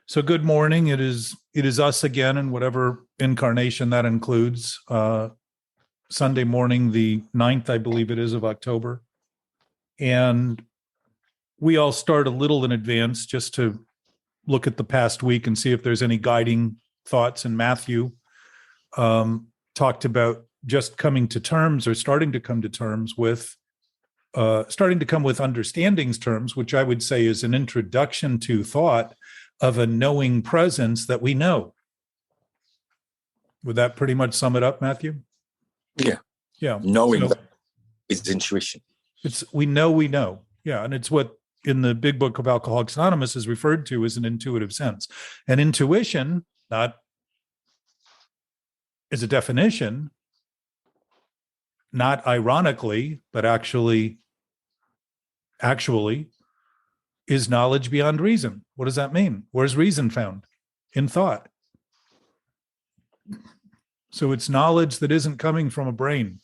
So good morning. It is us again, in whatever incarnation that includes. Sunday morning, the 9th, I believe it is, of October. And we all start a little in advance just to look at the past week and see if there's any guiding thoughts. And Matthew talked about just coming to terms, or starting to come to terms with, starting to come with understandings terms, which I would say is an introduction to thought of a knowing presence that we know. Would that pretty much sum it up, Matthew? Yeah. Yeah. Knowing So that is intuition. we know. Yeah. And it's what in the big book of Alcoholics Anonymous is referred to as an intuitive sense. And intuition, not as a definition, not ironically, but actually is knowledge beyond reason. What does that mean? Where's reason found? In thought. So it's knowledge that isn't coming from a brain.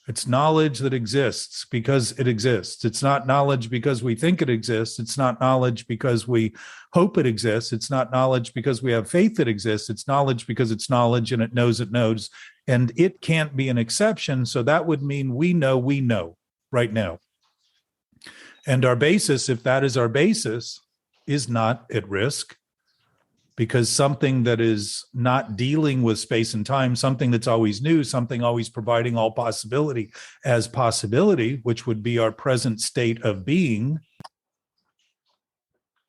It's knowledge that exists because it exists. It's not knowledge because we think it exists. It's not knowledge because we hope it exists. It's not knowledge because we have faith it exists. It's knowledge because it's knowledge and it knows it knows. And it can't be an exception. So that would mean we know right now. And our basis, if that is our basis, is not at risk, because something that is not dealing with space and time, something that's always new, something always providing all possibility as possibility, which would be our present state of being,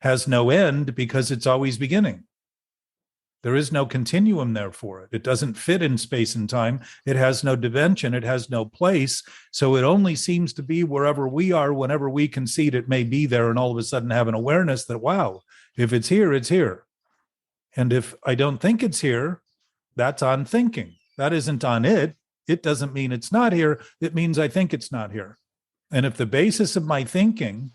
has no end because it's always beginning. There is no continuum there for it. It doesn't fit in space and time. It has no dimension. It has no place. So it only seems to be wherever we are, whenever we concede it may be there, and all of a sudden have an awareness that, wow, if it's here, it's here. And if I don't think it's here, that's on thinking. That isn't on it. It doesn't mean it's not here. It means I think it's not here. And if the basis of my thinking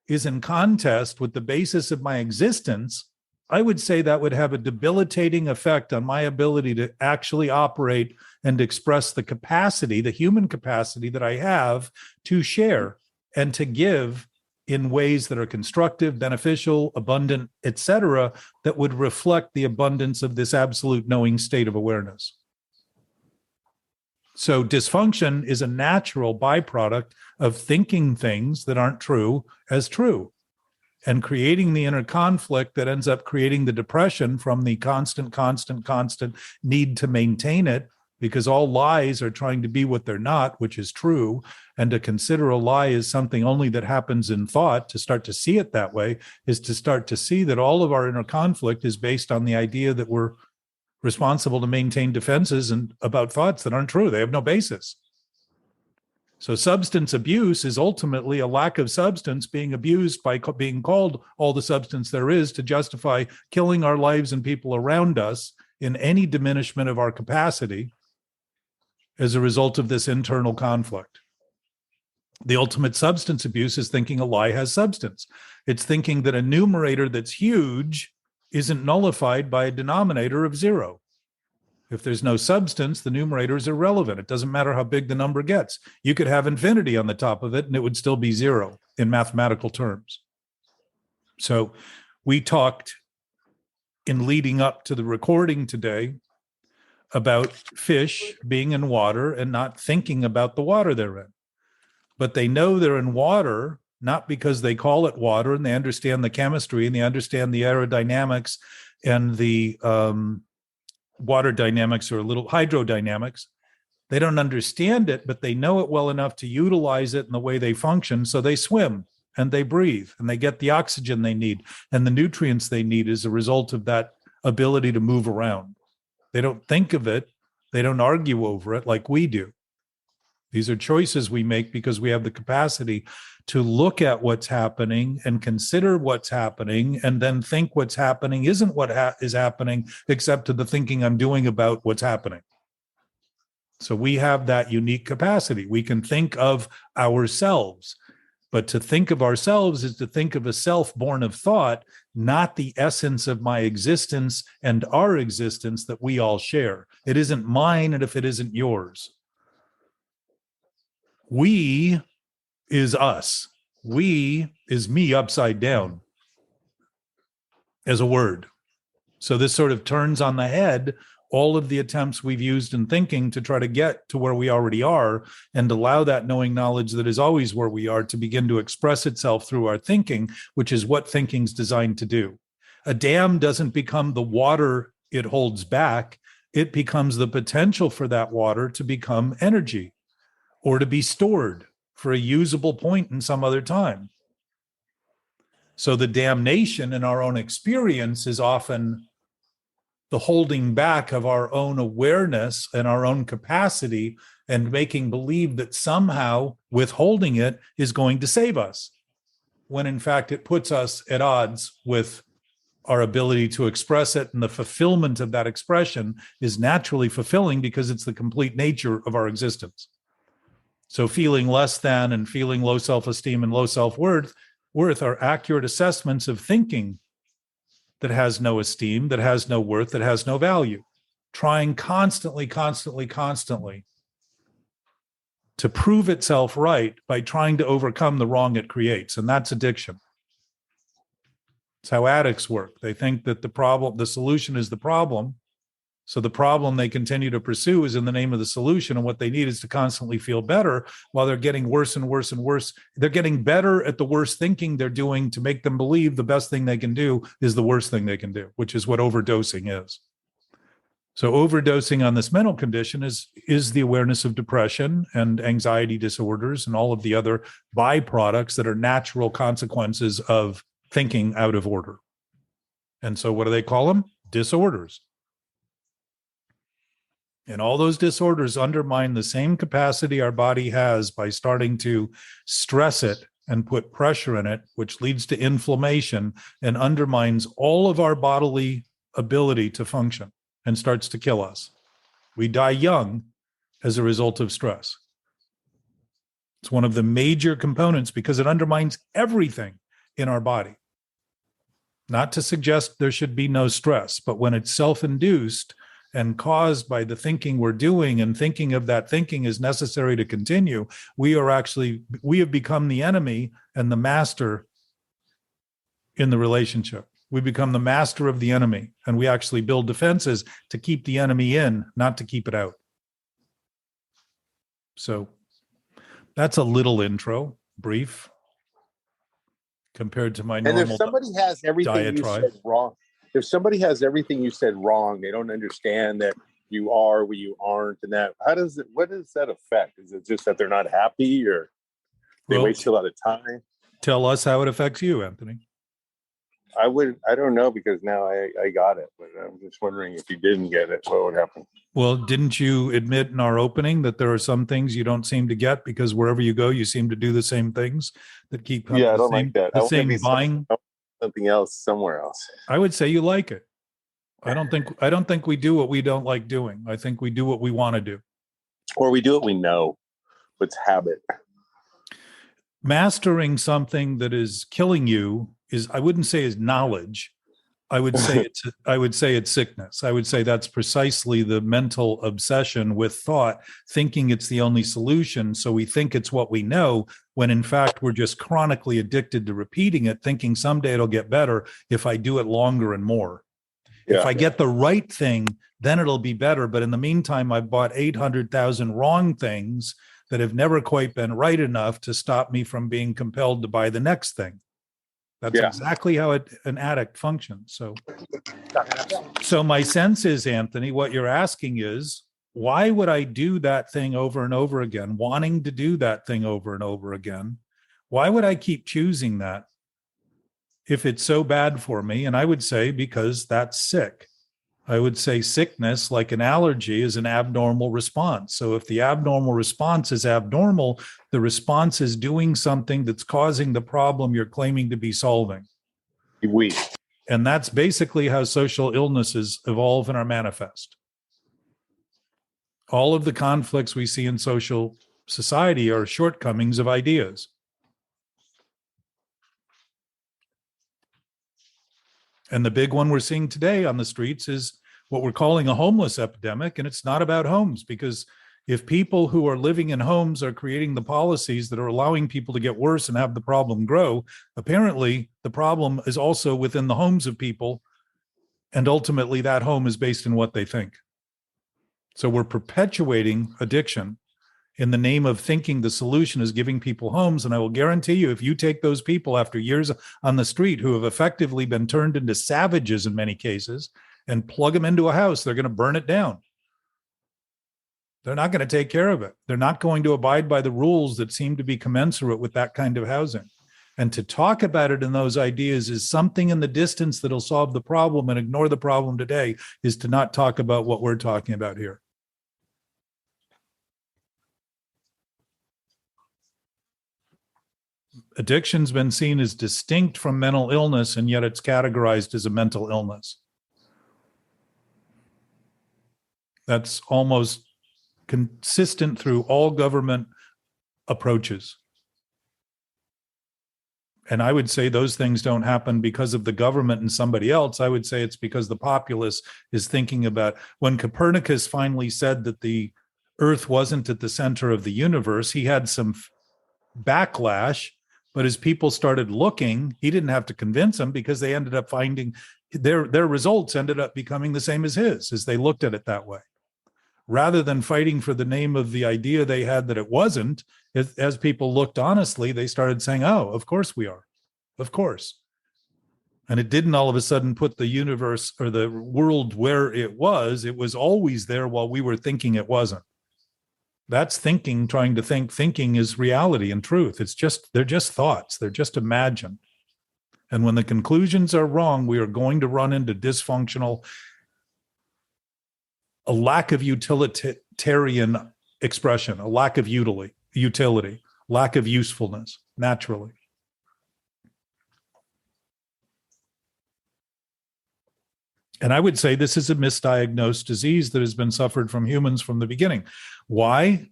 is in contest with the basis of my existence, I would say that would have a debilitating effect on my ability to actually operate and express the capacity, the human capacity that I have to share and to give in ways that are constructive, beneficial, abundant, etc., that would reflect the abundance of this absolute knowing state of awareness. So dysfunction is a natural byproduct of thinking things that aren't true as true, and creating the inner conflict that ends up creating the depression from the constant need to maintain it, because all lies are trying to be what they're not, which is true. And to consider a lie as something only that happens in thought, to start to see it that way, is to start to see that all of our inner conflict is based on the idea that we're responsible to maintain defenses and about thoughts that aren't true. They have no basis. So substance abuse is ultimately a lack of substance being abused by being called all the substance there is to justify killing our lives and people around us in any diminishment of our capacity as a result of this internal conflict. The ultimate substance abuse is thinking a lie has substance. It's thinking that a numerator that's huge isn't nullified by a denominator of 0. If there's no substance, the numerator is irrelevant. It doesn't matter how big the number gets. You could have infinity on the top of it and it would still be 0 in mathematical terms. So we talked in leading up to the recording today about fish being in water and not thinking about the water they're in. But they know they're in water not because they call it water and they understand the chemistry and they understand the aerodynamics and the water dynamics, or a little hydrodynamics. They don't understand it, but they know it well enough to utilize it in the way they function. So they swim and they breathe and they get the oxygen they need and the nutrients they need as a result of that ability to move around. They don't think of it. They don't argue over it like we do. These are choices we make because we have the capacity to look at what's happening and consider what's happening and then think what's happening isn't what is happening, except to the thinking I'm doing about what's happening. So we have that unique capacity. We can think of ourselves, but to think of ourselves is to think of a self born of thought, not the essence of my existence and our existence that we all share. It isn't mine, and if it isn't yours. We is us. We is me upside down as a word. So this sort of turns on the head all of the attempts we've used in thinking to try to get to where we already are, and allow that knowing knowledge that is always where we are to begin to express itself through our thinking, which is what thinking's designed to do. A dam doesn't become the water it holds back. It becomes the potential for that water to become energy or to be stored for a usable point in some other time. So the damnation in our own experience is often the holding back of our own awareness and our own capacity, and making believe that somehow withholding it is going to save us, when in fact it puts us at odds with our ability to express it. And the fulfillment of that expression is naturally fulfilling because it's the complete nature of our existence. So feeling less than and feeling low self-esteem and low self-worth are accurate assessments of thinking that has no esteem, that has no worth, that has no value. Trying constantly to prove itself right by trying to overcome the wrong it creates. And that's addiction. It's how addicts work. They think that the solution is the problem. So the problem they continue to pursue is in the name of the solution. And what they need is to constantly feel better, while they're getting worse and worse and worse. They're getting better at the worst thinking they're doing to make them believe the best thing they can do is the worst thing they can do, which is what overdosing is. So overdosing on this mental condition is the awareness of depression and anxiety disorders and all of the other byproducts that are natural consequences of thinking out of order. And so what do they call them? Disorders. And all those disorders undermine the same capacity our body has by starting to stress it and put pressure in it, which leads to inflammation and undermines all of our bodily ability to function and starts to kill us. We die young as a result of stress. It's one of the major components because it undermines everything in our body. Not to suggest there should be no stress, but when it's self-induced and caused by the thinking we're doing, and thinking of that thinking is necessary to continue, we have become the enemy and the master in the relationship. We become the master of the enemy, and we actually build defenses to keep the enemy in, not to keep it out. So that's a little intro, brief, compared to my normal. And if somebody has everything you said wrong, if somebody has everything you said wrong, they don't understand that you are where you aren't, and that what does that affect? Is it just that they're not happy, or they waste a lot of time? Tell us how it affects you, Anthony. I don't know, because now I got it, but I'm just wondering, if you didn't get it, what would happen? Well, didn't you admit in our opening that there are some things you don't seem to get because wherever you go, you seem to do the same things that keep coming? Yeah, I don't like that. The same buying. Something else somewhere else. I would say you like it. I don't think we do what we don't like doing. I think we do what we want to do. Or we do what we know. It's habit. Mastering something that is killing you is, I wouldn't say is knowledge. I would say it's sickness. I would say that's precisely the mental obsession with thought, thinking it's the only solution. So we think it's what we know, when in fact we're just chronically addicted to repeating it, thinking someday it'll get better if I do it longer and more. Yeah. If I get the right thing, then it'll be better. But in the meantime, I've bought 800,000 wrong things that have never quite been right enough to stop me from being compelled to buy the next thing. That's exactly how an addict functions. So my sense is, Anthony, what you're asking is, why would I do that thing over and over again, wanting to do that thing over and over again? Why would I keep choosing that if it's so bad for me? And I would say, because that's sick. I would say sickness, like an allergy, is an abnormal response. So if the abnormal response is abnormal, the response is doing something that's causing the problem you're claiming to be solving. And that's basically how social illnesses evolve and are manifest. All of the conflicts we see in social society are shortcomings of ideas. And the big one we're seeing today on the streets is what we're calling a homeless epidemic. And it's not about homes, because if people who are living in homes are creating the policies that are allowing people to get worse and have the problem grow, apparently the problem is also within the homes of people And ultimately, that home is based in what they think. So we're perpetuating addiction in the name of thinking the solution is giving people homes. And I will guarantee you, if you take those people after years on the street who have effectively been turned into savages in many cases and plug them into a house, they're going to burn it down. They're not going to take care of it. They're not going to abide by the rules that seem to be commensurate with that kind of housing. And to talk about it in those ideas is something in the distance that'll solve the problem, and ignore the problem today is to not talk about what we're talking about here. Addiction's been seen as distinct from mental illness, and yet it's categorized as a mental illness. That's almost consistent through all government approaches. And I would say those things don't happen because of the government and somebody else. I would say it's because the populace is thinking about, when Copernicus finally said that the Earth wasn't at the center of the universe, he had some backlash. But as people started looking, he didn't have to convince them, because they ended up finding their results ended up becoming the same as his, as they looked at it that way. Rather than fighting for the name of the idea they had that it wasn't, as people looked honestly, they started saying, oh, of course we are. Of course. And it didn't all of a sudden put the universe or the world where it was. It was always there while we were thinking it wasn't. That's thinking, trying to think. Thinking is reality and truth. They're just thoughts. They're just imagined. And when the conclusions are wrong, we are going to run into dysfunctional, a lack of utilitarian expression, a lack of utility, lack of usefulness, naturally. And I would say this is a misdiagnosed disease that has been suffered from humans from the beginning. Why?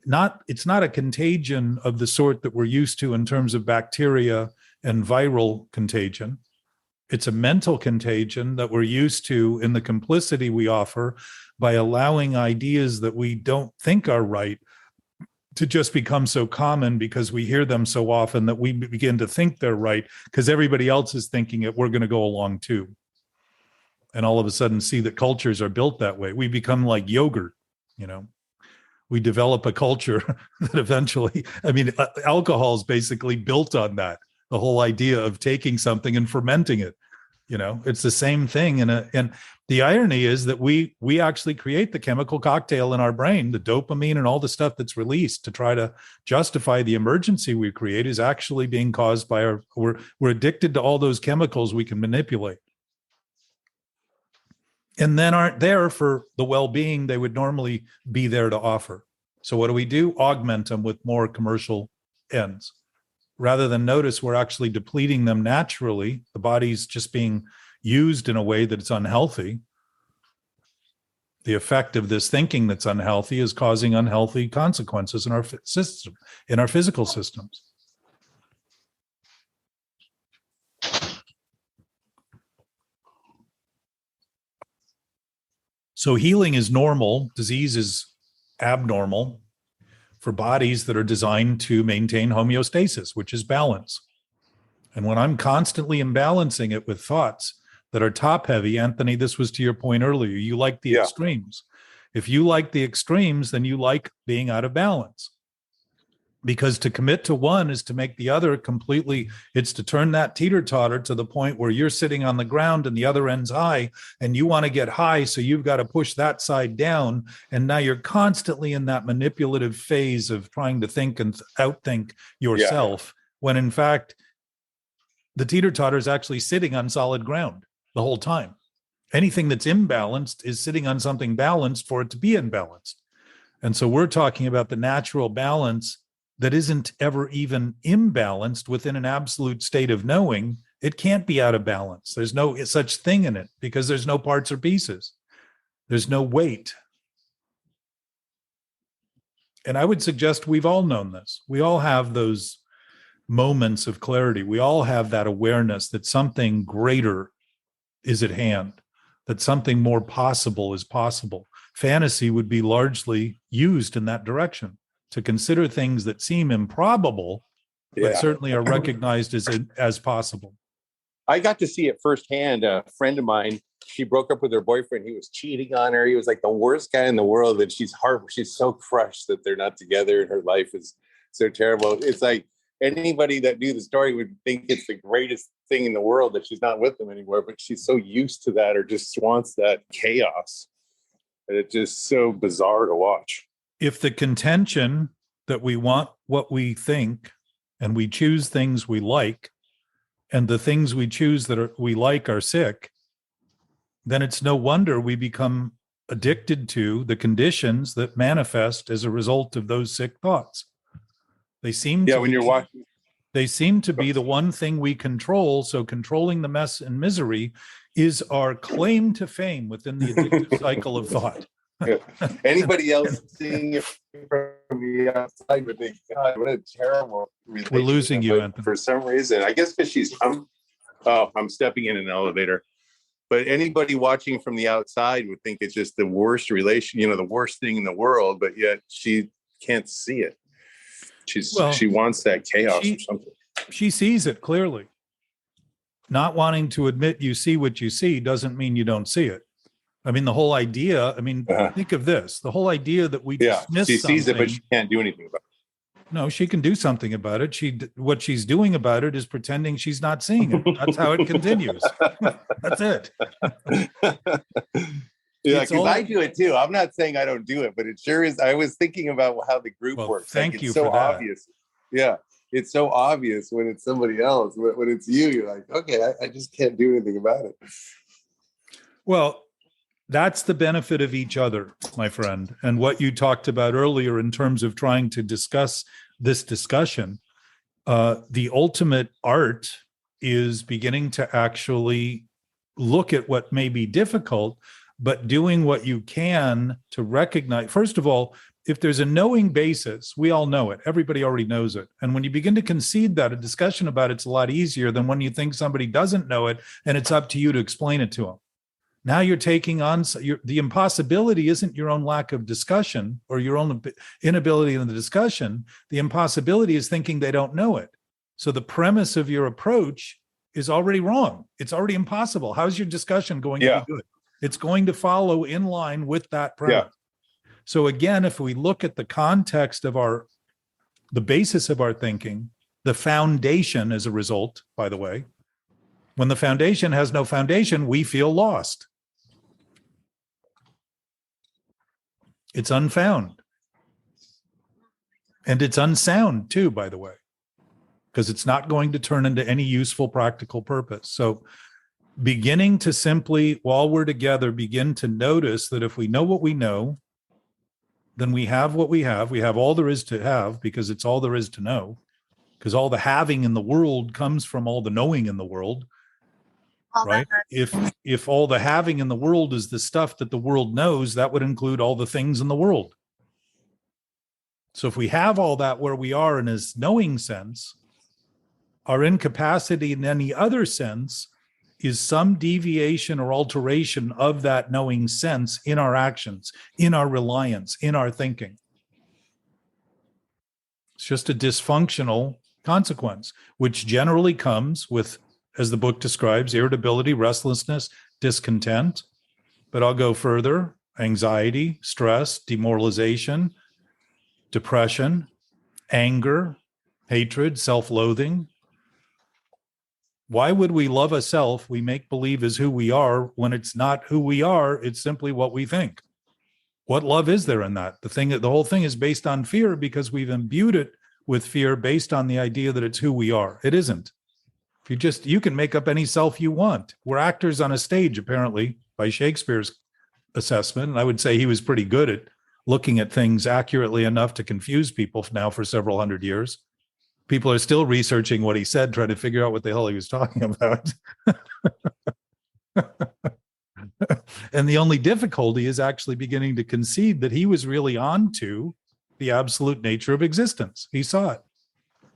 It's not a contagion of the sort that we're used to in terms of bacteria and viral contagion. It's a mental contagion that we're used to in the complicity we offer by allowing ideas that we don't think are right to just become so common because we hear them so often that we begin to think they're right because everybody else is thinking it, we're going to go along too. And all of a sudden see that cultures are built that way. We become like yogurt, we develop a culture that eventually, alcohol is basically built on that. The whole idea of taking something and fermenting it, it's the same thing. And the irony is that we actually create the chemical cocktail in our brain, the dopamine and all the stuff that's released to try to justify the emergency we create is actually being caused by we're addicted to all those chemicals we can manipulate. And then aren't there for the well-being they would normally be there to offer. So what do? Augment them with more commercial ends. Rather than notice we're actually depleting them naturally, the body's just being used in a way that it's unhealthy. The effect of this thinking that's unhealthy is causing unhealthy consequences in our system, in our physical systems. So healing is normal, disease is abnormal for bodies that are designed to maintain homeostasis, which is balance. And when I'm constantly imbalancing it with thoughts that are top heavy, Anthony, this was to your point earlier, you like the extremes. If you like the extremes, then you like being out of balance. Because to commit to one is to make the other completely, it's to turn that teeter-totter to the point where you're sitting on the ground and the other end's high, and you want to get high, so you've got to push that side down. And now you're constantly in that manipulative phase of trying to think and outthink yourself, when in fact, the teeter-totter is actually sitting on solid ground the whole time. Anything that's imbalanced is sitting on something balanced for it to be imbalanced. And so we're talking about the natural balance that isn't ever even imbalanced within an absolute state of knowing. It can't be out of balance. There's no such thing in it because there's no parts or pieces. There's no weight. And I would suggest we've all known this. We all have those moments of clarity. We all have that awareness that something greater is at hand, that something more possible is possible. Fantasy would be largely used in that direction, to consider things that seem improbable, but certainly are recognized as possible. I got to see it firsthand. A friend of mine, she broke up with her boyfriend. He was cheating on her. He was like the worst guy in the world. And she's so crushed that they're not together and her life is so terrible. It's like anybody that knew the story would think it's the greatest thing in the world that she's not with him anymore. But she's so used to that, or just wants that chaos. And it's just so bizarre to watch. If the contention that we want what we think and we choose things we like, and the things we choose that we like are sick, then it's no wonder we become addicted to the conditions that manifest as a result of those sick thoughts. They seem when you're watching, they seem to be the one thing we control. So controlling the mess and misery is our claim to fame within the addictive cycle of thought. Yeah. Anybody else seeing it from the outside would think, God, what a terrible relationship. We're losing you, Anthony. For some reason, I guess because I'm stepping in an elevator. But anybody watching from the outside would think it's just the worst relation, the worst thing in the world, but yet she can't see it. She wants that chaos or something. She sees it clearly. Not wanting to admit you see what you see doesn't mean you don't see it. I mean, the whole idea, think of this, the whole idea that we dismiss she sees something, it, but she can't do anything about it. No, she can do something about it. What she's doing about it is pretending she's not seeing it. That's how it continues. That's it. Yeah, because I do it too. I'm not saying I don't do it, but it sure is. I was thinking about how the group works. Thank you it's so for that. Obvious. Yeah, it's so obvious when it's somebody else. When it's you, you're like, okay, I just can't do anything about it. Well, that's the benefit of each other, my friend. And what you talked about earlier in terms of trying to discuss this discussion, the ultimate art is beginning to actually look at what may be difficult, but doing what you can to recognize. First of all, if there's a knowing basis, we all know it. Everybody already knows it. And when you begin to concede that, a discussion about it's a lot easier than when you think somebody doesn't know it and it's up to you to explain it to them. Now you're taking on the impossibility isn't your own lack of discussion or your own inability in the discussion. The impossibility is thinking they don't know it. So the premise of your approach is already wrong. It's already impossible. How's your discussion going to be good? It's going to follow in line with that premise. Yeah. So again, if we look at the context of the basis of our thinking, the foundation as a result, by the way, when the foundation has no foundation, we feel lost. It's unfound. And it's unsound too, by the way, because it's not going to turn into any useful practical purpose. So beginning to simply, while we're together, begin to notice that if we know what we know, then we have what we have. We have all there is to have because it's all there is to know, because all the having in the world comes from all the knowing in the world. Right? If all the having in the world is the stuff that the world knows, that would include all the things in the world. So if we have all that where we are in this knowing sense, our incapacity in any other sense is some deviation or alteration of that knowing sense in our actions, in our reliance, in our thinking. It's just a dysfunctional consequence, which generally comes with, as the book describes, irritability, restlessness, discontent. But I'll go further: anxiety, stress, demoralization, depression, anger, hatred, self-loathing. Why would we love a self we make believe is who we are when it's not who we are? It's simply what we think. What love is there in that? The whole thing is based on fear because we've imbued it with fear based on the idea that it's who we are. It isn't. You can make up any self you want. We're actors on a stage, apparently, by Shakespeare's assessment. And I would say he was pretty good at looking at things accurately enough to confuse people now for several hundred years. People are still researching what he said, trying to figure out what the hell he was talking about. And the only difficulty is actually beginning to concede that he was really onto the absolute nature of existence. He saw it.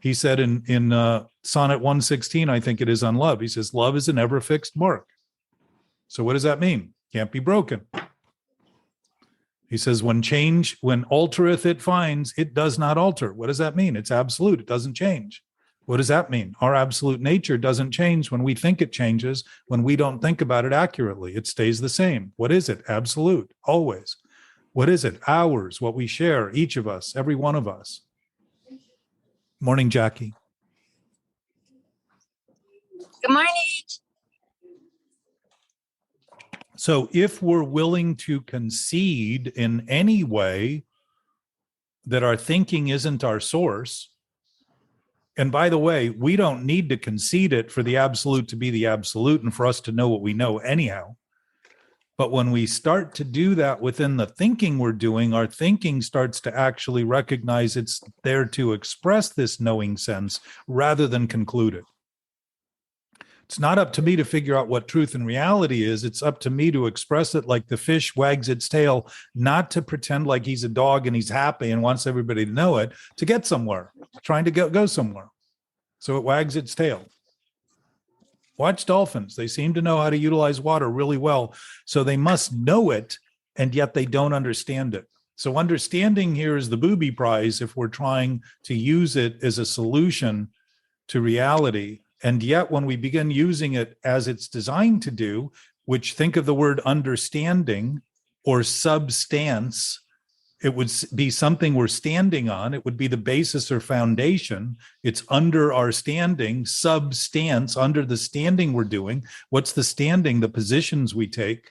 He said in Sonnet 116, I think it is, on love, he says, love is an ever fixed mark. So what does that mean? Can't be broken. He says, when altereth it finds, it does not alter. What does that mean? It's absolute. It doesn't change. What does that mean? Our absolute nature doesn't change when we think it changes. When we don't think about it accurately, it stays the same. What is it? Absolute, always. What is it? Ours, what we share, each of us, every one of us. Morning, Jackie. Good morning. So if we're willing to concede in any way that our thinking isn't our source, and by the way, we don't need to concede it for the absolute to be the absolute and for us to know what we know anyhow. But when we start to do that within the thinking we're doing, our thinking starts to actually recognize it's there to express this knowing sense rather than conclude it. It's not up to me to figure out what truth and reality is. It's up to me to express it like the fish wags its tail, not to pretend like he's a dog and he's happy and wants everybody to know it, to get somewhere, trying to go somewhere. So it wags its tail. Watch dolphins. They seem to know how to utilize water really well. So they must know it, and yet they don't understand it. So understanding here is the booby prize if we're trying to use it as a solution to reality. And yet when we begin using it as it's designed to do, which think of the word understanding or substance, it would be something we're standing on. It would be the basis or foundation. It's under our standing, substance, under the standing we're doing. What's the standing? The positions we take.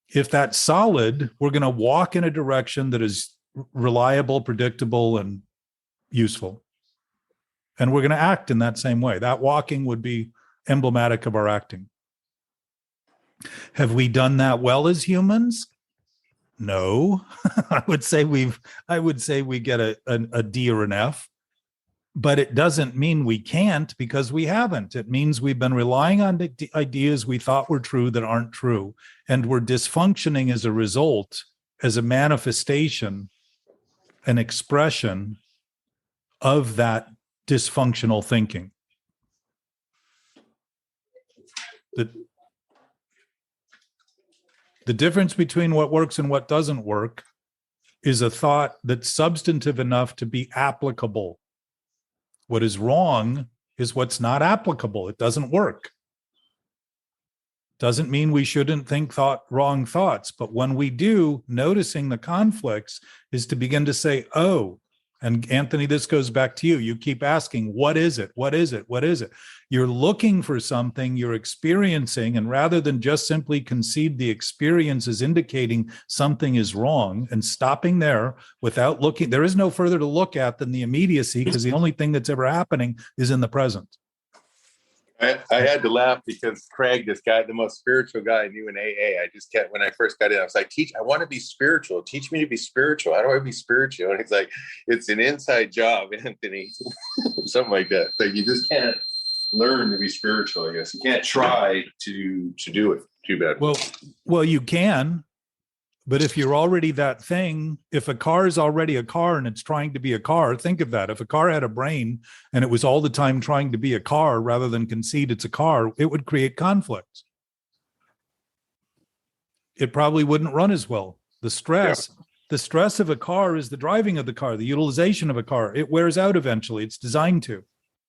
If that's solid, we're going to walk in a direction that is reliable, predictable, and useful. And we're going to act in that same way. That walking would be emblematic of our acting. Have we done that well as humans? No. I would say we get a D or an F, but it doesn't mean we can't because we haven't. It means we've been relying on the ideas we thought were true that aren't true, and we're dysfunctioning as a result, as a manifestation, an expression of that dysfunctional thinking. The difference between what works and what doesn't work is a thought that's substantive enough to be applicable. What is wrong is what's not applicable. It doesn't work. Doesn't mean we shouldn't think wrong thoughts, but when we do, noticing the conflicts is to begin to say, oh, and Anthony, this goes back to you. You keep asking, what is it? What is it? What is it? You're looking for something you're experiencing, and rather than just simply concede the experience as indicating something is wrong and stopping there without looking, there is no further to look at than the immediacy, because the only thing that's ever happening is in the present. I had to laugh because Craig, this guy, the most spiritual guy I knew in AA, I just kept, when I first got in, I was like, I want to be spiritual. Teach me to be spiritual. How do I be spiritual? And he's like, it's an inside job, Anthony. Something like that. Like you just can't learn to be spiritual, I guess. You can't try to do it. Too bad. Well, you can. But if you're already that thing, if a car is already a car and it's trying to be a car, think of that. If a car had a brain and it was all the time trying to be a car rather than concede it's a car, it would create conflict. It probably wouldn't run as well. The stress of a car is the driving of the car, the utilization of a car. It wears out eventually. It's designed to.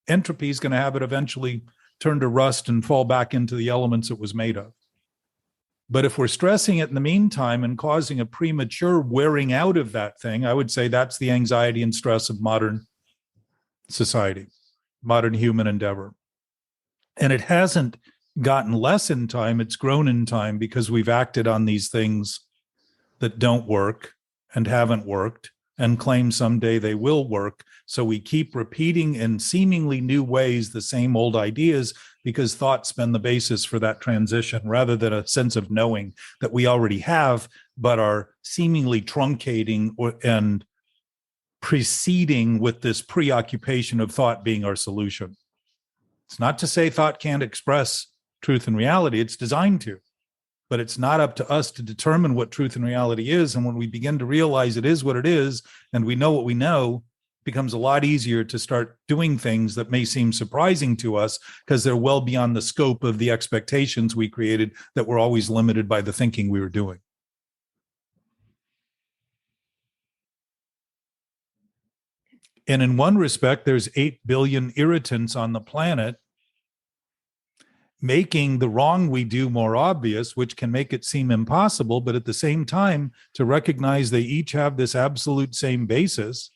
Entropy is going to have it eventually turn to rust and fall back into the elements it was made of. But if we're stressing it in the meantime and causing a premature wearing out of that thing, I would say that's the anxiety and stress of modern society, modern human endeavor. And it hasn't gotten less in time, it's grown in time because we've acted on these things that don't work and haven't worked and claim someday they will work. So we keep repeating in seemingly new ways the same old ideas because thought's been the basis for that transition rather than a sense of knowing that we already have, but are seemingly truncating and preceding with this preoccupation of thought being our solution. It's not to say thought can't express truth and reality. It's designed to, but it's not up to us to determine what truth and reality is. And when we begin to realize it is what it is, and we know what we know, it becomes a lot easier to start doing things that may seem surprising to us because they're well beyond the scope of the expectations we created that were always limited by the thinking we were doing. And in one respect, there's 8 billion irritants on the planet, making the wrong we do more obvious, which can make it seem impossible. But at the same time, to recognize they each have this absolute same basis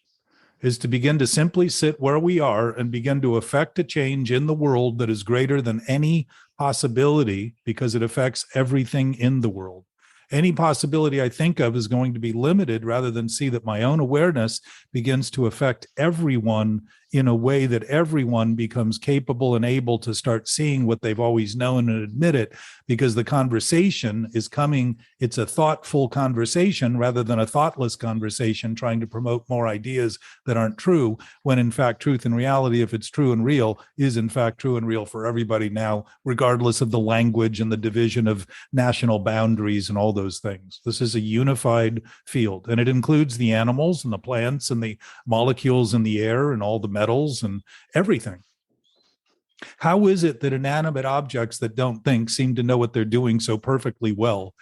is to begin to simply sit where we are and begin to affect a change in the world that is greater than any possibility, because it affects everything in the world. Any possibility I think of is going to be limited, rather than see that my own awareness begins to affect everyone in a way that everyone becomes capable and able to start seeing what they've always known and admit it, because the conversation is coming. It's a thoughtful conversation rather than a thoughtless conversation trying to promote more ideas that aren't true, when in fact truth and reality, if it's true and real, is in fact true and real for everybody now, regardless of the language and the division of national boundaries and all those things. This is a unified field, and it includes the animals and the plants and the molecules in the air and all the metals and everything. How is it that inanimate objects that don't think seem to know what they're doing so perfectly well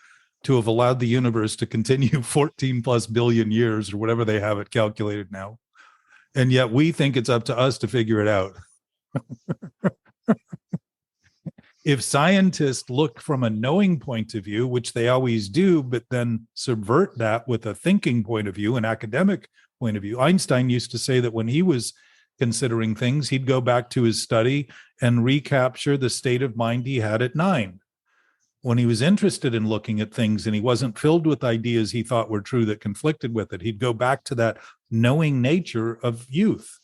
to have allowed the universe to continue 14 plus billion years, or whatever they have it calculated now? And yet we think it's up to us to figure it out. If scientists look from a knowing point of view, which they always do, but then subvert that with a thinking point of view, an academic point of view. Einstein used to say that when he was considering things, he'd go back to his study and recapture the state of mind he had at 9. When he was interested in looking at things and he wasn't filled with ideas he thought were true that conflicted with it, he'd go back to that knowing nature of youth.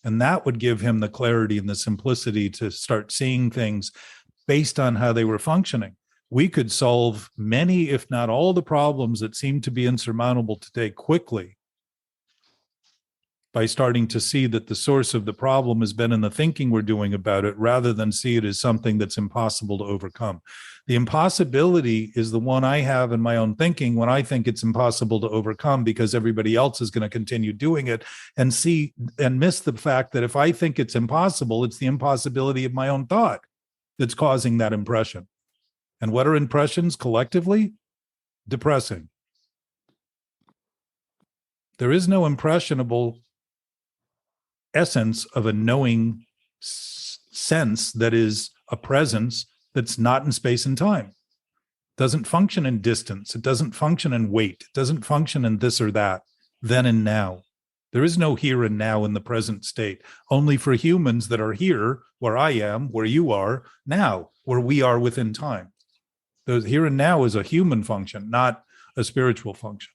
And that would give him the clarity and the simplicity to start seeing things based on how they were functioning. We could solve many, if not all, the problems that seem to be insurmountable today quickly by starting to see that the source of the problem has been in the thinking we're doing about it, rather than see it as something that's impossible to overcome. The impossibility is the one I have in my own thinking when I think it's impossible to overcome because everybody else is going to continue doing it, and see and miss the fact that if I think it's impossible, it's the impossibility of my own thought that's causing that impression. And what are impressions collectively? Depressing. There is no impressionable essence of a knowing sense that is a presence that's not in space and time. It doesn't function in distance. It doesn't function in weight. It doesn't function in this or that, then and now. There is no here and now in the present state, only for humans that are here, where I am, where you are now, where we are within time. The here and now is a human function, not a spiritual function.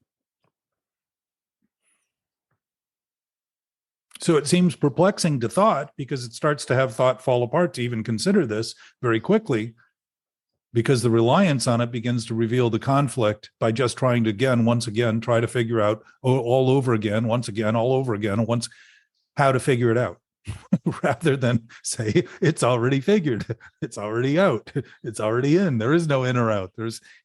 So it seems perplexing to thought, because it starts to have thought fall apart to even consider this very quickly, because the reliance on it begins to reveal the conflict by just trying to, once again, try to figure out all over again, once again, all over again, how to figure it out, rather than say, it's already figured, it's already out, it's already in. There is no in or out.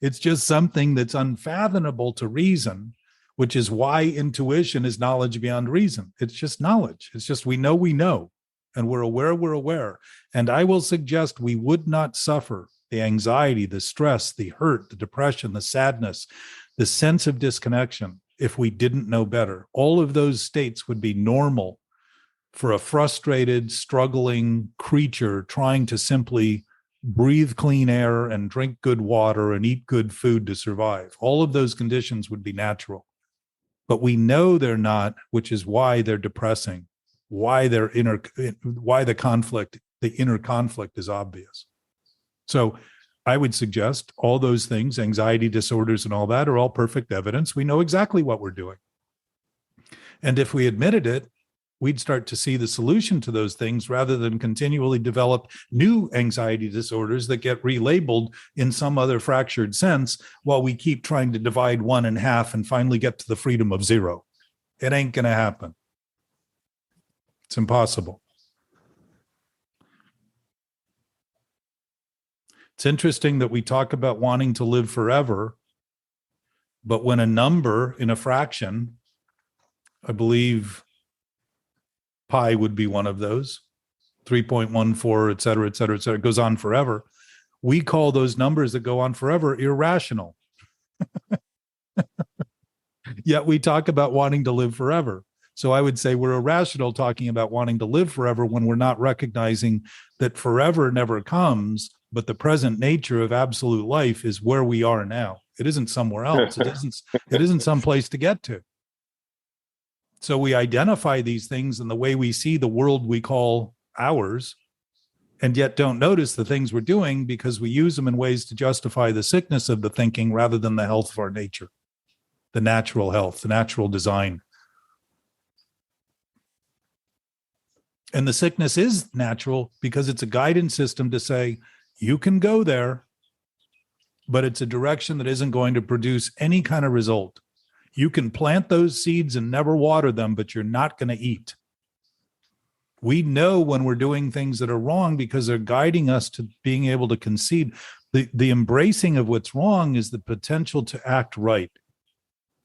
It's just something that's unfathomable to reason, which is why intuition is knowledge beyond reason. It's just knowledge. It's just we know, and we're aware. And I will suggest we would not suffer the anxiety, the stress, the hurt, the depression, the sadness, the sense of disconnection if we didn't know better. All of those states would be normal for a frustrated, struggling creature trying to simply breathe clean air and drink good water and eat good food to survive. All of those conditions would be natural. But we know they're not, which is why they're depressing, why the inner conflict is obvious. So I would suggest all those things, anxiety disorders and all that, are all perfect evidence. We know exactly what we're doing. And if we admitted it, we'd start to see the solution to those things, rather than continually develop new anxiety disorders that get relabeled in some other fractured sense, while we keep trying to divide one in half and finally get to the freedom of zero. It ain't going to happen. It's impossible. It's interesting that we talk about wanting to live forever, but when a number in a fraction, I believe pi would be one of those, 3.14, et cetera, et cetera, et cetera, it goes on forever. We call those numbers that go on forever irrational. Yet we talk about wanting to live forever. So I would say we're irrational talking about wanting to live forever when we're not recognizing that forever never comes, but the present nature of absolute life is where we are now. It isn't somewhere else. It isn't some place to get to. So we identify these things in the way we see the world we call ours, and yet don't notice the things we're doing because we use them in ways to justify the sickness of the thinking rather than the health of our nature, the natural health, the natural design. And the sickness is natural because it's a guidance system to say, you can go there, but it's a direction that isn't going to produce any kind of result. You can plant those seeds and never water them, but you're not going to eat. We know when we're doing things that are wrong because they're guiding us to being able to concede. The embracing of what's wrong is the potential to act right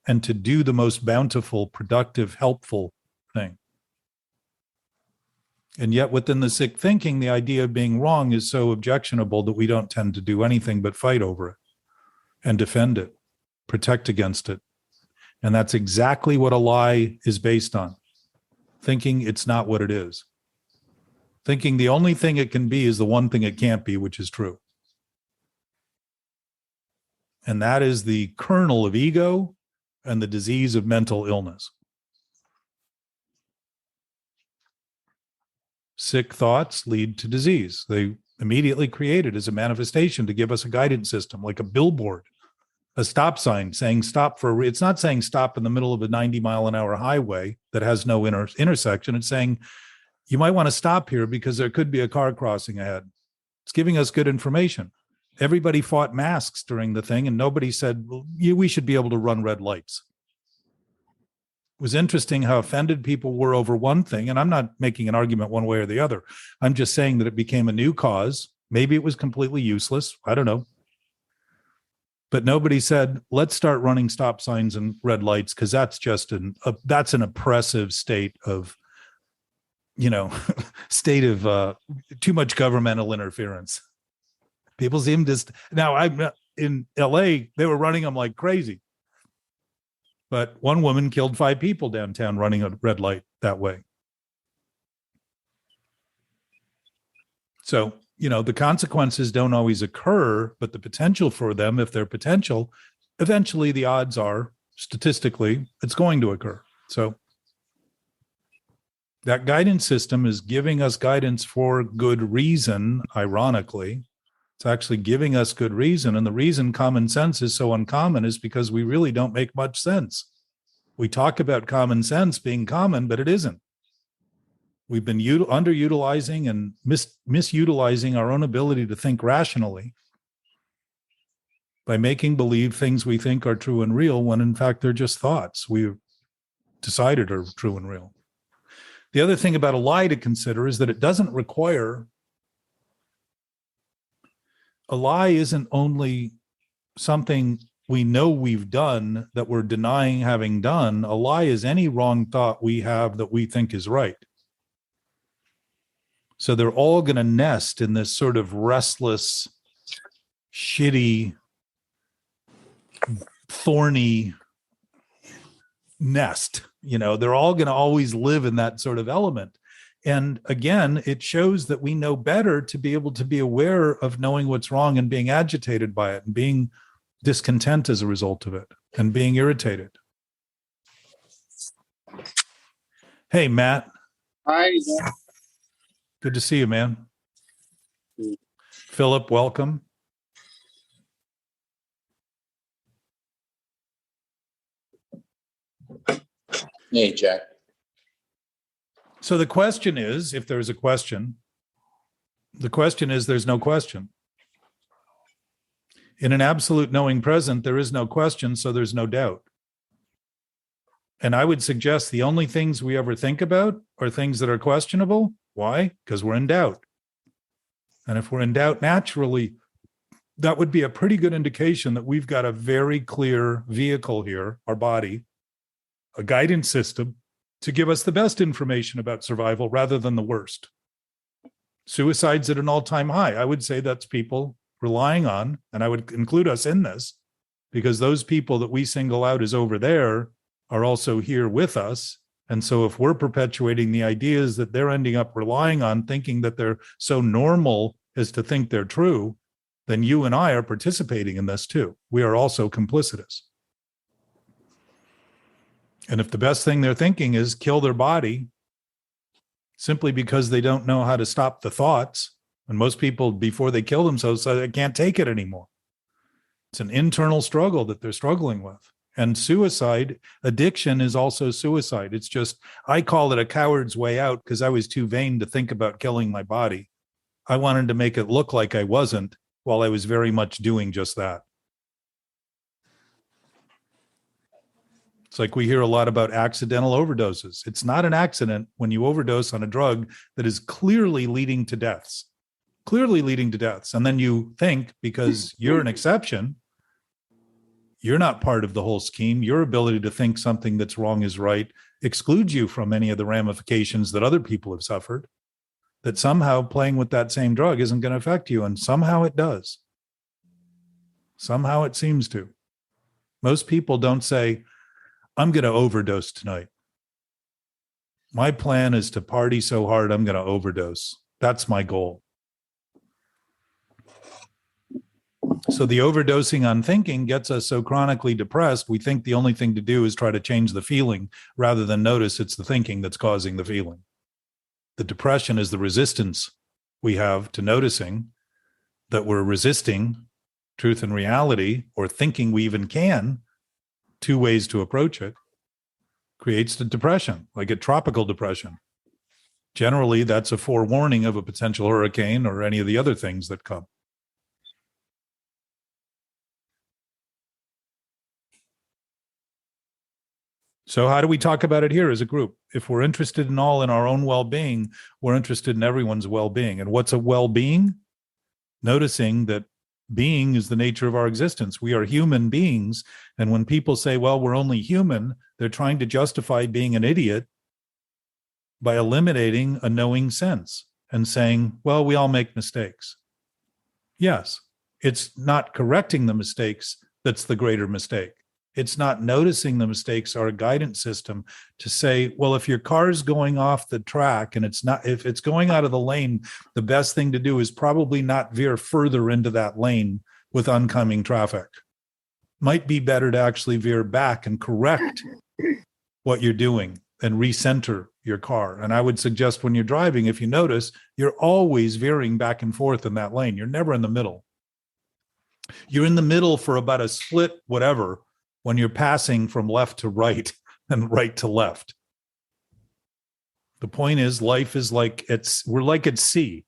and to do the most bountiful, productive, helpful thing. And yet within the sick thinking, the idea of being wrong is so objectionable that we don't tend to do anything but fight over it and defend it, protect against it. And that's exactly what a lie is based on. Thinking it's not what it is. Thinking the only thing it can be is the one thing it can't be, which is true. And that is the kernel of ego and the disease of mental illness. Sick thoughts lead to disease. They immediately created as a manifestation to give us a guidance system, like a billboard, a stop sign saying stop for, it's not saying stop in the middle of a 90-mile-an-hour highway that has no intersection. It's saying you might want to stop here because there could be a car crossing ahead. It's giving us good information. Everybody fought masks during the thing and nobody said, well, we should be able to run red lights. It was interesting how offended people were over one thing. And I'm not making an argument one way or the other. I'm just saying that it became a new cause. Maybe it was completely useless. I don't know. But nobody said, let's start running stop signs and red lights because that's just that's an oppressive state of, state of too much governmental interference. People seem to, now I'm in LA, they were running them like crazy. But one woman killed 5 people downtown running a red light that way. So, the consequences don't always occur, but the potential for them, if they're potential, eventually the odds are, statistically, it's going to occur. So that guidance system is giving us guidance for good reason, ironically. It's actually giving us good reason. And the reason common sense is so uncommon is because we really don't make much sense. We talk about common sense being common, but it isn't. We've been underutilizing and misutilizing our own ability to think rationally by making believe things we think are true and real when in fact they're just thoughts we've decided are true and real. The other thing about a lie to consider is that it doesn't require, a lie isn't only something we know we've done that we're denying having done. A lie is any wrong thought we have that we think is right. So they're all going to nest in this sort of restless, shitty, thorny nest. They're all going to always live in that sort of element. And again, it shows that we know better to be able to be aware of knowing what's wrong and being agitated by it and being discontent as a result of it and being irritated. Hey, Matt. Hi. Good to see you, man. Philip, welcome. Hey, Jack. So the question is, if there's a question, the question is there's no question. In an absolute knowing present, there is no question, so there's no doubt. And I would suggest the only things we ever think about are things that are questionable. Why? Because we're in doubt. And if we're in doubt naturally, that would be a pretty good indication that we've got a very clear vehicle here, our body, a guidance system to give us the best information about survival rather than the worst. Suicide's at an all-time high. I would say that's people relying on, and I would include us in this, because those people that we single out as over there are also here with us, And so if we're perpetuating the ideas that they're ending up relying on, thinking that they're so normal as to think they're true, then you and I are participating in this too. We are also complicitous. And if the best thing they're thinking is kill their body simply because they don't know how to stop the thoughts, and most people, before they kill themselves, say, I can't take it anymore. It's an internal struggle that they're struggling with. And suicide, addiction is also suicide. It's just, I call it a coward's way out because I was too vain to think about killing my body. I wanted to make it look like I wasn't while I was very much doing just that. It's like we hear a lot about accidental overdoses. It's not an accident when you overdose on a drug that is clearly leading to deaths. And then you think, because you're an exception, you're not part of the whole scheme. Your ability to think something that's wrong is right excludes you from any of the ramifications that other people have suffered, that somehow playing with that same drug isn't going to affect you. And somehow it does. Somehow it seems to. Most people don't say, I'm going to overdose tonight. My plan is to party so hard, I'm going to overdose. That's my goal. So the overdosing on thinking gets us so chronically depressed, we think the only thing to do is try to change the feeling rather than notice it's the thinking that's causing the feeling. The depression is the resistance we have to noticing that we're resisting truth and reality, or thinking we even can. Two ways to approach it creates the depression, like a tropical depression. Generally, that's a forewarning of a potential hurricane or any of the other things that come. So how do we talk about it here as a group? If we're interested in our own well-being, we're interested in everyone's well-being. And what's a well-being? Noticing that being is the nature of our existence. We are human beings. And when people say, well, we're only human, they're trying to justify being an idiot by eliminating a knowing sense and saying, well, we all make mistakes. Yes, it's not correcting the mistakes that's the greater mistake. It's not noticing the mistakes are a guidance system to say, well, if your car's going off the track and if it's going out of the lane, the best thing to do is probably not veer further into that lane with oncoming traffic. Might be better to actually veer back and correct what you're doing and recenter your car. And I would suggest when you're driving, if you notice, you're always veering back and forth in that lane. You're never in the middle. You're in the middle for about a split, whatever, when you're passing from left to right and right to left. The point is, life is we're like at sea,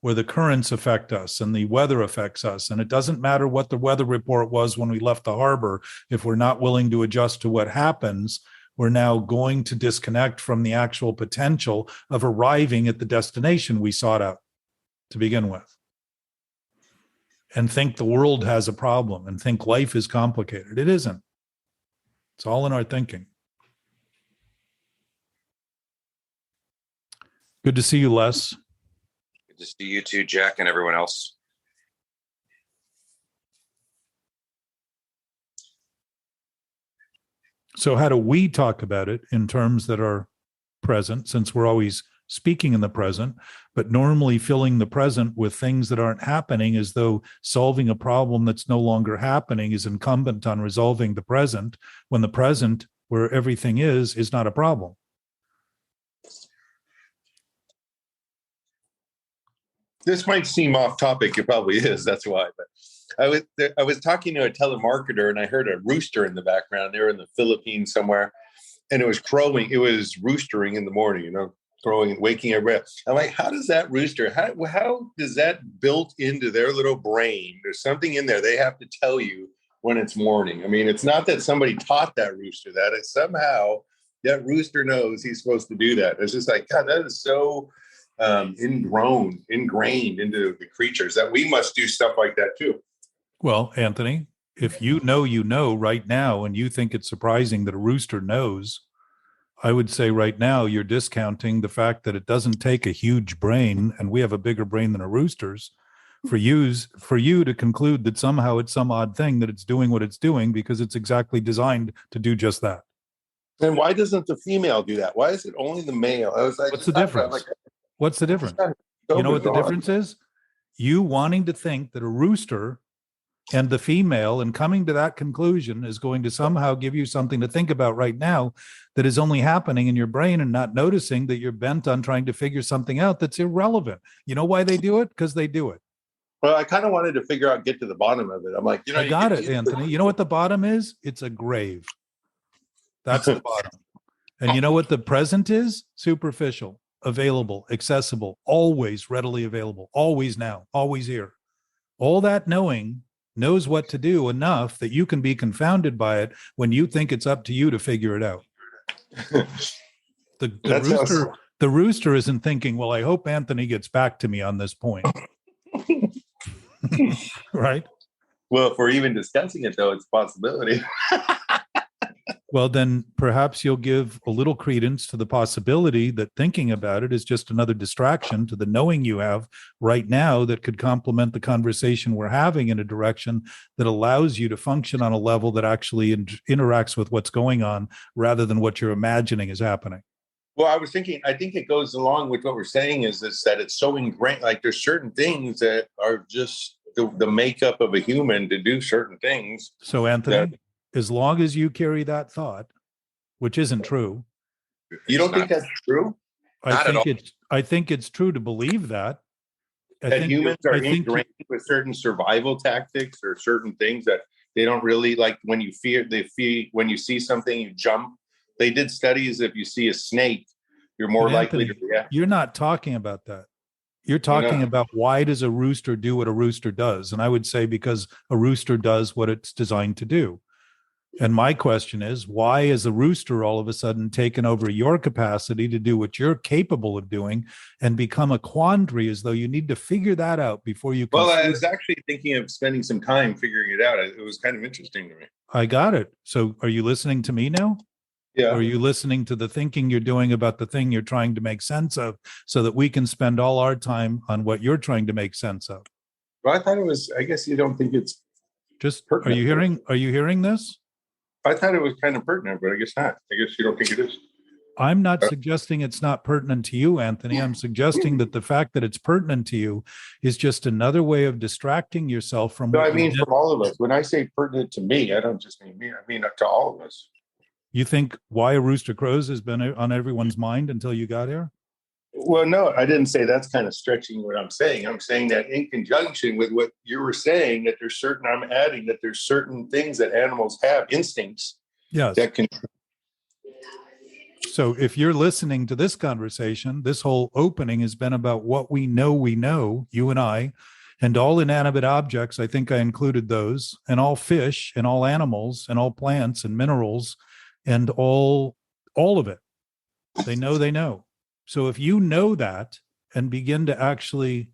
where the currents affect us and the weather affects us. And it doesn't matter what the weather report was when we left the harbor. If we're not willing to adjust to what happens, we're now going to disconnect from the actual potential of arriving at the destination we sought out to begin with. And think the world has a problem and think life is complicated. It isn't. It's all in our thinking. Good to see you, Les. Good to see you too, Jack, and everyone else. So how do we talk about it in terms that are present, since we're always speaking in the present, but normally filling the present with things that aren't happening, as though solving a problem that's no longer happening is incumbent on resolving the present, when the present, where everything is not a problem. This might seem off topic. It probably is. That's why. But I was talking to a telemarketer and I heard a rooster in the background. They were in the Philippines somewhere, and it was crowing. It was roostering in the morning, crowing and waking everybody up. I'm like, how does that rooster, how does that built into their little brain? There's something in there. They have to tell you when it's morning. I mean, it's not that somebody taught that rooster that. It's somehow that rooster knows he's supposed to do that. It's just like, God, that is so ingrained into the creatures that we must do stuff like that too. Well, Anthony, if you know right now, and you think it's surprising that a rooster knows, I would say right now you're discounting the fact that it doesn't take a huge brain, and we have a bigger brain than a rooster's, for you to conclude that somehow it's some odd thing that it's doing what it's doing, because it's exactly designed to do just that. And why doesn't the female do that? Why is it only the male? I was like, What's the difference? What's the difference? So You know what the bizarre. difference is? You wanting to think that a rooster and the female and coming to that conclusion is going to somehow give you something to think about right now that is only happening in your brain and not noticing that you're bent on trying to figure something out that's irrelevant. You know why they do it? Because they do it. Well, I kind of wanted to figure out, get to the bottom of it. I'm like, I got it, Anthony. You know what the bottom is? It's a grave. That's the bottom. And you know what the present is? Superficial, available, accessible, always readily available, always now, always here. All that knowing knows what to do enough that you can be confounded by it when you think it's up to you to figure it out. The rooster isn't thinking, well, I hope Anthony gets back to me on this point. Right? Well, if we're even discussing it, though, it's a possibility. Well, then perhaps you'll give a little credence to the possibility that thinking about it is just another distraction to the knowing you have right now that could complement the conversation we're having in a direction that allows you to function on a level that actually interacts with what's going on rather than what you're imagining is happening. Well, I was thinking, I think it goes along with what we're saying is that it's so ingrained. Like there's certain things that are just the makeup of a human to do certain things. So, Anthony, as long as you carry that thought, which isn't true. You don't think that's true? I think it's true to believe that. That humans are ingrained with certain survival tactics or certain things that they don't really like. When you when you see something, you jump. They did studies. If you see a snake, you're more likely to react. You're not talking about that. You're talking about why does a rooster do what a rooster does? And I would say because a rooster does what it's designed to do. And my question is, why is a rooster all of a sudden taken over your capacity to do what you're capable of doing and become a quandary as though you need to figure that out before you can? Well, I was actually thinking of spending some time figuring it out. It was kind of interesting to me. I got it. So are you listening to me now? Yeah. Or are you listening to the thinking you're doing about the thing you're trying to make sense of so that we can spend all our time on what you're trying to make sense of? Well, I thought it was, I guess you don't think it's just pertinent. Are you hearing this? I thought it was kind of pertinent, but I guess not. I guess you don't think it is. I'm not suggesting it's not pertinent to you, Anthony. I'm suggesting that the fact that it's pertinent to you is just another way of distracting yourself from. No, I mean from all of us. When I say pertinent to me, I don't just mean me. I mean to all of us. You think why a rooster crows has been on everyone's mind until you got here? Well, no, I didn't say that's kind of stretching what I'm saying. I'm saying that in conjunction with what you were saying, that I'm adding that there's certain things that animals have, instincts. Yes. That can. So if you're listening to this conversation, this whole opening has been about what we know, you and I, and all inanimate objects. I think I included those, and all fish and all animals and all plants and minerals and all of it. They know. So if you know that and begin to actually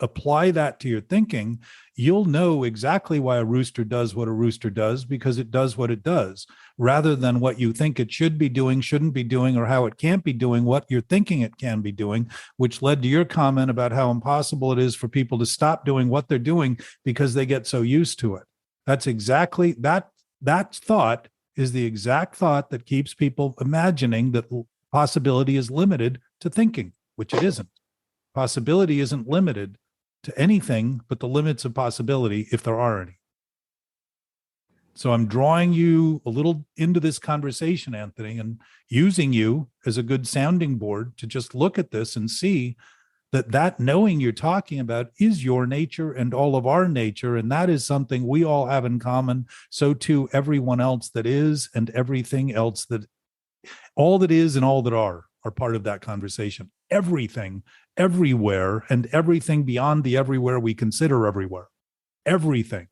apply that to your thinking, you'll know exactly why a rooster does what a rooster does, because it does what it does, rather than what you think it should be doing, shouldn't be doing, or how it can't be doing what you're thinking it can be doing, which led to your comment about how impossible it is for people to stop doing what they're doing because they get so used to it. That's exactly that thought is the exact thought that keeps people imagining that possibility is limited to thinking, which it isn't. Possibility isn't limited to anything but the limits of possibility, if there are any. So I'm drawing you a little into this conversation, Anthony, and using you as a good sounding board to just look at this and see that knowing you're talking about is your nature and all of our nature, and that is something we all have in common. So too everyone else that is, and everything else that, all that is and all that are part of that conversation. Everything, everywhere, and everything beyond the everywhere we consider everywhere. Everything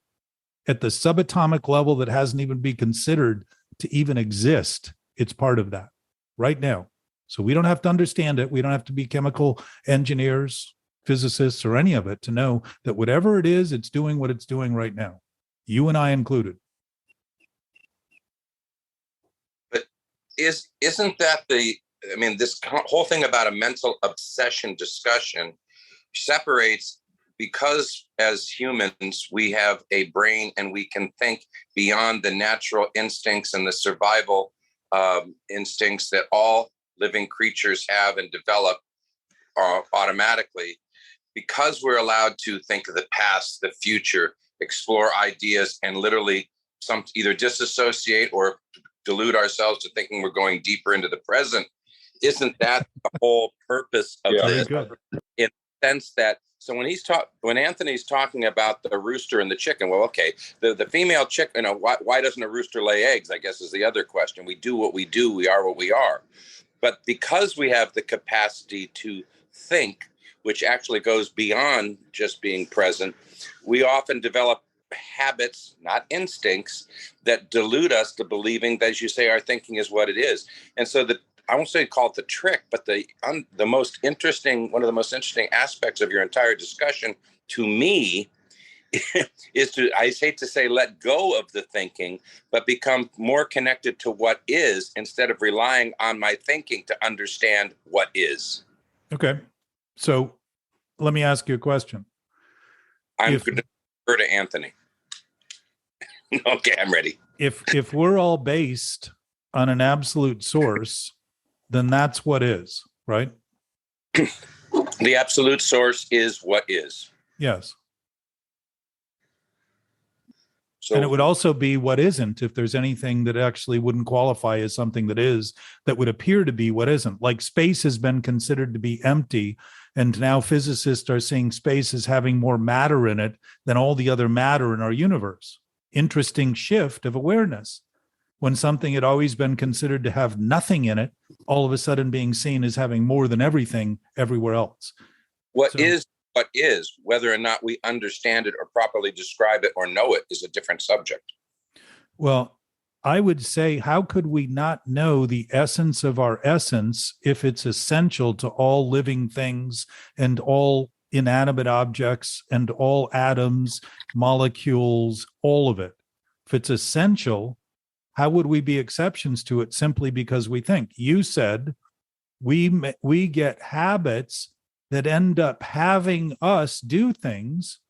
at the subatomic level that hasn't even been considered to even exist. It's part of that right now. So we don't have to understand it. We don't have to be chemical engineers, physicists, or any of it to know that whatever it is, it's doing what it's doing right now. You and I included. But isn't that this whole thing about a mental obsession discussion separates, because as humans, we have a brain and we can think beyond the natural instincts and the survival instincts that all living creatures have and develop automatically, because we're allowed to think of the past, the future, explore ideas, and literally either disassociate or delude ourselves to thinking we're going deeper into the present. Isn't that the whole purpose of this? In the sense that, so when Anthony's talking about the rooster and the chicken, well, okay, the female chicken, why doesn't a rooster lay eggs? I guess is the other question. We do what we do. We are what we are. But because we have the capacity to think, which actually goes beyond just being present, we often develop habits, not instincts, that delude us to believing that, as you say, our thinking is what it is. And so I won't say call it the trick, but one of the most interesting aspects of your entire discussion to me is to, I hate to say, let go of the thinking, but become more connected to what is, instead of relying on my thinking to understand what is. Okay. So let me ask you a question. I'm going to refer to Anthony. Okay, I'm ready. If we're all based on an absolute source, then that's what is, right? The absolute source is what is. Yes. So, and it would also be what isn't, if there's anything that actually wouldn't qualify as something that is, that would appear to be what isn't. Like space has been considered to be empty, and now physicists are seeing space as having more matter in it than all the other matter in our universe. Interesting shift of awareness. When something had always been considered to have nothing in it, all of a sudden being seen as having more than everything everywhere else. What is, whether or not we understand it or properly describe it or know it, is a different subject. Well, I would say, how could we not know the essence of our essence if it's essential to all living things and all inanimate objects and all atoms, molecules, all of it? If it's essential, how would we be exceptions to it simply because we think? You said we get habits that end up having us do things.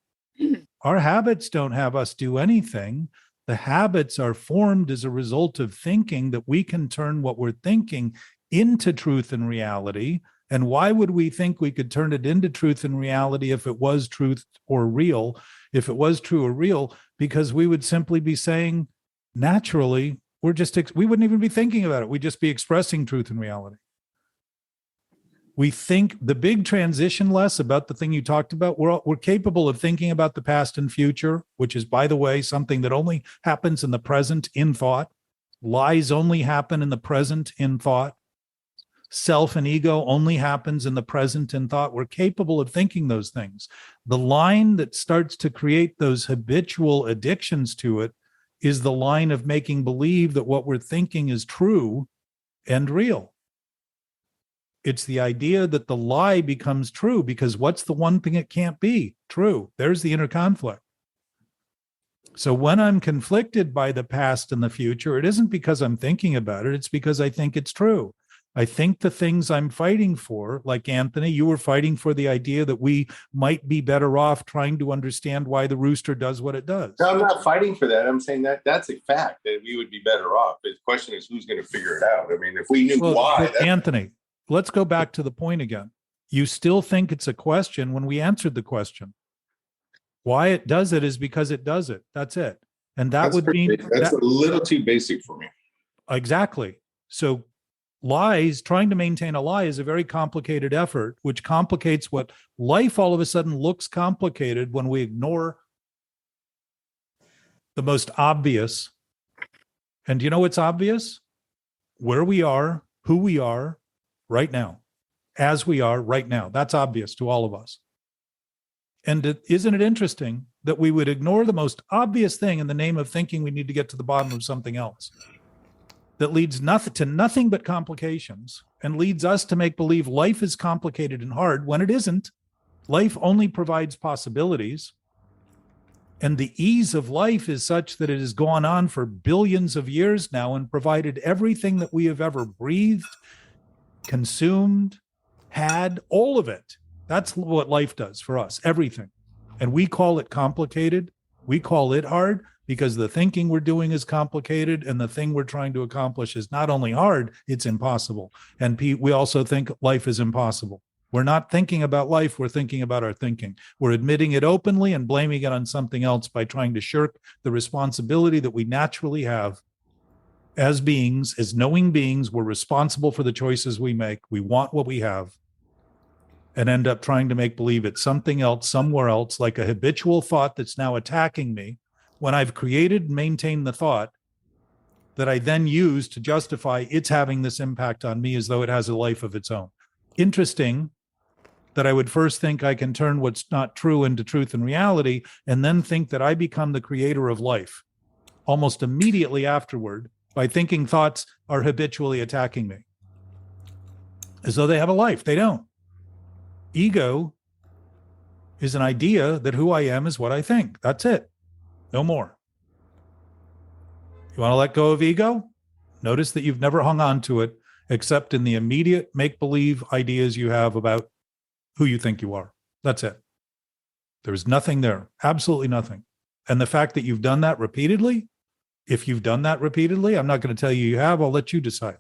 Our habits don't have us do anything. The habits are formed as a result of thinking that we can turn what we're thinking into truth and reality. And why would we think we could turn it into truth and reality if it was truth or real? If it was true or real, because we would simply be saying, naturally, we wouldn't even be thinking about it. We'd just be expressing truth and reality. We think the big transition, Les, about the thing you talked about, we're capable of thinking about the past and future, which is, by the way, something that only happens in the present in thought. Lies only happen in the present in thought. Self and ego only happens in the present in thought. We're capable of thinking those things. The line that starts to create those habitual addictions to it is the line of making believe that what we're thinking is true and real. It's the idea that the lie becomes true, because what's the one thing it can't be? True. There's the inner conflict. So when I'm conflicted by the past and the future, it isn't because I'm thinking about it. It's because I think it's true. I think the things I'm fighting for, like Anthony, you were fighting for the idea that we might be better off trying to understand why the rooster does what it does. No, I'm not fighting for that. I'm saying that that's a fact, that we would be better off. The question is, who's going to figure it out? I mean, if we knew why. Anthony, let's go back to the point again. You still think it's a question when we answered the question. Why it does it is because it does it. That's it. And that's a little too basic for me. Exactly. So trying to maintain a lie is a very complicated effort, which complicates what life all of a sudden looks complicated when we ignore the most obvious. And do you know what's obvious? Where we are, who we are right now, as we are right now. That's obvious to all of us. And isn't it interesting that we would ignore the most obvious thing in the name of thinking we need to get to the bottom of something else that leads to nothing but complications, and leads us to make believe life is complicated and hard when it isn't. Life only provides possibilities. And the ease of life is such that it has gone on for billions of years now and provided everything that we have ever breathed, consumed, had, all of it. That's what life does for us, everything. And we call it complicated. We call it hard because the thinking we're doing is complicated and the thing we're trying to accomplish is not only hard, it's impossible. And we also think life is impossible. We're not thinking about life, we're thinking about our thinking. We're admitting it openly and blaming it on something else by trying to shirk the responsibility that we naturally have as beings, as knowing beings. We're responsible for the choices we make. We want what we have, and end up trying to make believe it's something else, somewhere else, like a habitual thought that's now attacking me, when I've created and maintained the thought that I then use to justify it's having this impact on me as though it has a life of its own. Interesting that I would first think I can turn what's not true into truth and reality, and then think that I become the creator of life almost immediately afterward by thinking thoughts are habitually attacking me, as though they have a life. They don't. Ego is an idea that who I am is what I think. That's it. No more. You want to let go of ego? Notice that you've never hung on to it except in the immediate make-believe ideas you have about who you think you are. That's it. There's nothing there. Absolutely nothing. And the fact that you've done that repeatedly, if you've done that repeatedly, I'm not going to tell you have, I'll let you decide,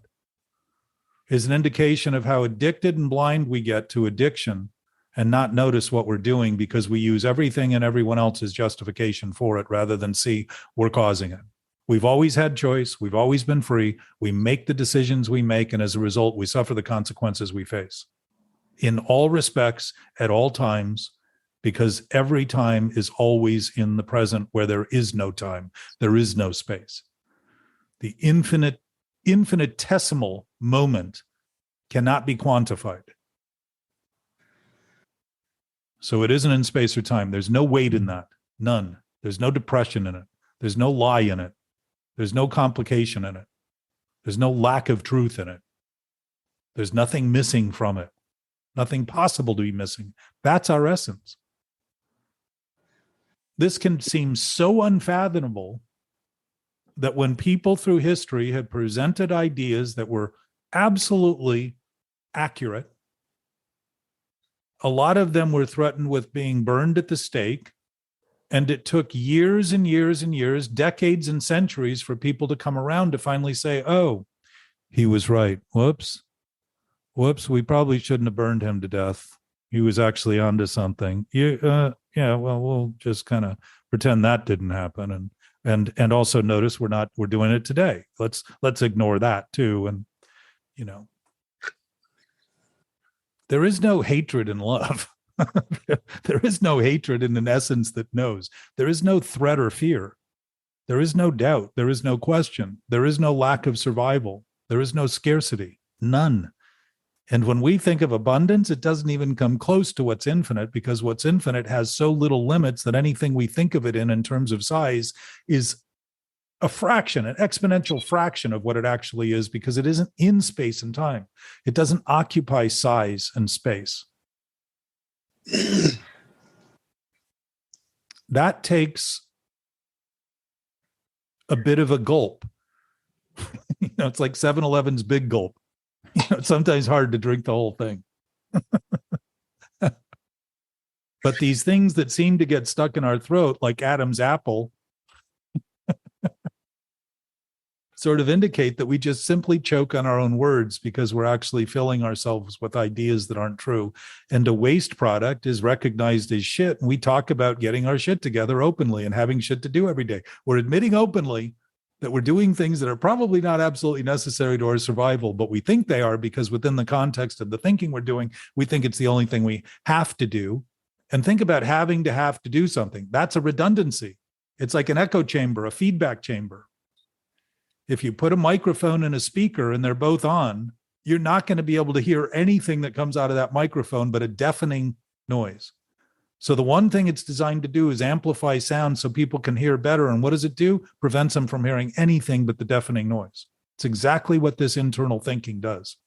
is an indication of how addicted and blind we get to addiction and not notice what we're doing, because we use everything and everyone else's justification for it rather than see we're causing it. We've always had choice. We've always been free. We make the decisions we make, and as a result, we suffer the consequences we face in all respects, at all times, because every time is always in the present where there is no time, there is no space. The infinitesimal moment cannot be quantified. So it isn't in space or time. There's no weight in that. None. There's no depression in it. There's no lie in it. There's no complication in it. There's no lack of truth in it. There's nothing missing from it. Nothing possible to be missing. That's our essence. This can seem so unfathomable that when people through history had presented ideas that were absolutely accurate, a lot of them were threatened with being burned at the stake. And it took years and years and years, decades and centuries for people to come around to finally say, oh, he was right. Whoops, we probably shouldn't have burned him to death. He was actually onto something. Yeah, well, we'll just kind of pretend that didn't happen. And also notice we're doing it today. Let's ignore that too. And, there is no hatred in love. There is no hatred in an essence that knows. There is no threat or fear. There is no doubt. There is no question. There is no lack of survival. There is no scarcity. None. And when we think of abundance, it doesn't even come close to what's infinite, because what's infinite has so little limits that anything we think of it in terms of size is a fraction, an exponential fraction of what it actually is, because it isn't in space and time. It doesn't occupy size and space. That takes a bit of a gulp. It's like 7-Eleven's big gulp. It's sometimes hard to drink the whole thing. But these things that seem to get stuck in our throat, like Adam's apple, sort of indicate that we just simply choke on our own words because we're actually filling ourselves with ideas that aren't true. And a waste product is recognized as shit. And we talk about getting our shit together openly and having shit to do every day. We're admitting openly that we're doing things that are probably not absolutely necessary to our survival, but we think they are because within the context of the thinking we're doing, we think it's the only thing we have to do. And think about having to have to do something. That's a redundancy. It's like an echo chamber, a feedback chamber. If you put a microphone and a speaker and they're both on, you're not going to be able to hear anything that comes out of that microphone but a deafening noise. So the one thing it's designed to do is amplify sound so people can hear better. And what does it do? Prevents them from hearing anything but the deafening noise. It's exactly what this internal thinking does.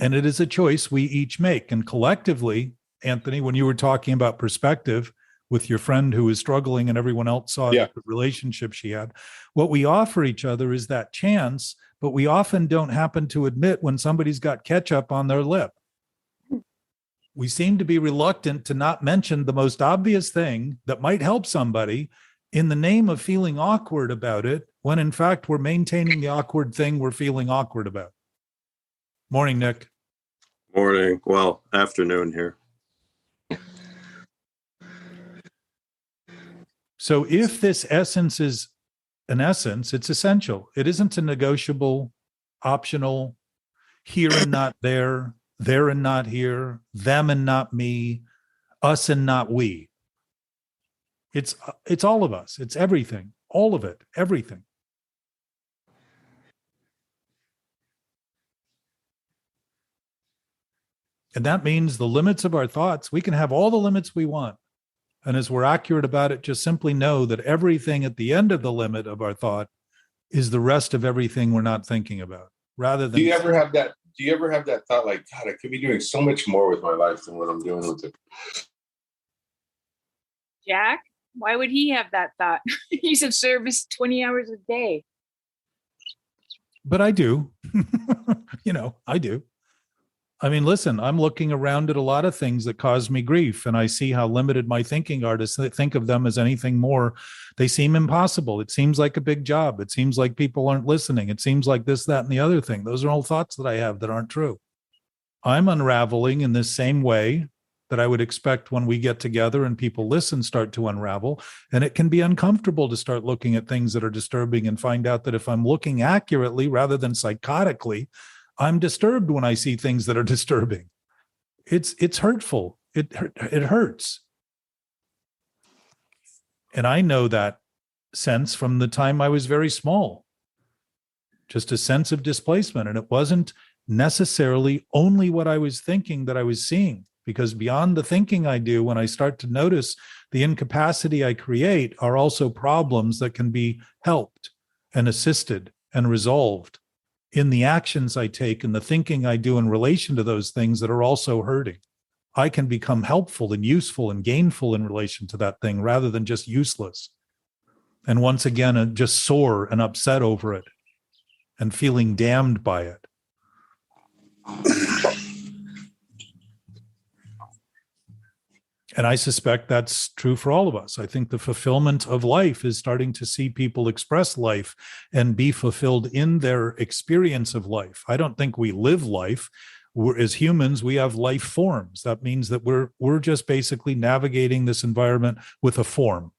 And it is a choice we each make. And collectively, Anthony, when you were talking about perspective with your friend who was struggling and everyone else saw the relationship she had, what we offer each other is that chance, but we often don't happen to admit when somebody's got ketchup on their lip. We seem to be reluctant to not mention the most obvious thing that might help somebody in the name of feeling awkward about it, when in fact we're maintaining the awkward thing we're feeling awkward about. Morning, Nick. Morning. Well, afternoon here. So if this essence is an essence, it's essential. It isn't a negotiable, optional, here and not there, there and not here, them and not me, us and not we. It's all of us. It's everything, all of it, everything. And that means the limits of our thoughts, we can have all the limits we want. And as we're accurate about it, just simply know that everything at the end of the limit of our thought is the rest of everything we're not thinking about. Rather than Do you ever have that thought like, God, I could be doing so much more with my life than what I'm doing with it? Jack, why would he have that thought? He's of service 20 hours a day. But I do. I do. I mean, listen, I'm looking around at a lot of things that cause me grief, and I see how limited my thinking are to think of them as anything more. They seem impossible. It seems like a big job. It seems like people aren't listening. It seems like this, that, and the other thing. Those are all thoughts that I have that aren't true. I'm unraveling in this same way that I would expect when we get together and people listen, start to unravel. And it can be uncomfortable to start looking at things that are disturbing and find out that if I'm looking accurately rather than psychotically, I'm disturbed when I see things that are disturbing. It's hurtful. It hurts. And I know that sense from the time I was very small. Just a sense of displacement. And it wasn't necessarily only what I was thinking that I was seeing, because beyond the thinking I do, when I start to notice the incapacity I create are also problems that can be helped and assisted and resolved in the actions I take and the thinking I do in relation to those things that are also hurting. I can become helpful and useful and gainful in relation to that thing rather than just useless. And once again, just sore and upset over it and feeling damned by it. And I suspect that's true for all of us. I think the fulfillment of life is starting to see people express life and be fulfilled in their experience of life. I don't think we live life. As humans, we have life forms. That means that we're just basically navigating this environment with a form.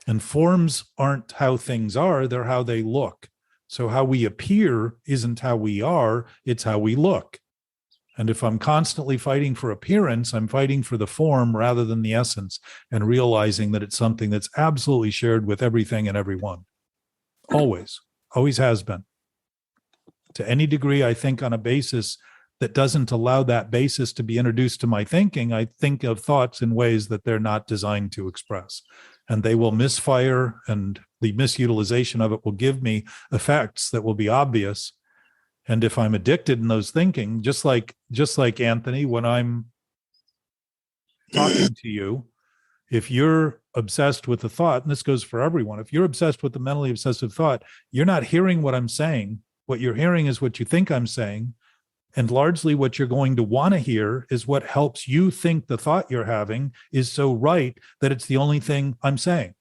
And forms aren't how things are, they're how they look. So how we appear isn't how we are, it's how we look. And if I'm constantly fighting for appearance, I'm fighting for the form rather than the essence, and realizing that it's something that's absolutely shared with everything and everyone. Always has been. To any degree, I think on a basis that doesn't allow that basis to be introduced to my thinking, I think of thoughts in ways that they're not designed to express. And they will misfire, and the misutilization of it will give me effects that will be obvious. And if I'm addicted in those thinking, just like Anthony, when I'm talking to you, if you're obsessed with the thought, and this goes for everyone, if you're obsessed with the mentally obsessive thought, you're not hearing what I'm saying. What you're hearing is what you think I'm saying. And largely what you're going to want to hear is what helps you think the thought you're having is so right that it's the only thing I'm saying.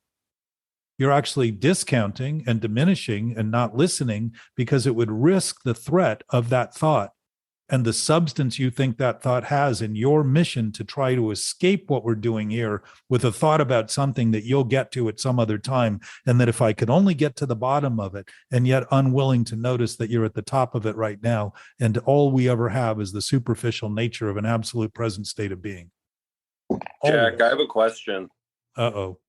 You're actually discounting and diminishing and not listening because it would risk the threat of that thought and the substance you think that thought has in your mission to try to escape what we're doing here with a thought about something that you'll get to at some other time. And that if I could only get to the bottom of it, and yet unwilling to notice that you're at the top of it right now, and all we ever have is the superficial nature of an absolute present state of being. Jack, I have a question. Uh-oh.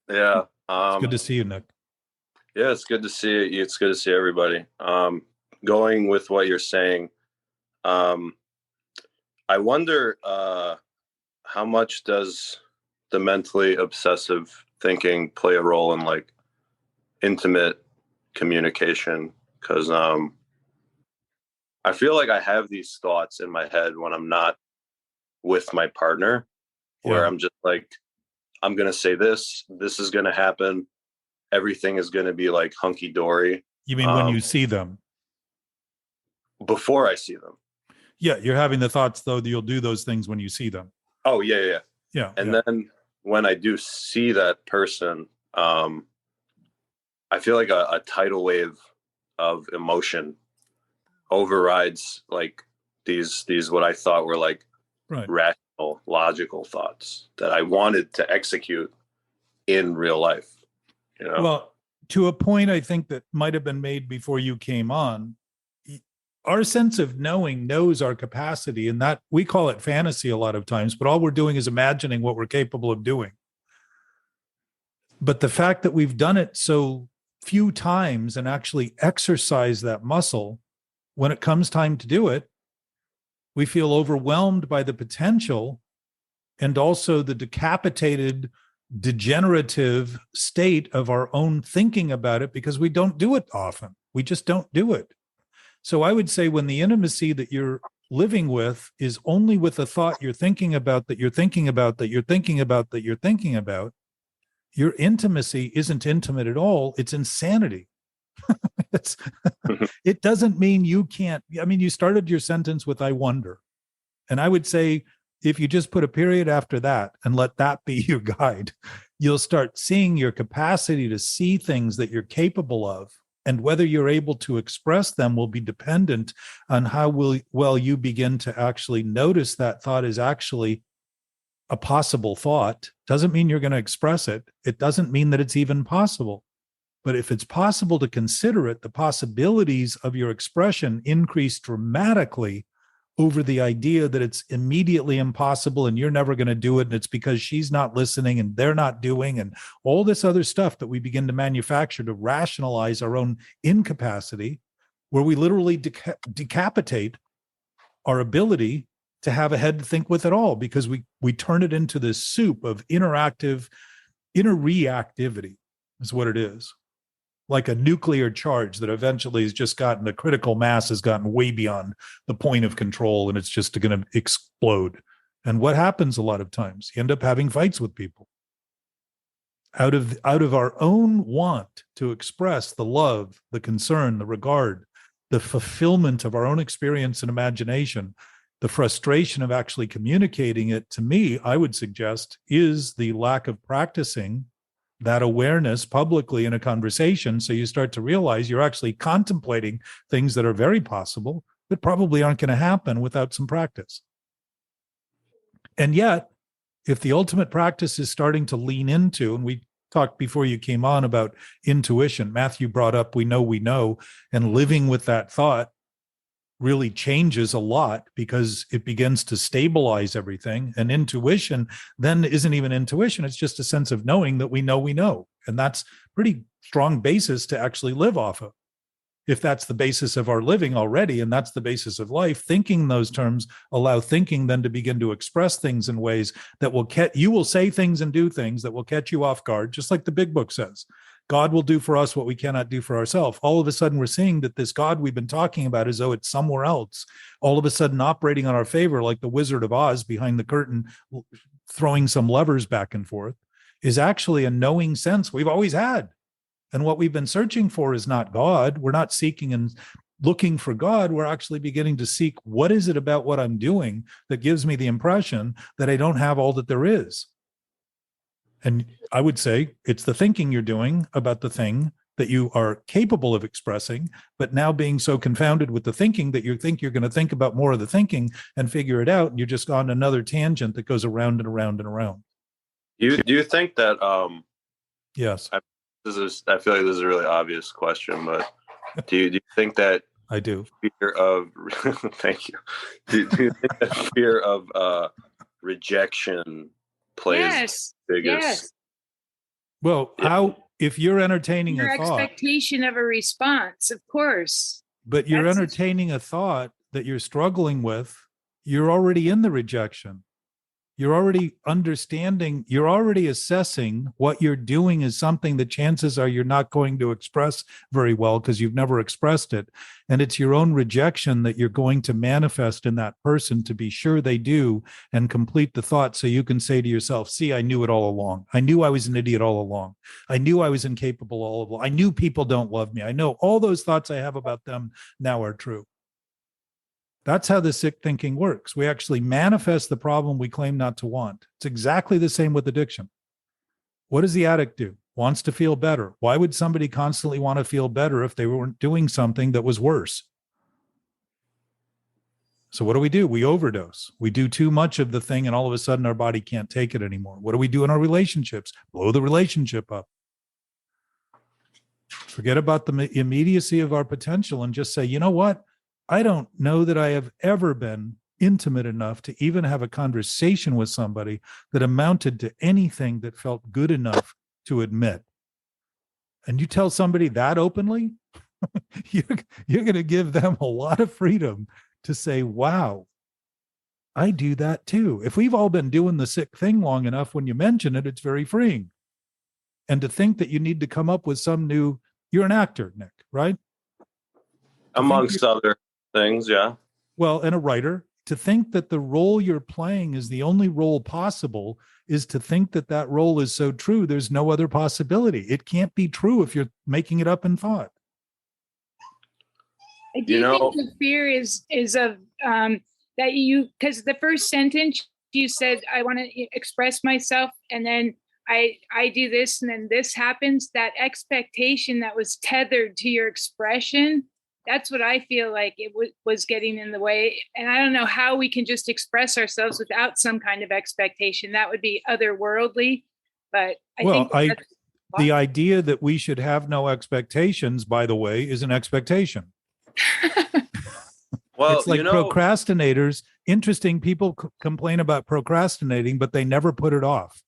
Yeah. It's good to see you, Nick. Yeah, it's good to see you. It's good to see everybody. Going with what you're saying, I wonder how much does the mentally obsessive thinking play a role in like intimate communication? Because I feel like I have these thoughts in my head when I'm not with my partner, where I'm just like, I'm going to say this is going to happen. Everything is going to be like hunky dory. You mean when you see them? Before I see them. Yeah, you're having the thoughts though that you'll do those things when you see them. Oh yeah. Yeah. And yeah. then when I do see that person, I feel like a tidal wave of emotion overrides like these what I thought were like Right. rational, logical thoughts that I wanted to execute in real life. You know? Well, to a point I think that might have been made before you came on, our sense of knowing knows our capacity, and that we call it fantasy a lot of times, but all we're doing is imagining what we're capable of doing. But the fact that we've done it so few times and actually exercise that muscle, when it comes time to do it, we feel overwhelmed by the potential and also the decapitated, degenerative state of our own thinking about it, because we don't do it often. We just don't do it. So I would say when the intimacy that you're living with is only with the thought you're thinking about, that you're thinking about, that you're thinking about, that you're thinking about, your intimacy isn't intimate at all. It's insanity. It doesn't mean you can't. I mean, you started your sentence with "I wonder," and I would say if you just put a period after that and let that be your guide, you'll start seeing your capacity to see things that you're capable of, and whether you're able to express them will be dependent on how well you begin to actually notice that thought is actually a possible thought. Doesn't mean you're going to express it. It doesn't mean that it's even possible. But if it's possible to consider it, the possibilities of your expression increase dramatically over the idea that it's immediately impossible and you're never going to do it. And it's because she's not listening and they're not doing, and all this other stuff that we begin to manufacture to rationalize our own incapacity, where we literally decapitate our ability to have a head to think with at all, because we turn it into this soup of inner reactivity is what it is. Like a nuclear charge that eventually has just gotten, the critical mass has gotten way beyond the point of control, and it's just going to explode. And what happens a lot of times? You end up having fights with people out of our own want to express the love, the concern, the regard, the fulfillment of our own experience and imagination. The frustration of actually communicating it, to me, I would suggest, is the lack of practicing that awareness publicly in a conversation. So you start to realize you're actually contemplating things that are very possible, but probably aren't going to happen without some practice. And yet, if the ultimate practice is starting to lean into, and we talked before you came on about intuition, Matthew brought up, we know, and living with that thought really changes a lot because it begins to stabilize everything. And intuition then isn't even intuition. It's just a sense of knowing that we know. And that's pretty strong basis to actually live off of. If that's the basis of our living already, and that's the basis of life, thinking those terms allow thinking then to begin to express things in ways that will you will say things and do things that will catch you off guard, just like the big book says. God will do for us what we cannot do for ourselves. All of a sudden, we're seeing that this God we've been talking about as though it's somewhere else, all of a sudden operating on our favor, like the Wizard of Oz behind the curtain, throwing some levers back and forth, is actually a knowing sense we've always had. And what we've been searching for is not God. We're not seeking and looking for God. We're actually beginning to seek, what is it about what I'm doing that gives me the impression that I don't have all that there is? And I would say it's the thinking you're doing about the thing that you are capable of expressing, but now being so confounded with the thinking that you think you're going to think about more of the thinking and figure it out, and you're just on another tangent that goes around and around and around. Do you think that yes, I feel like this is a really obvious question, but do you think that I do fear of thank you. Do you think that fear of rejection plays biggest? Yes. Well, if you're entertaining Your a thought, expectation of a response, of course. but you're entertaining a thought that you're struggling with, you're already in the rejection. You're already understanding, you're already assessing what you're doing is something that chances are you're not going to express very well because you've never expressed it. And it's your own rejection that you're going to manifest in that person to be sure they do and complete the thought, so you can say to yourself, see, I knew it all along. I knew I was an idiot all along. I knew I was incapable all along. I knew people don't love me. I know all those thoughts I have about them now are true. That's how the sick thinking works. We actually manifest the problem we claim not to want. It's exactly the same with addiction. What does the addict do? Wants to feel better. Why would somebody constantly want to feel better if they weren't doing something that was worse? So what do? We overdose. We do too much of the thing, and all of a sudden our body can't take it anymore. What do we do in our relationships? Blow the relationship up. Forget about the immediacy of our potential and just say, you know what? I don't know that I have ever been intimate enough to even have a conversation with somebody that amounted to anything that felt good enough to admit. And you tell somebody that openly, you're going to give them a lot of freedom to say, wow, I do that too. If we've all been doing the sick thing long enough, when you mention it, it's very freeing. And to think that you need to come up with some new, you're an actor, Nick, right? Amongst other things, yeah. Well, and a writer. To think that the role you're playing is the only role possible is to think that that role is so true. There's no other possibility. It can't be true if you're making it up in thought. I do think the fear is of that you, because the first sentence you said, I want to express myself, and then I do this, and then this happens. That expectation that was tethered to your expression, that's what I feel like it was getting in the way. And I don't know how we can just express ourselves without some kind of expectation. That would be otherworldly. But the idea that we should have no expectations, by the way, is an expectation. Well, it's like procrastinators. Interesting, people complain about procrastinating, but they never put it off.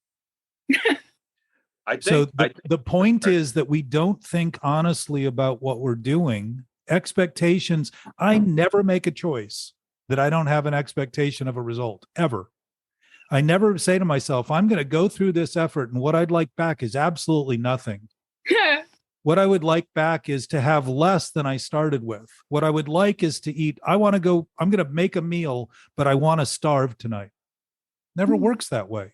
The point is that we don't think honestly about what we're doing. Expectations. I never make a choice that I don't have an expectation of a result, ever. I never say to myself, I'm going to go through this effort, and what I'd like back is absolutely nothing. What I would like back is to have less than I started with. What I would like is to eat. I'm going to make a meal, but I want to starve tonight. Never works that way.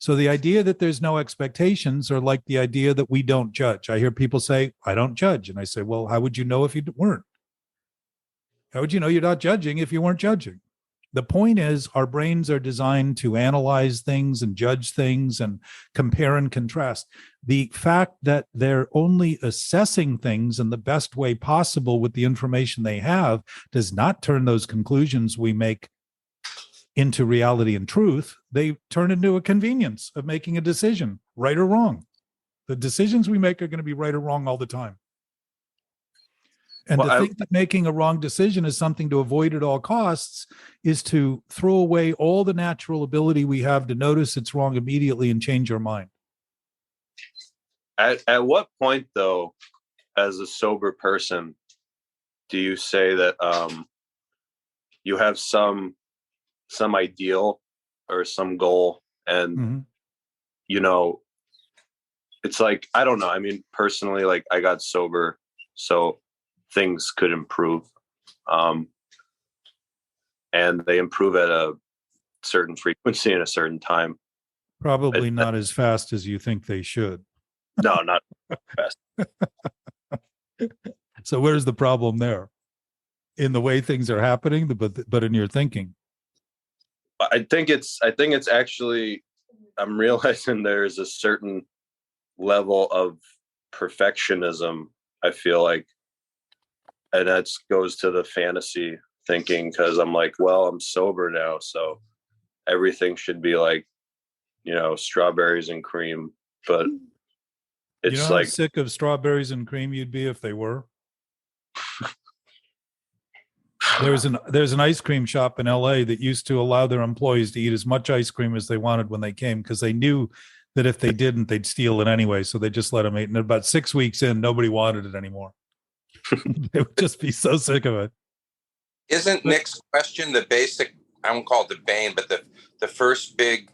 So the idea that there's no expectations, or like the idea that we don't judge. I hear people say, I don't judge. And I say, well, how would you know if you weren't? How would you know you're not judging if you weren't judging? The point is, our brains are designed to analyze things and judge things and compare and contrast. The fact that they're only assessing things in the best way possible with the information they have does not turn those conclusions we make into reality and truth. They turn into a convenience of making a decision, right or wrong. The decisions we make are going to be right or wrong all the time. And think that making a wrong decision is something to avoid at all costs is to throw away all the natural ability we have to notice it's wrong immediately and change our mind. At what point, though, as a sober person, do you say that you have some ideal or some goal, and it's like, I don't know. I mean, personally, like, I got sober so things could improve, and they improve at a certain frequency in a certain time. Probably not as fast as you think they should. No, not fast. So where's the problem there? In the way things are happening, but in your thinking? I think it's actually, I'm realizing there's a certain level of perfectionism, I feel like, and that goes to the fantasy thinking, because I'm like, well, I'm sober now, so everything should be like, strawberries and cream. But it's how like, sick of strawberries and cream you'd be if they were. There's an ice cream shop in LA that used to allow their employees to eat as much ice cream as they wanted when they came, because they knew that if they didn't, they'd steal it anyway. So they just let them eat. And about 6 weeks in, nobody wanted it anymore. They would just be so sick of it. Isn't Nick's question the basic, I won't call it the bane, but the first big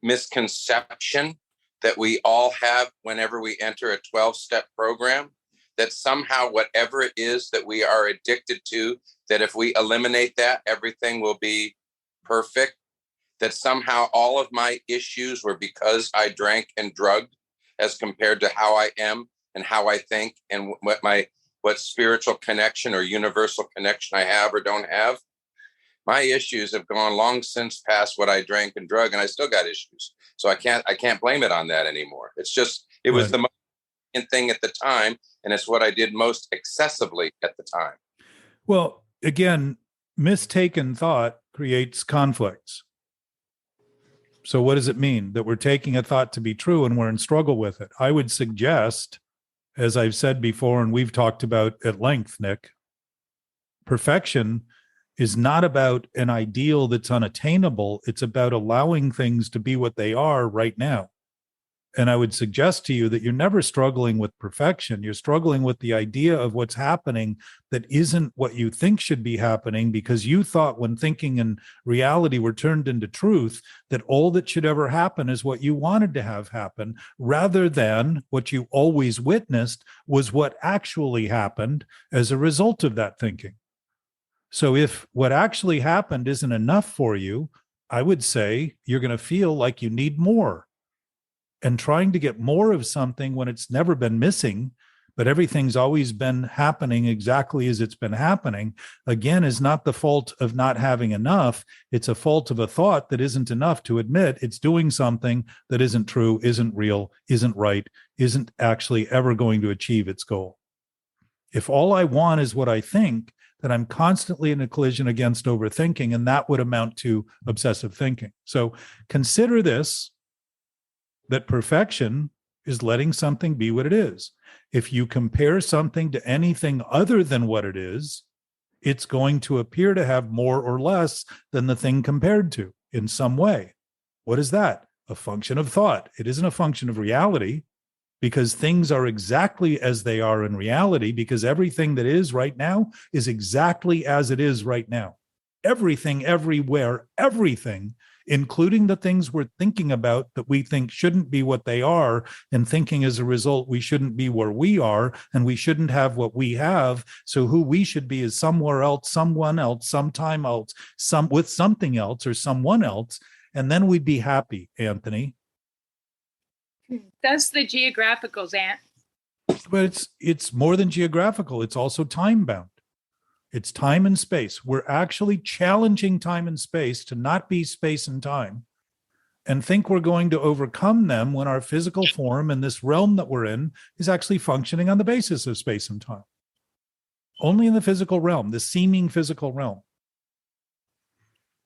misconception that we all have whenever we enter a 12-step program? That somehow whatever it is that we are addicted to, that if we eliminate that, everything will be perfect. That somehow all of my issues were because I drank and drugged, as compared to how I am and how I think and what spiritual connection or universal connection I have or don't have. My issues have gone long since past what I drank and drug, and I still got issues. So I can't blame it on that anymore. It's just, it was the most thing at the time, and it's what I did most excessively at the time. Well, again, mistaken thought creates conflicts. So what does it mean? That we're taking a thought to be true and we're in struggle with it. I would suggest, as I've said before, and we've talked about at length, Nick, perfection is not about an ideal that's unattainable. It's about allowing things to be what they are right now. And I would suggest to you that you're never struggling with perfection. You're struggling with the idea of what's happening that isn't what you think should be happening, because you thought when thinking and reality were turned into truth, that all that should ever happen is what you wanted to have happen, rather than what you always witnessed was what actually happened as a result of that thinking. So if what actually happened isn't enough for you, I would say you're going to feel like you need more. And trying to get more of something when it's never been missing, but everything's always been happening exactly as it's been happening, again, is not the fault of not having enough. It's a fault of a thought that isn't enough to admit it's doing something that isn't true, isn't real, isn't right, isn't actually ever going to achieve its goal. If all I want is what I think, then I'm constantly in a collision against overthinking, and that would amount to obsessive thinking. So consider this, that perfection is letting something be what it is. If you compare something to anything other than what it is, it's going to appear to have more or less than the thing compared to in some way. What is that? A function of thought. It isn't a function of reality, because things are exactly as they are in reality, because everything that is right now is exactly as it is right now. Everything, everywhere, everything, including the things we're thinking about that we think shouldn't be what they are, and thinking as a result we shouldn't be where we are, and we shouldn't have what we have. So who we should be is somewhere else, someone else, sometime else, with something else or someone else, and then we'd be happy, Anthony. That's the geographicals, Ant. But it's more than geographical. It's also time bound. It's time and space. We're actually challenging time and space to not be space and time, and think we're going to overcome them when our physical form and this realm that we're in is actually functioning on the basis of space and time. Only in the physical realm, the seeming physical realm.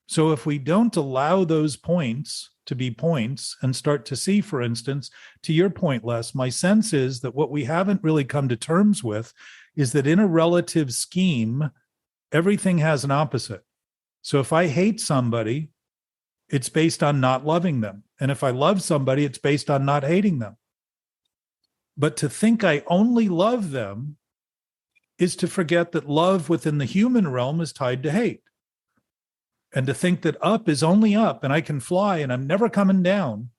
So if we don't allow those points to be points and start to see, for instance, to your point, Les, my sense is that what we haven't really come to terms with is that in a relative scheme, everything has an opposite. So if I hate somebody, it's based on not loving them. And if I love somebody, it's based on not hating them. But to think I only love them is to forget that love within the human realm is tied to hate. And to think that up is only up and I can fly and I'm never coming down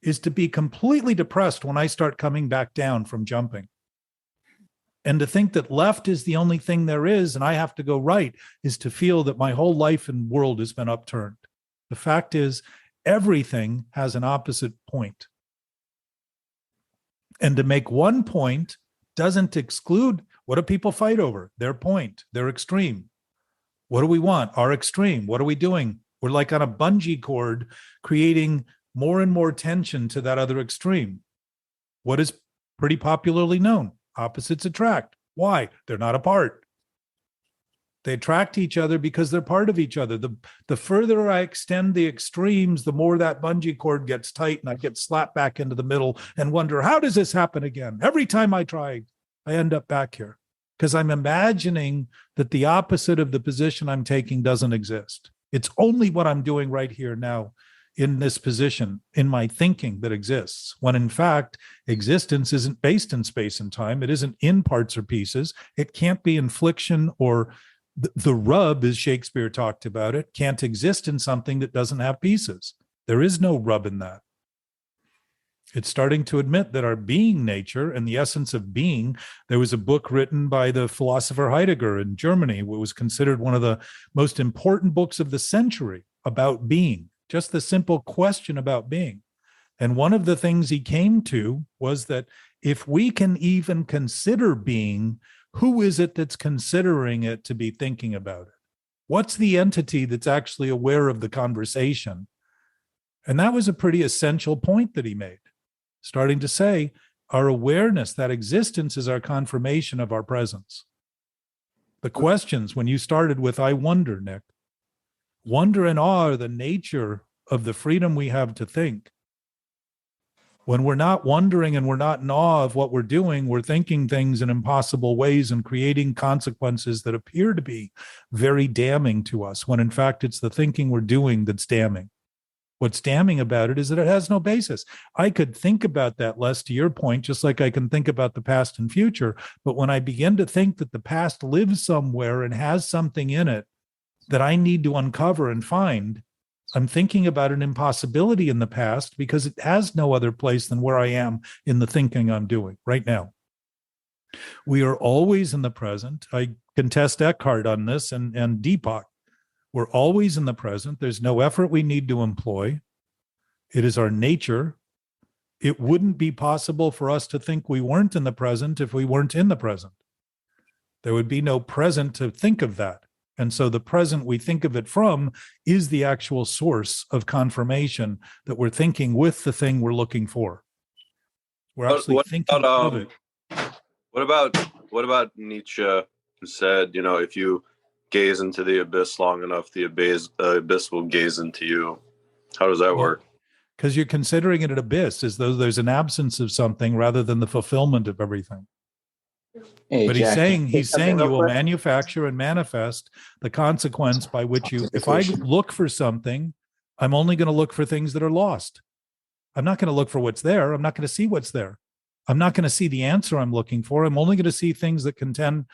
is to be completely depressed when I start coming back down from jumping. And to think that left is the only thing there is and I have to go right is to feel that my whole life and world has been upturned. The fact is, everything has an opposite point. And to make one point doesn't exclude, what do people fight over? Their point, their extreme. What do we want? Our extreme. What are we doing? We're like on a bungee cord, creating more and more tension to that other extreme. What is pretty popularly known? Opposites attract. Why? They're not apart. They attract each other because they're part of each other. The further I extend the extremes, the more that bungee cord gets tight and I get slapped back into the middle and wonder, how does this happen again? Every time I try, I end up back here because I'm imagining that the opposite of the position I'm taking doesn't exist. It's only what I'm doing right here now in this position, in my thinking, that exists, when in fact, existence isn't based in space and time. It isn't in parts or pieces. It can't be infliction or the rub, as Shakespeare talked about it, can't exist in something that doesn't have pieces. There is no rub in that. It's starting to admit that our being nature and the essence of being, there was a book written by the philosopher Heidegger in Germany, what was considered one of the most important books of the century about being, just the simple question about being. And one of the things he came to was that if we can even consider being, who is it that's considering it to be thinking about it? What's the entity that's actually aware of the conversation? And that was a pretty essential point that he made, starting to say our awareness, that existence is our confirmation of our presence. The questions, when you started with, I wonder, Nick, wonder and awe are the nature of the freedom we have to think. When we're not wondering and we're not in awe of what we're doing, we're thinking things in impossible ways and creating consequences that appear to be very damning to us, when in fact it's the thinking we're doing that's damning. What's damning about it is that it has no basis. I could think about that, Les, to your point, just like I can think about the past and future. But when I begin to think that the past lives somewhere and has something in it that I need to uncover and find, I'm thinking about an impossibility in the past because it has no other place than where I am in the thinking I'm doing right now. We are always in the present. I can test Eckhart on this and Deepak. We're always in the present. There's no effort we need to employ. It is our nature. It wouldn't be possible for us to think we weren't in the present if we weren't in the present. There would be no present to think of that. And so the present we think of it from is the actual source of confirmation that we're thinking with the thing we're looking for. We're actually thinking of it. What about Nietzsche, who said, if you gaze into the abyss long enough, the abyss will gaze into you? How does that work? Because you're considering it an abyss, as though there's an absence of something rather than the fulfillment of everything. Hey, But Jack, he's saying you will manufacture and manifest the consequence by which you, if I look for something, I'm only going to look for things that are lost. I'm not going to look for what's there. I'm not going to see what's there. I'm not going to see the answer I'm looking for. I'm only going to see things that contend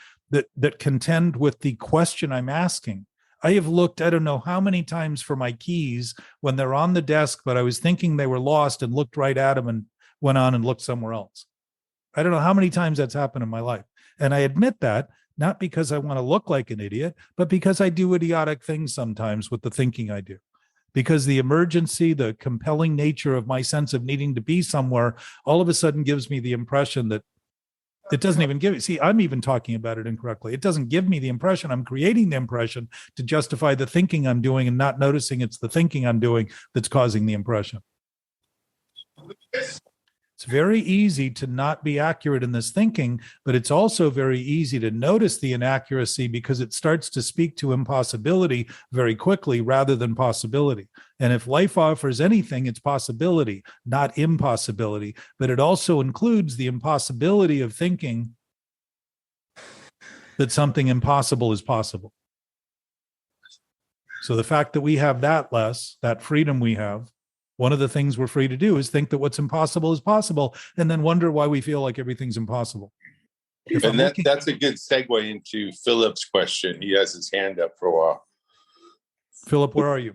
with the question I'm asking. I have looked, I don't know how many times, for my keys when they're on the desk, but I was thinking they were lost and looked right at them and went on and looked somewhere else. I don't know how many times that's happened in my life. And I admit that, not because I want to look like an idiot, but because I do idiotic things sometimes with the thinking I do. Because the emergency, the compelling nature of my sense of needing to be somewhere, all of a sudden gives me the impression that it doesn't even give it. See, I'm even talking about it incorrectly. It doesn't give me the impression. I'm creating the impression to justify the thinking I'm doing and not noticing it's the thinking I'm doing that's causing the impression. It's very easy to not be accurate in this thinking, but it's also very easy to notice the inaccuracy because it starts to speak to impossibility very quickly rather than possibility. And if life offers anything, it's possibility, not impossibility. But it also includes the impossibility of thinking that something impossible is possible. So the fact that we have that that freedom we have, one of the things we're free to do is think that what's impossible is possible and then wonder why we feel like everything's impossible. And that's a good segue into Philip's question. He has his hand up for a while. Philip, where are you?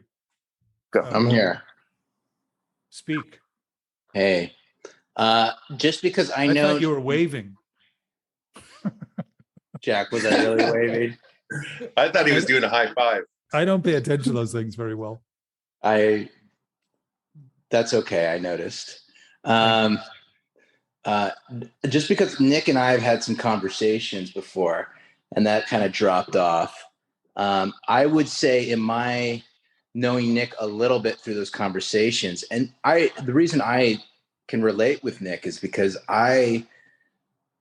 I'm here. Speak. Hey, just because I know thought you were waving. Jack, was I really waving? I thought he was doing a high five. I don't pay attention to those things very well. That's okay. I noticed. Just because Nick and I have had some conversations before and that kind of dropped off. I would say in my knowing Nick a little bit through those conversations, and the reason I can relate with Nick is because I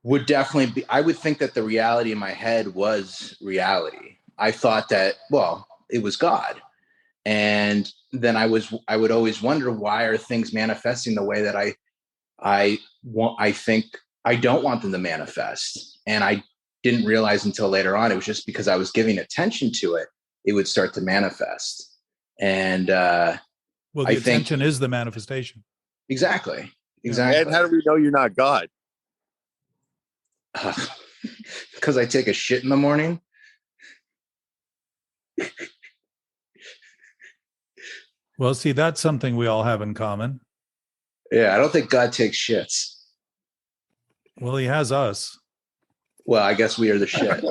would think that the reality in my head was reality. I thought that, it was God. And then I would always wonder, why are things manifesting the way that I think I don't want them to manifest? And I didn't realize until later on, it was just because I was giving attention to it, it would start to manifest. And the attention is the manifestation. Exactly. And how do we know you're not God? Because I take a shit in the morning. Well, see, that's something we all have in common. Yeah, I don't think God takes shits. Well, he has us. Well, I guess we are the shit.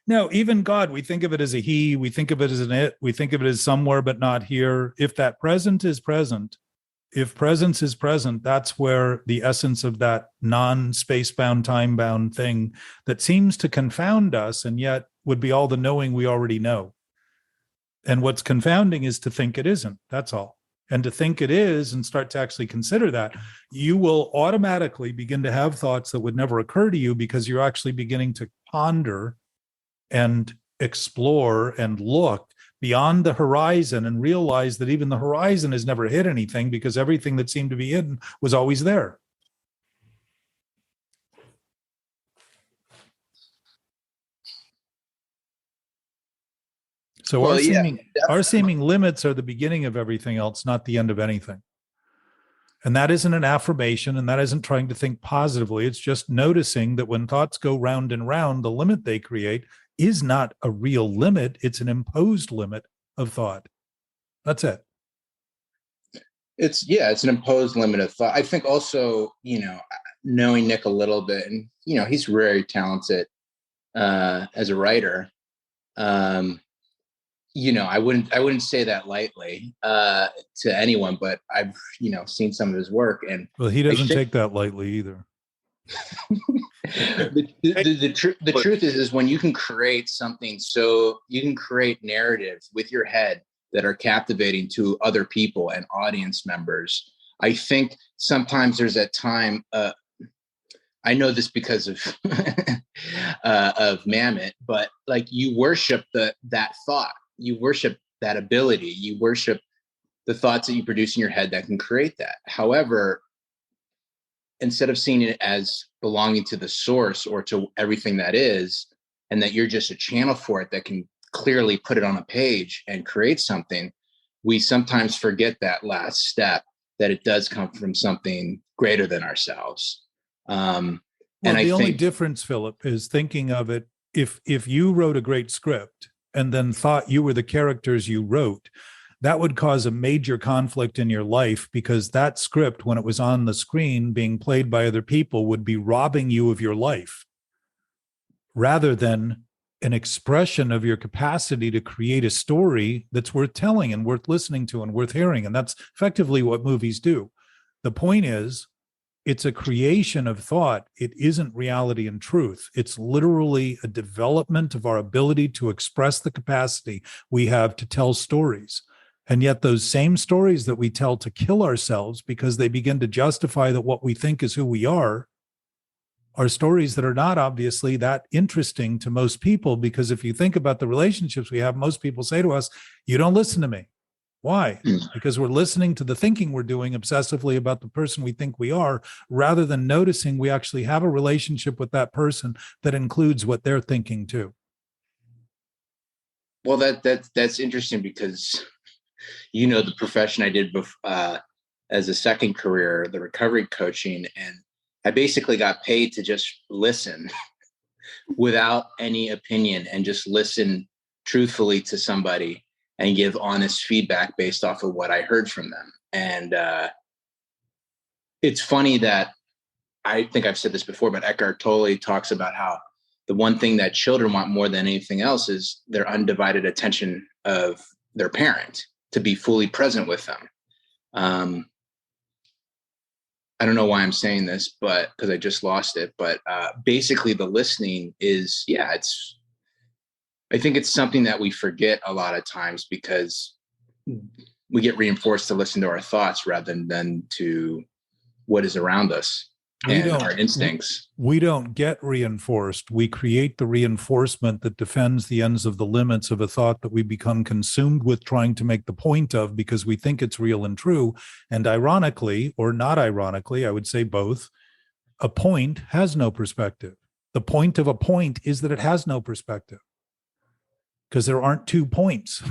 No, even God, we think of it as a he, we think of it as an it, we think of it as somewhere but not here. If that present is present, If presence is present, that's where the essence of that non-space-bound, time-bound thing that seems to confound us and yet would be all the knowing we already know. And what's confounding is to think it isn't. That's all. And to think it is and start to actually consider that, you will automatically begin to have thoughts that would never occur to you because you're actually beginning to ponder and explore and look beyond the horizon and realize that even the horizon has never hit anything because everything that seemed to be hidden was always there. So Well, our seeming limits are the beginning of everything else, not the end of anything. And that isn't an affirmation, and that isn't trying to think positively. It's just noticing that when thoughts go round and round, the limit they create is not a real limit. It's an imposed limit of thought. That's it. It's an imposed limit of thought. I think also, knowing Nick a little bit, and he's very talented as a writer. I wouldn't say that lightly to anyone, but I've seen some of his work, and well, he doesn't take that lightly either. The truth is when you can create something, so you can create narratives with your head that are captivating to other people and audience members. I think sometimes there's that time. I know this because of Mamet, but like you worship that thought, you worship that ability, you worship the thoughts that you produce in your head that can create that. However, instead of seeing it as belonging to the source or to everything that is, and that you're just a channel for it that can clearly put it on a page and create something, we sometimes forget that last step, that it does come from something greater than ourselves. And the only difference, Philip, is thinking of it. If you wrote a great script and then thought you were the characters you wrote, that would cause a major conflict in your life, because that script, when it was on the screen being played by other people, would be robbing you of your life rather than an expression of your capacity to create a story that's worth telling and worth listening to and worth hearing. And that's effectively what movies do. The point is, it's a creation of thought. It isn't reality and truth. It's literally a development of our ability to express the capacity we have to tell stories. And yet those same stories that we tell to kill ourselves because they begin to justify that what we think is who we are stories that are not obviously that interesting to most people. Because if you think about the relationships we have, most people say to us, "You don't listen to me." Why? Because we're listening to the thinking we're doing obsessively about the person we think we are, rather than noticing we actually have a relationship with that person that includes what they're thinking too. Well, that's interesting because, the profession I did as a second career, the recovery coaching, and I basically got paid to just listen without any opinion and just listen truthfully to somebody and give honest feedback based off of what I heard from them. And it's funny that I think I've said this before, but Eckhart Tolle talks about how the one thing that children want more than anything else is their undivided attention of their parent, to be fully present with them. I don't know why I'm saying this, but because I just lost it. But basically the listening is, I think it's something that we forget a lot of times because we get reinforced to listen to our thoughts rather than to what is around us and our instincts. We don't get reinforced. We create the reinforcement that defends the ends of the limits of a thought that we become consumed with trying to make the point of because we think it's real and true. And ironically, or not ironically, I would say both, a point has no perspective. The point of a point is that it has no perspective, because there aren't two points.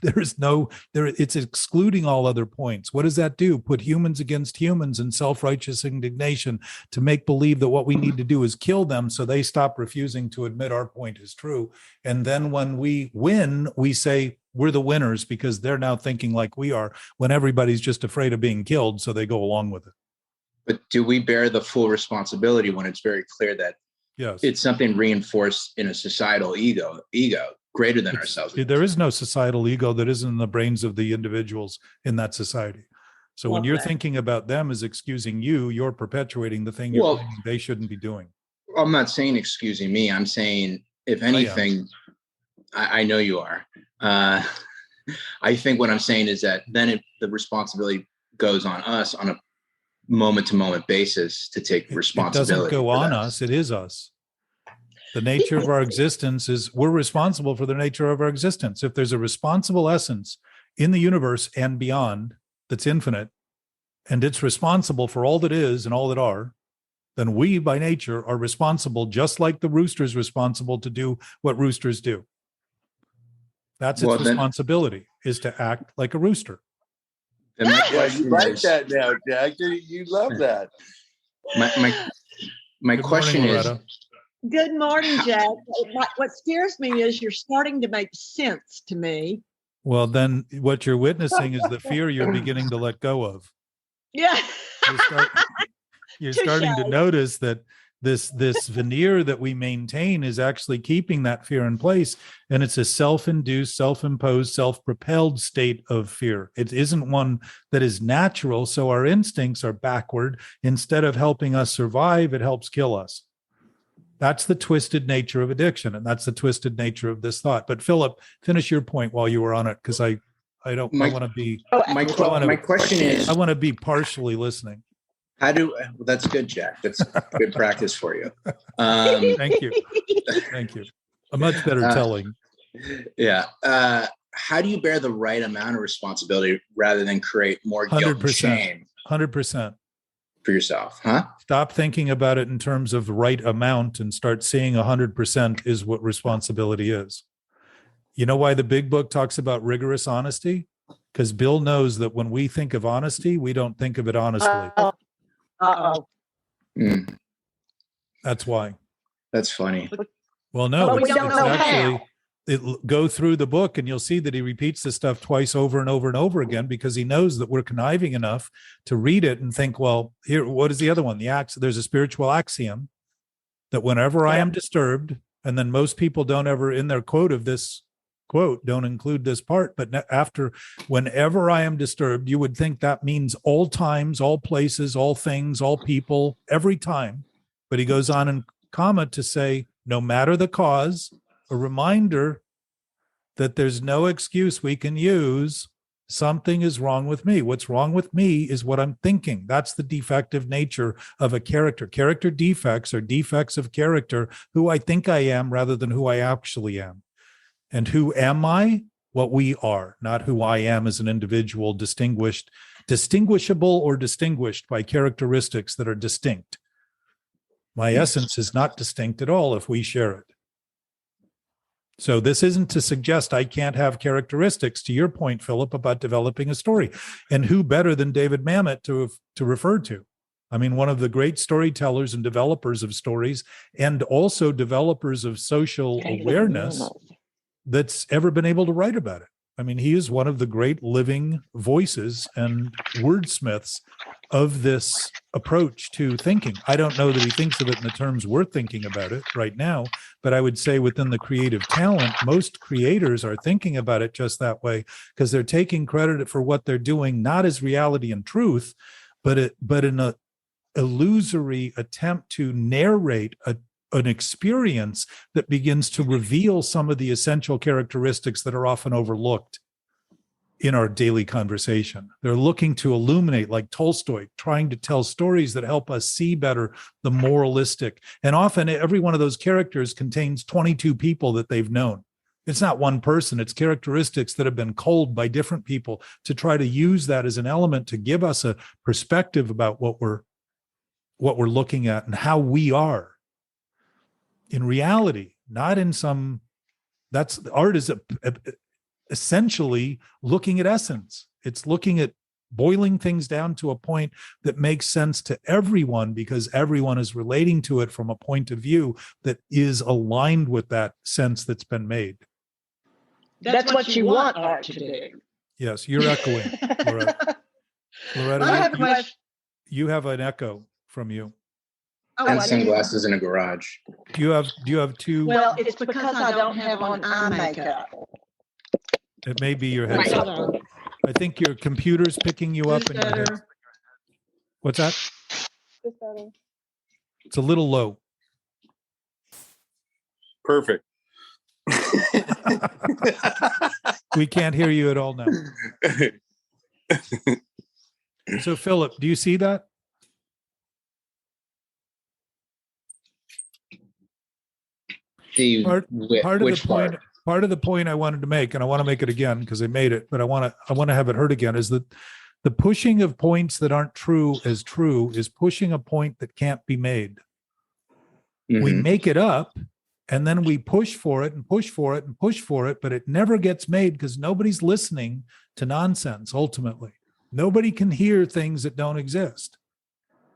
It's excluding all other points. What does that do? Put humans against humans in self-righteous indignation to make believe that what we need to do is kill them so they stop refusing to admit our point is true. And then when we win, we say we're the winners because they're now thinking like we are, when everybody's just afraid of being killed, so they go along with it. But do we bear the full responsibility when it's very clear that it's something reinforced in a societal ego greater than ourselves? There is no societal ego that isn't in the brains of the individuals in that society. So when Love you're that. thinking about them as excusing you, you're perpetuating the thing you're Well- claiming they shouldn't be doing. I'm not saying excusing me. I'm saying, if anything, I know you are. I think what I'm saying is that then the responsibility goes on us on a moment-to-moment basis to take It responsibility. doesn't go for on that. us. It is us. The nature of our existence is we're responsible for the nature of our existence. If there's a responsible essence in the universe and beyond that's infinite, and it's responsible for all that is and all that are, then we by nature are responsible, just like the rooster's responsible to do what roosters do. That's its Well, then- responsibility, is to act like a rooster. Then my Yeah, you question like is, that now, Jack. You love that. my Good question morning, is, Loretta. Good morning, Jack. What scares me is you're starting to make sense to me. Well, then what you're witnessing is the fear you're beginning to let go of. Yeah. You're starting to Touche. notice that this veneer that we maintain is actually keeping that fear in place, and it's a self-induced, self-imposed, self-propelled state of fear. It isn't one that is natural, so our instincts are backward. Instead of helping us survive, it helps kill us. That's the twisted nature of addiction, and that's the twisted nature of this thought. But Philip, finish your point while you were on it, because I want to be my question is, I want to be partially listening. well, that's good, Jack. That's good practice for you. Thank you. Thank you. A much better telling. Yeah. How do you bear the right amount of responsibility rather than create more guilt and 100%. shame 100%. for yourself? Huh? Stop thinking about it in terms of right amount and start seeing 100% is what responsibility is. You know why the big book talks about rigorous honesty? Because Bill knows that when we think of honesty, we don't think of it honestly. Uh-oh. Mm, That's why. that's funny. Well, no, But we it's don't know actually, go through the book and you'll see that he repeats this stuff twice over and over and over again, because he knows that we're conniving enough to read it and think, well, here, what is the other one? There's a spiritual axiom that whenever I am disturbed, and then most people don't ever, in their quote of this quote, don't include this part, but after, whenever I am disturbed, you would think that means all times, all places, all things, all people, every time. But he goes on in comma to say, no matter the cause, a reminder that there's no excuse we can use. Something is wrong with me. What's wrong with me is what I'm thinking. That's the defective nature of a character. Character defects are defects of character, who I think I am rather than who I actually am. And who am I? What we are, not who I am as an individual, distinguishable or distinguished by characteristics that are distinct. My essence is not distinct at all if we share it. So this isn't to suggest I can't have characteristics, to your point, Philip, about developing a story. And who better than David Mamet to refer to? I mean, one of the great storytellers and developers of stories, and also developers of social awareness that's ever been able to write about it. I mean, he is one of the great living voices and wordsmiths of this approach to thinking. I don't know that he thinks of it in the terms we're thinking about it right now, but I would say within the creative talent, most creators are thinking about it just that way, because they're taking credit for what they're doing, not as reality and truth, but in a illusory attempt to narrate an experience that begins to reveal some of the essential characteristics that are often overlooked in our daily conversation. They're looking to illuminate, like Tolstoy, trying to tell stories that help us see better the moralistic. And often every one of those characters contains 22 people that they've known. It's not one person, it's characteristics that have been culled by different people to try to use that as an element to give us a perspective about what we're looking at and how we are. In reality, not in some, that's art is essentially looking at essence. It's looking at boiling things down to a point that makes sense to everyone, because everyone is relating to it from a point of view that is aligned with that sense that's been made. That's what you want art to do. Yes, you're echoing, Loretta. Loretta, I have a question. you have an echo from you. Oh, And I didn't- sunglasses in a garage. Do you have two? Well, it's because I don't have on eye makeup. It may be your Right, headset. hold on. I think your computer's picking you up. And your head. Better. What's that? Just better. It's a little low. Perfect. We can't hear you at all now. So, Philip, do you see that? Part of the point I wanted to make, and I want to make it again because I made it, but I want to have it heard again, is that the pushing of points that aren't true as true is pushing a point that can't be made. Mm-hmm. We make it up, and then we push for it and push for it and push for it, but it never gets made because nobody's listening to nonsense. Ultimately, nobody can hear things that don't exist.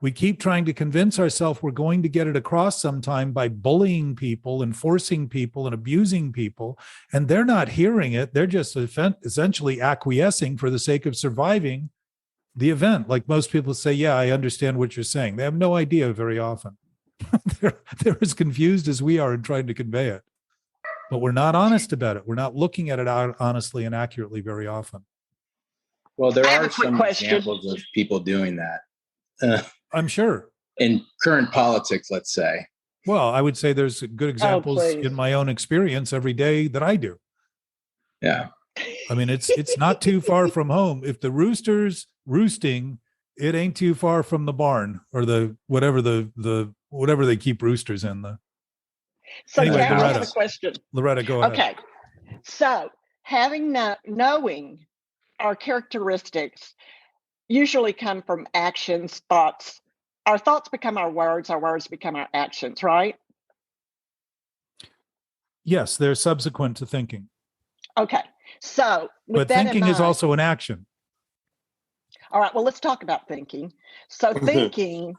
We keep trying to convince ourselves we're going to get it across sometime by bullying people and forcing people and abusing people, and they're not hearing it. They're just essentially acquiescing for the sake of surviving the event. Like most people say, yeah, I understand what you're saying. They have no idea very often. They're as confused as we are in trying to convey it. But we're not honest about it. We're not looking at it honestly and accurately very often. Well, there I have are a quick some question. examples of people doing that. I'm sure. In current politics, let's say. Well, I would say there's good examples in my own experience every day that I do. Yeah. I mean, it's not too far from home. If the rooster's roosting, it ain't too far from the barn or the whatever they keep roosters in. So Anyway, Jack, I Loretta. have a question. Loretta, go ahead. Okay. So knowing our characteristics usually come from actions, thoughts. Our thoughts become our words become our actions, right? Yes, they're subsequent to thinking. Okay. So but thinking is also an action. All right. Well, let's talk about thinking. So thinking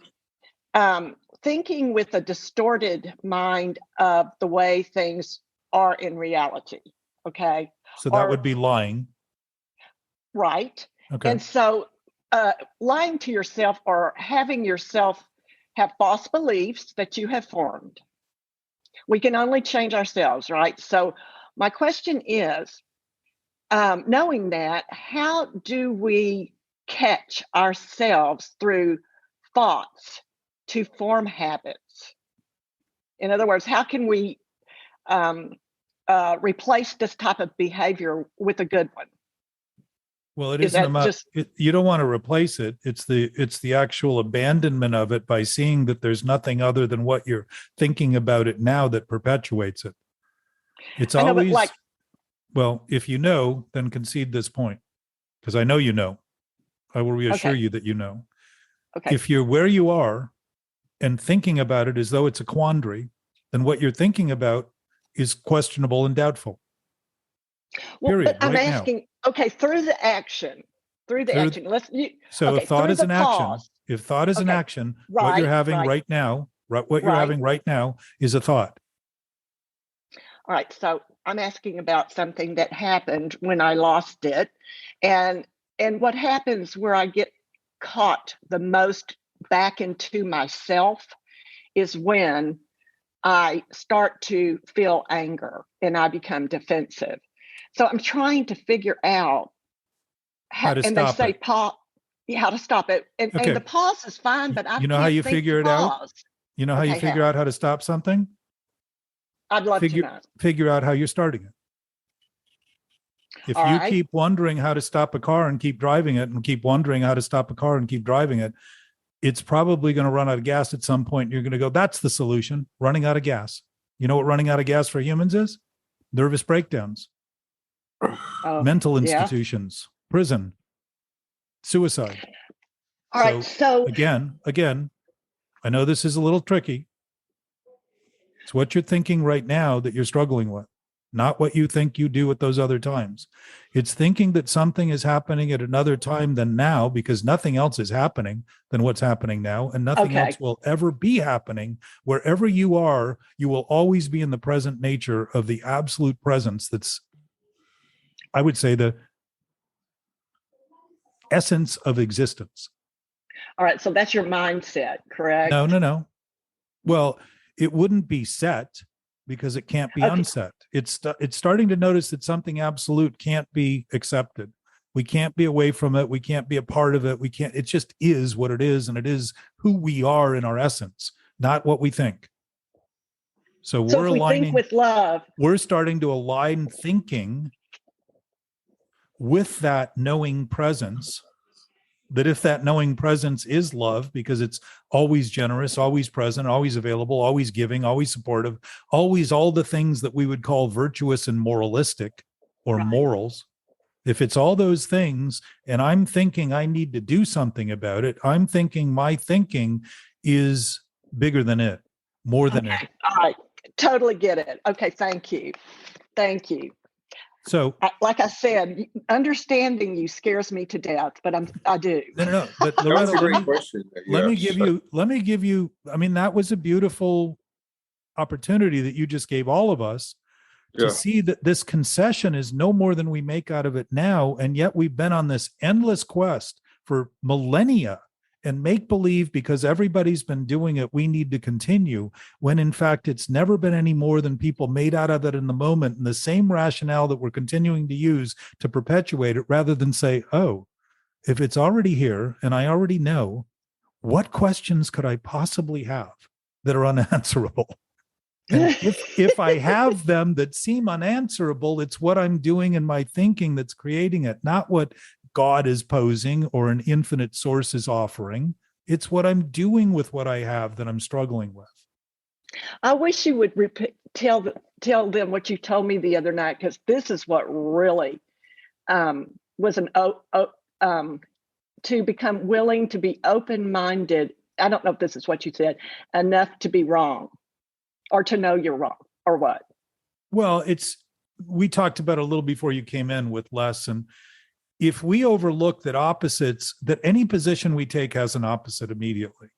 with a distorted mind of the way things are in reality. Okay. So that would be lying. Right. Okay. And so lying to yourself or having yourself have false beliefs that you have formed. We can only change ourselves, right? So my question is, knowing that, how do we catch ourselves through thoughts to form habits? In other words, how can we replace this type of behavior with a good one? Well, it isn't about, you don't want to replace it. It's the actual abandonment of it by seeing that there's nothing other than what you're thinking about it now that perpetuates it. It's always, well, if you know, then concede this point, because I know you know. I will reassure you that you know. Okay. If you're where you are and thinking about it as though it's a quandary, then what you're thinking about is questionable and doubtful. Well, Period. but I'm right asking, now. Okay, through the action. If thought is an action, if thought is an action, what you're having right now, what you're having right now is a thought. All right. So I'm asking about something that happened when I lost it. And what happens where I get caught the most back into myself is when I start to feel anger and I become defensive. So I'm trying to figure out how to stop it. How to stop it. And the pause is fine, but I how you figure it out? You know how you figure out how to stop something? I'd love to know. Figure out how you're starting it. If you keep wondering how to stop a car and keep driving it and keep wondering how to stop a car and keep driving it, it's probably going to run out of gas at some point. You're going to go, that's the solution, running out of gas. You know what running out of gas for humans is? Nervous breakdowns, mental institutions, prison, suicide. All right. So again, I know this is a little tricky. It's what you're thinking right now that you're struggling with, not what you think you do at those other times. It's thinking that something is happening at another time than now, because nothing else is happening than what's happening now, and nothing else will ever be happening. Wherever you are, you will always be in the present nature of the absolute presence that's, I would say, the essence of existence. All right. So that's your mindset, correct? No. Well, it wouldn't be set because it can't be unset. It's starting to notice that something absolute can't be accepted. We can't be away from it. We can't be a part of it. We can't, it just is what it is. And it is who we are in our essence, not what we think. So So we're if we aligning think with love, we're starting to align thinking with that knowing presence, that if that knowing presence is love, because it's always generous, always present, always available, always giving, always supportive, always all the things that we would call virtuous and moralistic or Right. morals. If it's all those things and I'm thinking I need to do something about it, I'm thinking my thinking is bigger than it, more than it. all right, totally get it. Okay, thank you. Thank you. So Like I said, understanding you scares me to death, but I do. no. But That was Loretta, a great question. let me Yeah. give you, I mean, that was a beautiful opportunity that you just gave all of us to Yeah. see that this concession is no more than we make out of it now. And yet we've been on this endless quest for millennia and make believe because everybody's been doing it, we need to continue, when in fact it's never been any more than people made out of it in the moment, and the same rationale that we're continuing to use to perpetuate it, rather than say, oh, if it's already here and I already know, what questions could I possibly have that are unanswerable? And if I have them that seem unanswerable, it's what I'm doing in my thinking that's creating it, not what God is posing or an infinite source is offering. It's what I'm doing with what I have that I'm struggling with. I wish you would tell them what you told me the other night, because this is what really was to become willing to be open-minded. I don't know if this is what you said, enough to be wrong or to know you're wrong or what. Well, we talked about a little before you came in with Les, and if we overlook that opposites, that any position we take has an opposite immediately.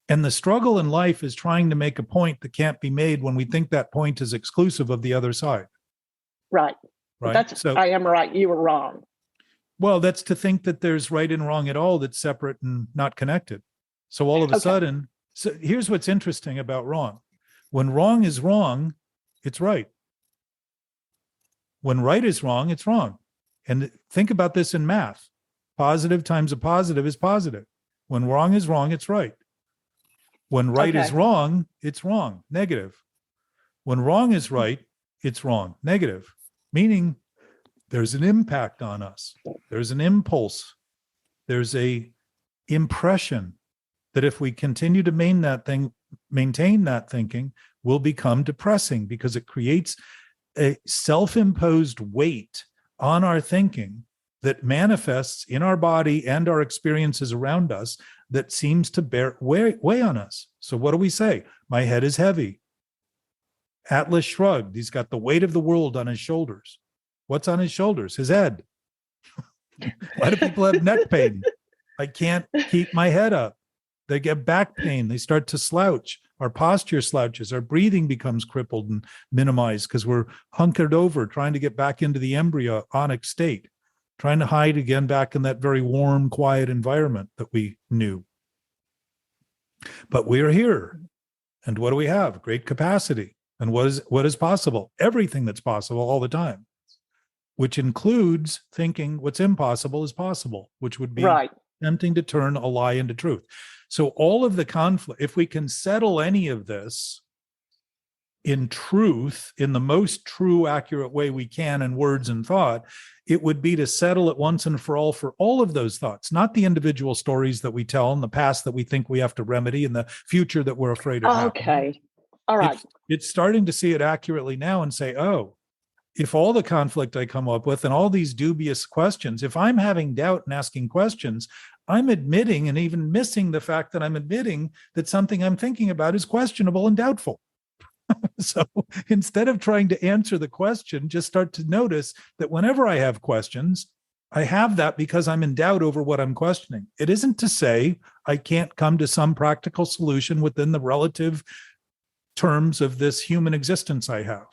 And the struggle in life is trying to make a point that can't be made when we think that point is exclusive of the other side. Right. Right. So I am right. You were wrong. Well, that's to think that there's right and wrong at all that's separate and not connected. So all of a sudden, so here's what's interesting about wrong. When wrong is wrong, it's right. When right is wrong, it's wrong. And think about this in math. Positive times a positive is positive. When wrong is wrong, it's right. When right is wrong, it's wrong, negative. When wrong is right, it's wrong, negative. Meaning there's an impact on us. There's an impulse. There's a impression that if we continue to maintain that thinking, will become depressing, because it creates a self-imposed weight on our thinking that manifests in our body and our experiences around us that seems to weigh on us. So what do we say? My head is heavy. Atlas shrugged. He's got the weight of the world on his shoulders. What's on his shoulders? His head. Why do people have neck pain? I can't keep my head up. They get back pain. They start to slouch. Our posture slouches. Our breathing becomes crippled and minimized because we're hunkered over, trying to get back into the embryonic state, trying to hide again back in that very warm, quiet environment that we knew. But we're here. And what do we have? Great capacity. And what is possible? Everything that's possible all the time, which includes thinking what's impossible is possible, which would be attempting to turn a lie into truth. So all of the conflict, if we can settle any of this in truth, in the most true, accurate way we can in words and thought, it would be to settle it once and for all of those thoughts, not the individual stories that we tell in the past that we think we have to remedy and the future that we're afraid of happening. All right. It's starting to see it accurately now and say, oh, if all the conflict I come up with and all these dubious questions, if I'm having doubt and asking questions, I'm admitting and even missing the fact that I'm admitting that something I'm thinking about is questionable and doubtful. So instead of trying to answer the question, just start to notice that whenever I have questions, I have that because I'm in doubt over what I'm questioning. It isn't to say I can't come to some practical solution within the relative terms of this human existence I have.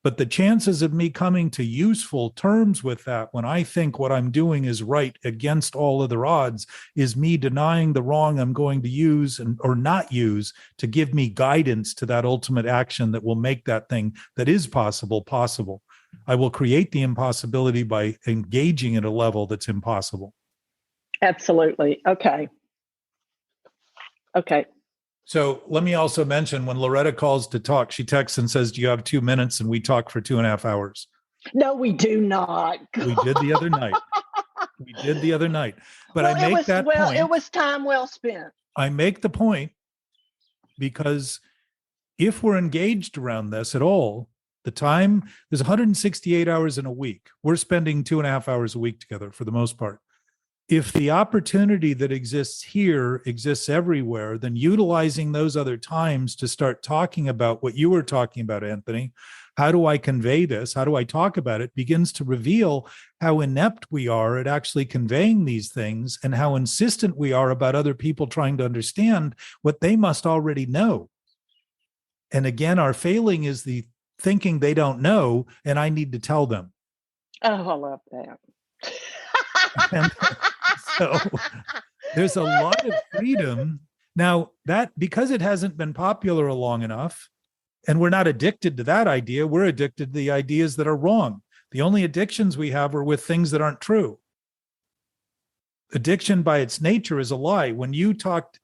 But the chances of me coming to useful terms with that when I think what I'm doing is right against all other odds is me denying the wrong I'm going to use or not use to give me guidance to that ultimate action that will make that thing that is possible. I will create the impossibility by engaging at a level that's impossible. Absolutely. Okay. So let me also mention, when Loretta calls to talk, she texts and says, do you have 2 minutes? And we talk for 2.5 hours. No, we do not. We did the other night. But well, I make that point. It was time well spent. I make the point because if we're engaged around this at all, the time, there's 168 hours in a week. We're spending 2.5 hours a week together for the most part. If the opportunity that exists here exists everywhere, then utilizing those other times to start talking about what you were talking about, Anthony, how do I convey this? How do I talk about it? Begins to reveal how inept we are at actually conveying these things and how insistent we are about other people trying to understand what they must already know. And again, our failing is the thinking they don't know, and I need to tell them. Oh, I love that. And so there's a lot of freedom. Now, that because it hasn't been popular long enough, and we're not addicted to that idea, we're addicted to the ideas that are wrong. The only addictions we have are with things that aren't true. Addiction by its nature is a lie. When you talked,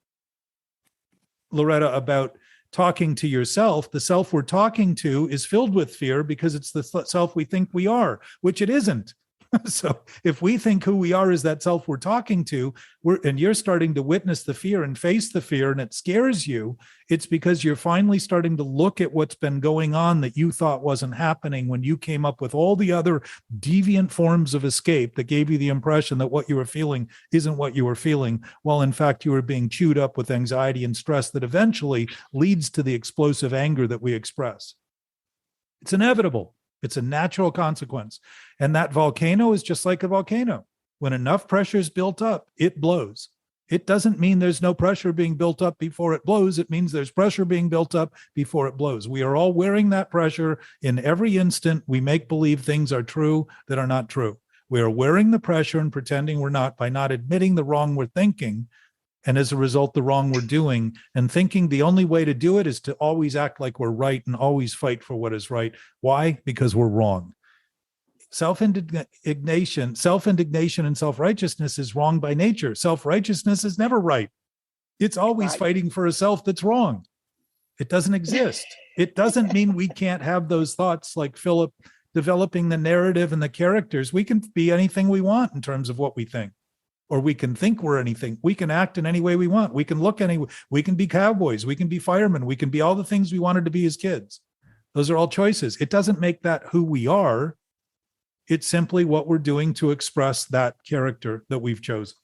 Loretta, about talking to yourself, the self we're talking to is filled with fear because it's the self we think we are, which it isn't. So if we think who we are is that self we're talking to, and you're starting to witness the fear and face the fear, and it scares you, it's because you're finally starting to look at what's been going on that you thought wasn't happening when you came up with all the other deviant forms of escape that gave you the impression that what you were feeling isn't what you were feeling, while in fact you were being chewed up with anxiety and stress that eventually leads to the explosive anger that we express. It's inevitable. It's a natural consequence. And that volcano is just like a volcano. When enough pressure is built up, it blows. It doesn't mean there's no pressure being built up before it blows. It means there's pressure being built up before it blows. We are all wearing that pressure in every instant. We make believe things are true that are not true. We are wearing the pressure and pretending we're not by not admitting the wrong we're thinking. And as a result, the wrong we're doing, and thinking the only way to do it is to always act like we're right and always fight for what is right. Why? Because we're wrong. Self-indignation and self-righteousness is wrong by nature. Self-righteousness is never right. It's always fighting for a self that's wrong. It doesn't exist. It doesn't mean we can't have those thoughts like Philip, developing the narrative and the characters. We can be anything we want in terms of what we think. Or we can think we're anything. We can act in any way we want. We can look any way. We can be cowboys. We can be firemen. We can be all the things we wanted to be as kids. Those are all choices. It doesn't make that who we are. It's simply what we're doing to express that character that we've chosen.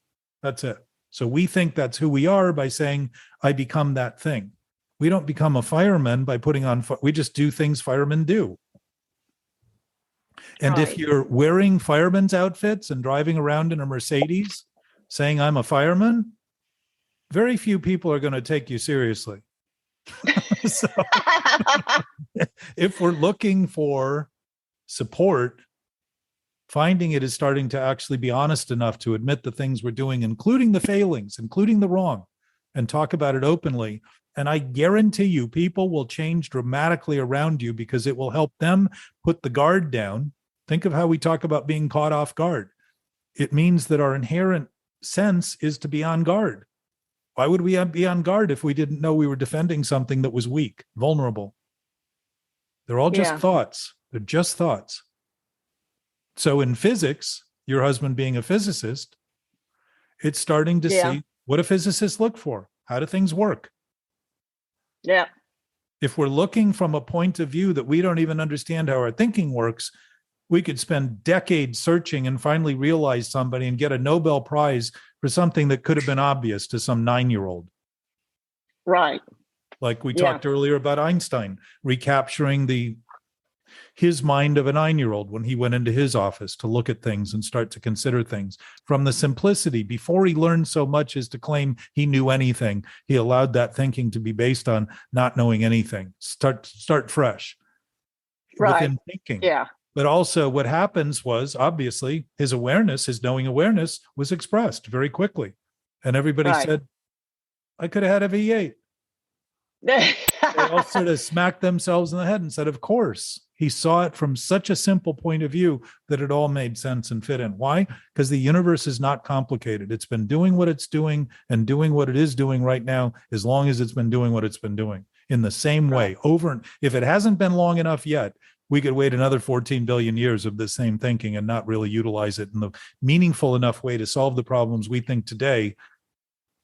That's it. So we think that's who we are by saying, I become that thing. We don't become a fireman by putting on, we just do things firemen do. And if you're wearing firemen's outfits and driving around in a Mercedes, saying I'm a fireman, very few people are going to take you seriously. So, if we're looking for support, finding it is starting to actually be honest enough to admit the things we're doing, including the failings, including the wrong, and talk about it openly. And I guarantee you, people will change dramatically around you because it will help them put the guard down. Think of how we talk about being caught off guard. It means that our inherent sense is to be on guard. Why would we be on guard if we didn't know we were defending something that was weak, vulnerable? They're all just thoughts. They're just thoughts. So in physics, your husband being a physicist, it's starting to see, what do physicists look for? How do things work? Yeah. If we're looking from a point of view that we don't even understand how our thinking works, we could spend decades searching and finally realize somebody and get a Nobel Prize for something that could have been obvious to some 9-year-old. Right. Like we talked earlier about Einstein, recapturing his mind of a 9-year-old when he went into his office to look at things and start to consider things from the simplicity. Before he learned so much as to claim he knew anything, he allowed that thinking to be based on not knowing anything. Start fresh. Within thinking. Yeah. But also what happens was, obviously, his awareness, his knowing awareness was expressed very quickly. And everybody said, I could have had a V8. They all sort of smacked themselves in the head and said, of course. He saw it from such a simple point of view that it all made sense and fit in. Why? Because the universe is not complicated. It's been doing what it's doing and doing what it is doing right now, as long as it's been doing what it's been doing in the same way over. And if it hasn't been long enough yet, we could wait another 14 billion years of the same thinking and not really utilize it in the meaningful enough way to solve the problems we think today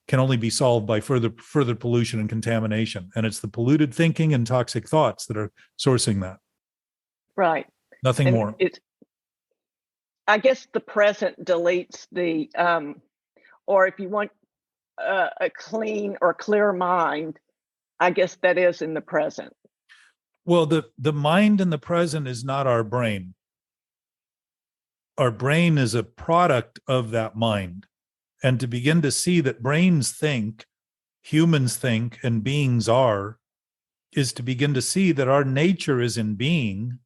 can only be solved by further pollution and contamination. And it's the polluted thinking and toxic thoughts that are sourcing that. Right. Nothing And more. I guess the present deletes the, or if you want a clean or clear mind, I guess that is in the present. Well, the mind in the present is not our brain. Our brain is a product of that mind. And to begin to see that brains think, humans think, and beings are, is to begin to see that our nature is in being,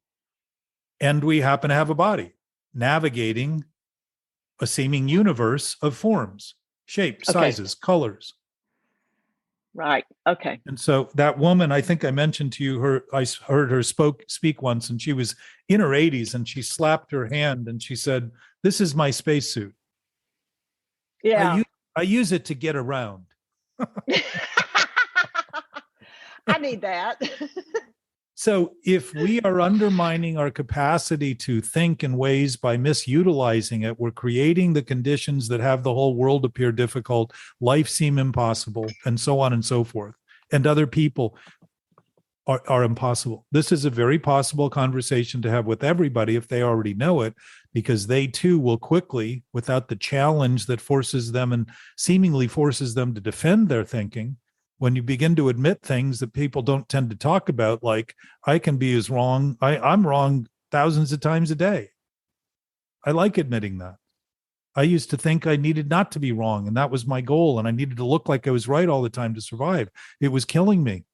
and we happen to have a body navigating a seeming universe of forms, shapes, sizes, colors. Right. Okay. And so that woman, I think I mentioned to you, I heard her speak once, and she was in her 80s, and she slapped her hand and she said, "This is my spacesuit. Yeah. I use it to get around." I need that. So if we are undermining our capacity to think in ways by misutilizing it, we're creating the conditions that have the whole world appear difficult, life seem impossible, and so on and so forth. And other people are impossible. This is a very possible conversation to have with everybody if they already know it, because they too will quickly, without the challenge that forces them and seemingly forces them to defend their thinking, when you begin to admit things that people don't tend to talk about, like, I can be as wrong, I'm wrong thousands of times a day. I like admitting that. I used to think I needed not to be wrong, and that was my goal, and I needed to look like I was right all the time to survive. It was killing me,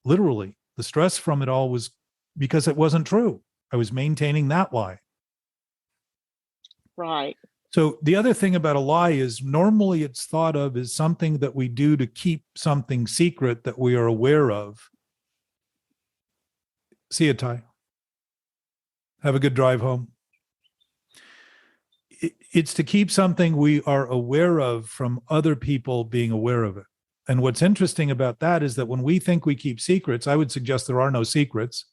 literally. The stress from it all was because it wasn't true. I was maintaining that lie. Right. So the other thing about a lie is normally it's thought of as something that we do to keep something secret that we are aware of. See you, Ty. Have a good drive home. It's to keep something we are aware of from other people being aware of it. And what's interesting about that is that when we think we keep secrets, I would suggest there are no secrets,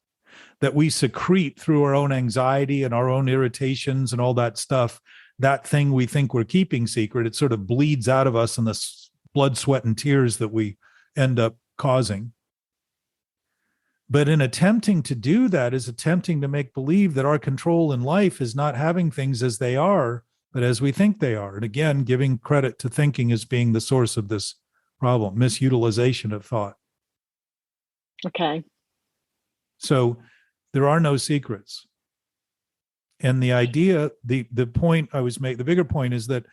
that we secrete through our own anxiety and our own irritations and all that stuff. That thing we think we're keeping secret, it sort of bleeds out of us in the blood, sweat, and tears that we end up causing. But in attempting to do that is attempting to make believe that our control in life is not having things as they are, but as we think they are. And again, giving credit to thinking as being the source of this problem, misutilization of thought. Okay. So there are no secrets. And the idea, the point I was making, the bigger point is that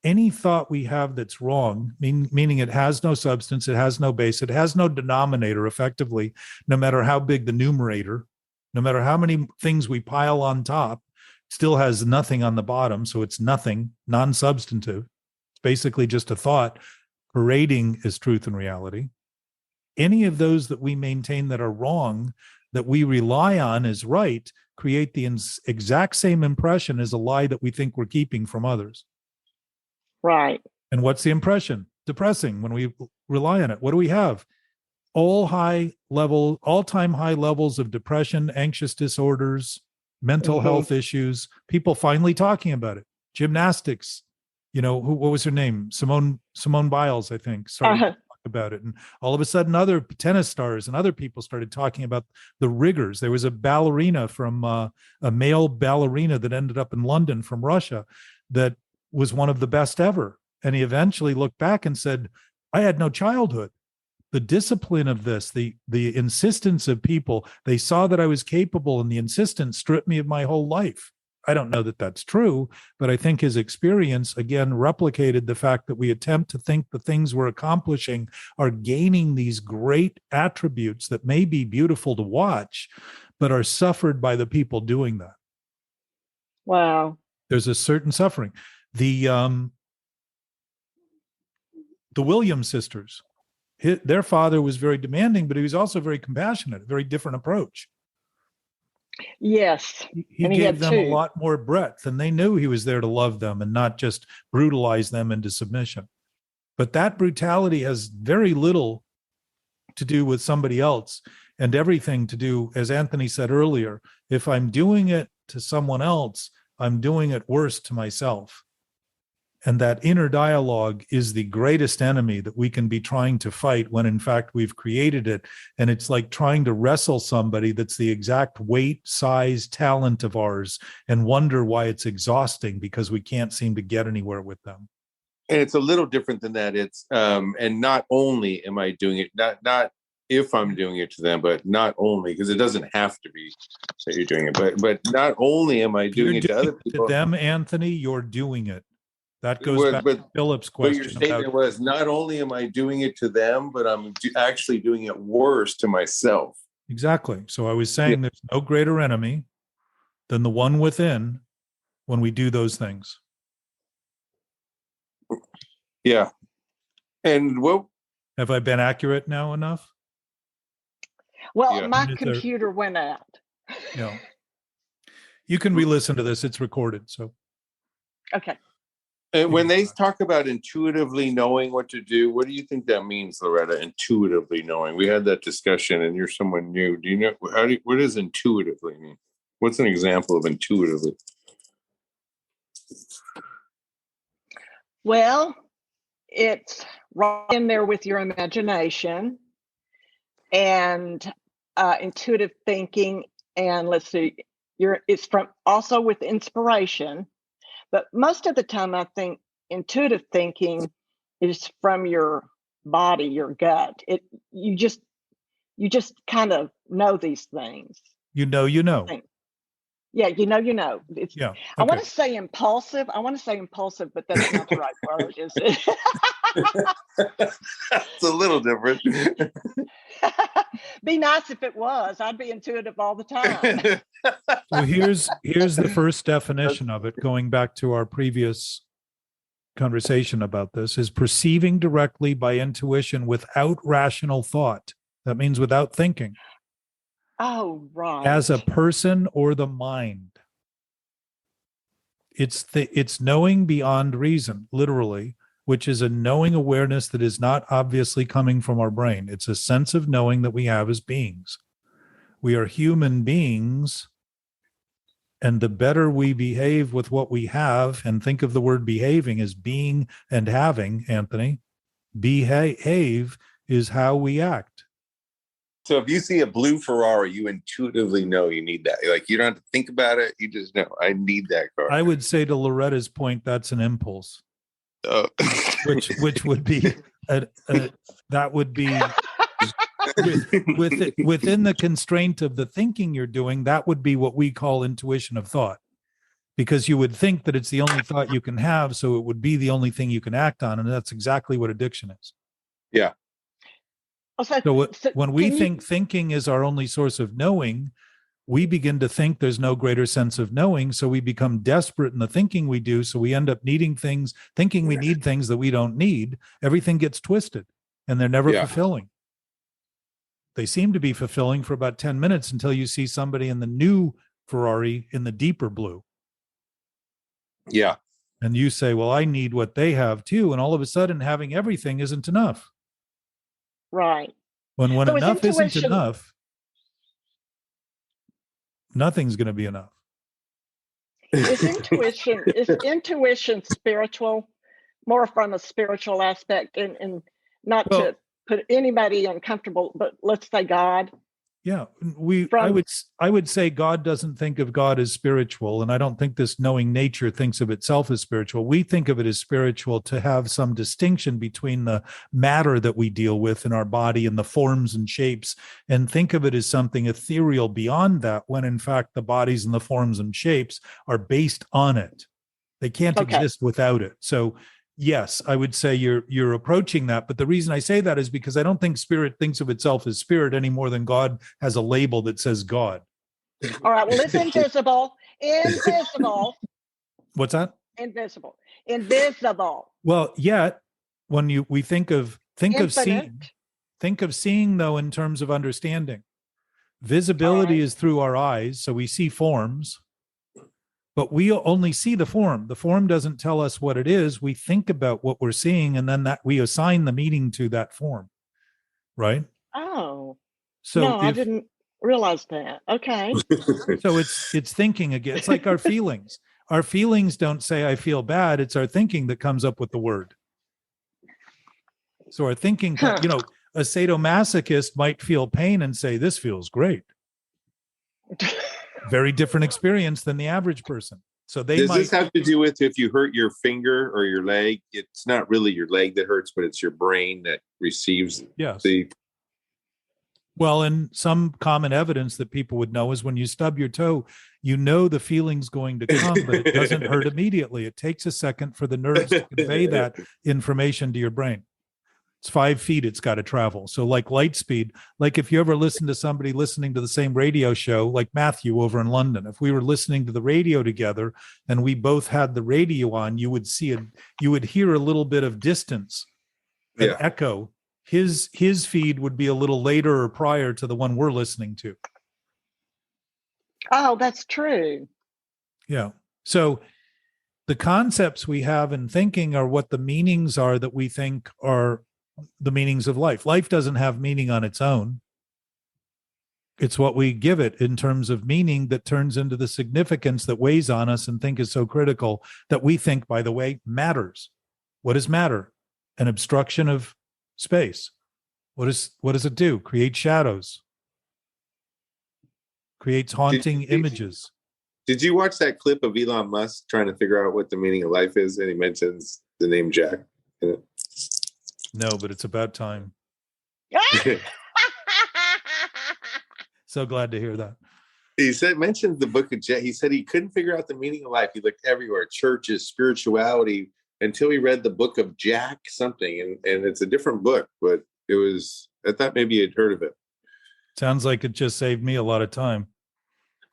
any thought we have that's wrong, meaning it has no substance, it has no base, it has no denominator effectively, no matter how big the numerator, no matter how many things we pile on top, still has nothing on the bottom. So it's nothing, non-substantive. It's basically just a thought parading as truth and reality. Any of those that we maintain that are wrong, that we rely on as right, create the exact same impression as a lie that we think we're keeping from others. Right. And what's the impression? Depressing when we rely on it. What do we have? All-time high levels of depression, anxious disorders, mental health issues, people finally talking about it. Gymnastics, what was her name? Simone Biles, I think, started to talk about it. And all of a sudden, other tennis stars and other people started talking about the rigors. There was a ballerina from a male ballerina that ended up in London from Russia that was one of the best ever. And he eventually looked back and said, I had no childhood. The discipline of this, the insistence of people, they saw that I was capable, and the insistence stripped me of my whole life. I don't know that that's true, but I think his experience, again, replicated the fact that we attempt to think the things we're accomplishing are gaining these great attributes that may be beautiful to watch, but are suffered by the people doing that. Wow. There's a certain suffering. The Williams sisters, their father was very demanding, but he was also very compassionate, a very different approach. Yes. He And he gave had them a two. lot more breadth, and they knew he was there to love them and not just brutalize them into submission. But that brutality has very little to do with somebody else and everything to do, as Anthony said earlier, if I'm doing it to someone else, I'm doing it worse to myself. And that inner dialogue is the greatest enemy that we can be trying to fight when in fact we've created it. And it's like trying to wrestle somebody that's the exact weight, size, talent of ours and wonder why it's exhausting because we can't seem to get anywhere with them. And it's a little different than that. It's and not only am I doing it, not if I'm doing it to them, but not only, because it doesn't have to be that you're doing it, but not only am I doing it to other people. To them, Anthony, you're doing it. That goes back to Philip's question. But your statement was, not only am I doing it to them, but I'm actually doing it worse to myself. Exactly. So I was saying there's no greater enemy than the one within when we do those things. Yeah. And what have I been accurate now enough? Well, my computer went out. Yeah. You can re-listen to this. It's recorded. So. Okay. And when they talk about intuitively knowing what to do, what do you think that means, Loretta? Intuitively knowing. We had that discussion, and you're someone new. Do you know what does intuitively mean? What's an example of intuitively? Well, it's right in there with your imagination and intuitive thinking, and let's see, it's from also with inspiration. But most of the time, I think intuitive thinking is from your body, your gut. You just kind of know these things. You know. Yeah, you know. It's, yeah. Okay. I want to say impulsive. But that's not the right word, is it? It's a little different. Be nice if it was. I'd be intuitive all the time. So here's the first definition of it, going back to our previous conversation about this, is perceiving directly by intuition without rational thought. That means without thinking. Oh, right. As a person or the mind. It's knowing beyond reason, literally, which is a knowing awareness that is not obviously coming from our brain. It's a sense of knowing that we have as beings. We are human beings, and the better we behave with what we have, and think of the word behaving as being and having, Anthony, behave is how we act. So if you see a blue Ferrari, you intuitively know you need that. Like, you don't have to think about it. You just know, I need that car. I would say, to Loretta's point, that's an impulse. Which would be that would be within the constraint of the thinking you're doing. That would be what we call intuition of thought, because you would think that it's the only thought you can have, so it would be the only thing you can act on, and that's exactly what addiction is. Yeah. So when we think thinking is our only source of knowing, we begin to think there's no greater sense of knowing. So we become desperate in the thinking we do. So we end up needing things, thinking we need things that we don't need. Everything gets twisted, and they're never fulfilling. They seem to be fulfilling for about 10 minutes until you see somebody in the new Ferrari in the deeper blue. Yeah. And you say, well, I need what they have too. And all of a sudden having everything isn't enough. Right. When so enough isn't enough, nothing's going to be enough. Is intuition spiritual, more from a spiritual aspect, and not to put anybody uncomfortable, but let's say God? Yeah, I would say God doesn't think of God as spiritual, and I don't think this knowing nature thinks of itself as spiritual. We think of it as spiritual to have some distinction between the matter that we deal with in our body and the forms and shapes, and think of it as something ethereal beyond that, when in fact the bodies and the forms and shapes are based on it. They can't exist without it. So yes, I would say you're approaching that. But the reason I say that is because I don't think spirit thinks of itself as spirit any more than God has a label that says God. All right. Well, it's invisible. Invisible. What's that? Invisible. Invisible. Well, yet when we think of seeing though in terms of understanding. Visibility right. is through our eyes, so we see forms, but we only see the form. The form doesn't tell us what it is. We think about what we're seeing, and then that we assign the meaning to that form, right? Oh, So no, I didn't realize that. Okay. so it's thinking again. It's like our feelings. Our feelings don't say I feel bad. It's our thinking that comes up with the word. So our thinking, Huh. a sadomasochist might feel pain and say, this feels great. Very different experience than the average person. So they Does might. this have to do with if you hurt your finger or your leg? It's not really your leg that hurts, but it's your brain that receives Yes. the. Well, and some common evidence that people would know is when you stub your toe, the feeling's going to come, but it doesn't hurt immediately. It takes a second for the nerves to convey that information to your brain. It's 5 feet it's got to travel. So like light speed, like if you ever listen to somebody listening to the same radio show, like Matthew over in London, if we were listening to the radio together and we both had the radio on, you would hear a little bit of distance, an echo. His feed would be a little later or prior to the one we're listening to. Oh, that's true. Yeah. So the concepts we have in thinking are what the meanings are that we think are the meanings of life. Life doesn't have meaning on its own. It's what we give it in terms of meaning that turns into the significance that weighs on us and think is so critical that we think, by the way, matters. What does matter? An obstruction of space. What does it do? Create shadows. Creates haunting images. Did you watch that clip of Elon Musk trying to figure out what the meaning of life is? And he mentions the name Jack in it. No, but it's about time. So glad to hear that. He mentioned the book of Jack. He said he couldn't figure out the meaning of life. He looked everywhere, churches, spirituality, until he read the book of Jack something. And it's a different book, but I thought maybe you'd heard of it. Sounds like it just saved me a lot of time.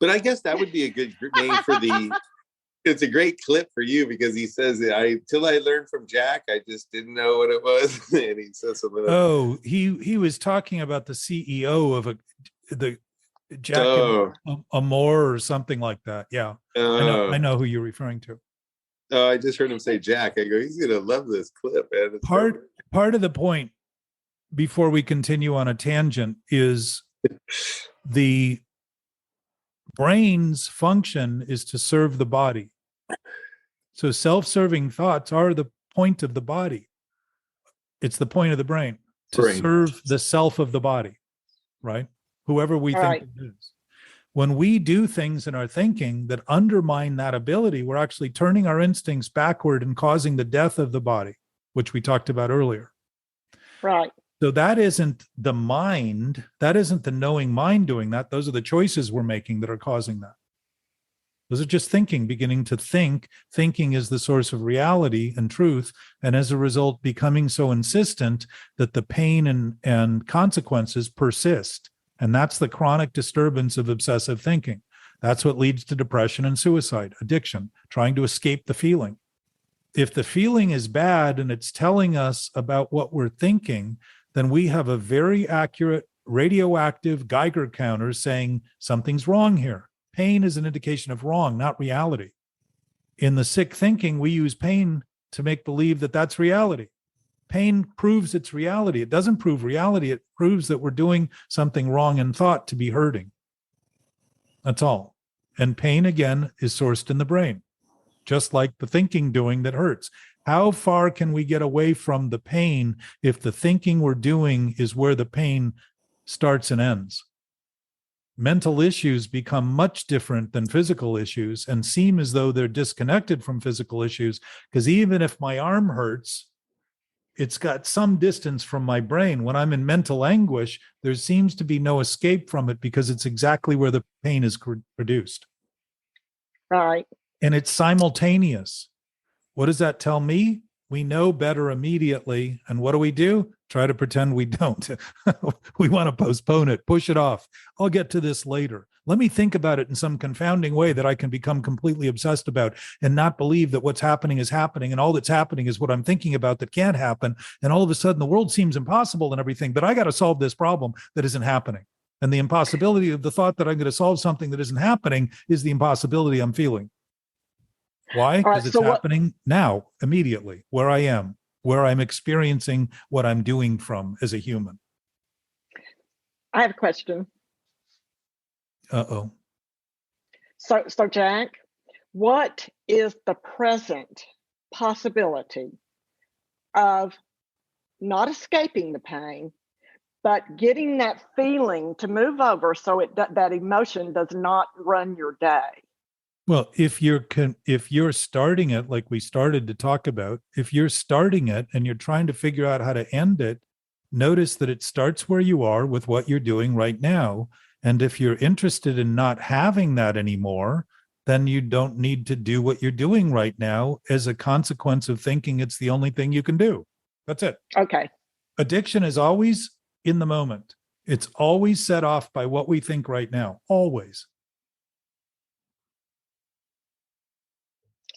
But I guess that would be a good name for it's a great clip for you because he says, till I learned from Jack, I just didn't know what it was. And he says something. Oh, he was talking about the CEO of the Jack Amore or something like that. Yeah. I know who you're referring to. I just heard him say Jack. I go, he's going to love this clip, man. Part of the point, before we continue on a tangent, is the brain's function is to serve the body. So self-serving thoughts are the point of the body. It's the point of the brain to serve the self of the body, right? Whoever we think it is. When we do things in our thinking that undermine that ability, we're actually turning our instincts backward and causing the death of the body, which we talked about earlier. Right. So that isn't the mind. That isn't the knowing mind doing that. Those are the choices we're making that are causing that. Those are just thinking, beginning to think. Thinking is the source of reality and truth. And as a result, becoming so insistent that the pain and consequences persist. And that's the chronic disturbance of obsessive thinking. That's what leads to depression and suicide, addiction, trying to escape the feeling. If the feeling is bad and it's telling us about what we're thinking, then we have a very accurate radioactive Geiger counter saying something's wrong here. Pain is an indication of wrong, not reality. In the sick thinking, we use pain to make believe that that's reality. Pain proves it's reality. It doesn't prove reality. It proves that we're doing something wrong in thought to be hurting. That's all. And pain, again, is sourced in the brain, just like the thinking doing that hurts. How far can we get away from the pain if the thinking we're doing is where the pain starts and ends? Mental issues become much different than physical issues and seem as though they're disconnected from physical issues, because even if my arm hurts, it's got some distance from my brain. When I'm in mental anguish, there seems to be no escape from it because it's exactly where the pain is produced. Right. And it's simultaneous. What does that tell me? We know better immediately. And what do? Try to pretend we don't. We want to postpone it, push it off. I'll get to this later. Let me think about it in some confounding way that I can become completely obsessed about and not believe that what's happening is happening. And all that's happening is what I'm thinking about that can't happen. And all of a sudden the world seems impossible and everything, but I got to solve this problem that isn't happening. And the impossibility of the thought that I'm going to solve something that isn't happening is the impossibility I'm feeling. Why? Because it's happening now, immediately, where I am, where I'm experiencing what I'm doing from as a human. I have a question. Uh-oh. So Jack, what is the present possibility of not escaping the pain, but getting that feeling to move over so that emotion does not run your day? Well, if you're starting it like we started to talk about, if you're starting it and you're trying to figure out how to end it, notice that it starts where you are with what you're doing right now. And if you're interested in not having that anymore, then you don't need to do what you're doing right now as a consequence of thinking it's the only thing you can do. That's it. Okay. Addiction is always in the moment. It's always set off by what we think right now. Always.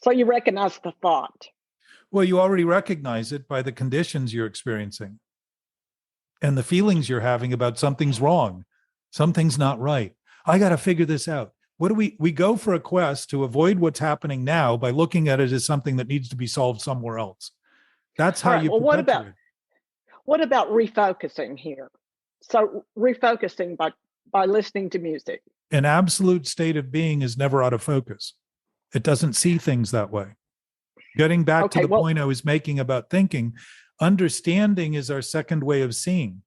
So you recognize the thought. Well, you already recognize it by the conditions you're experiencing and the feelings you're having about something's wrong. Something's not right. I got to figure this out. What do we go for a quest to avoid what's happening now by looking at it as something that needs to be solved somewhere else. That's how you perpetuate it. What about refocusing here? So refocusing by listening to music. An absolute state of being is never out of focus. It doesn't see things that way. Getting back to the point I was making about thinking, understanding is our second way of seeing.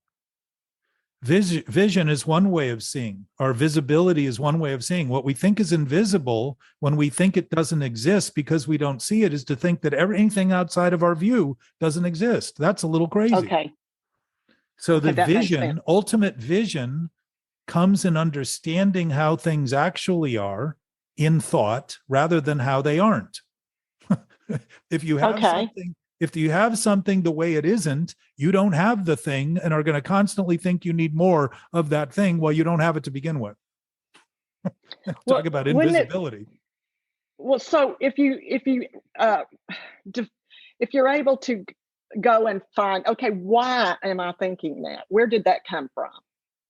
Vision is one way of seeing. Our visibility is one way of seeing. What we think is invisible when we think it doesn't exist because we don't see it is to think that anything outside of our view doesn't exist. That's a little crazy. Okay. So the vision, ultimate vision, comes in understanding how things actually are in thought rather than how they aren't. If you have something the way it isn't, you don't have the thing and are going to constantly think you need more of that thing while you don't have it to begin with. Talk about invisibility. So if you're able to go and find, okay, why am I thinking that? Where did that come from?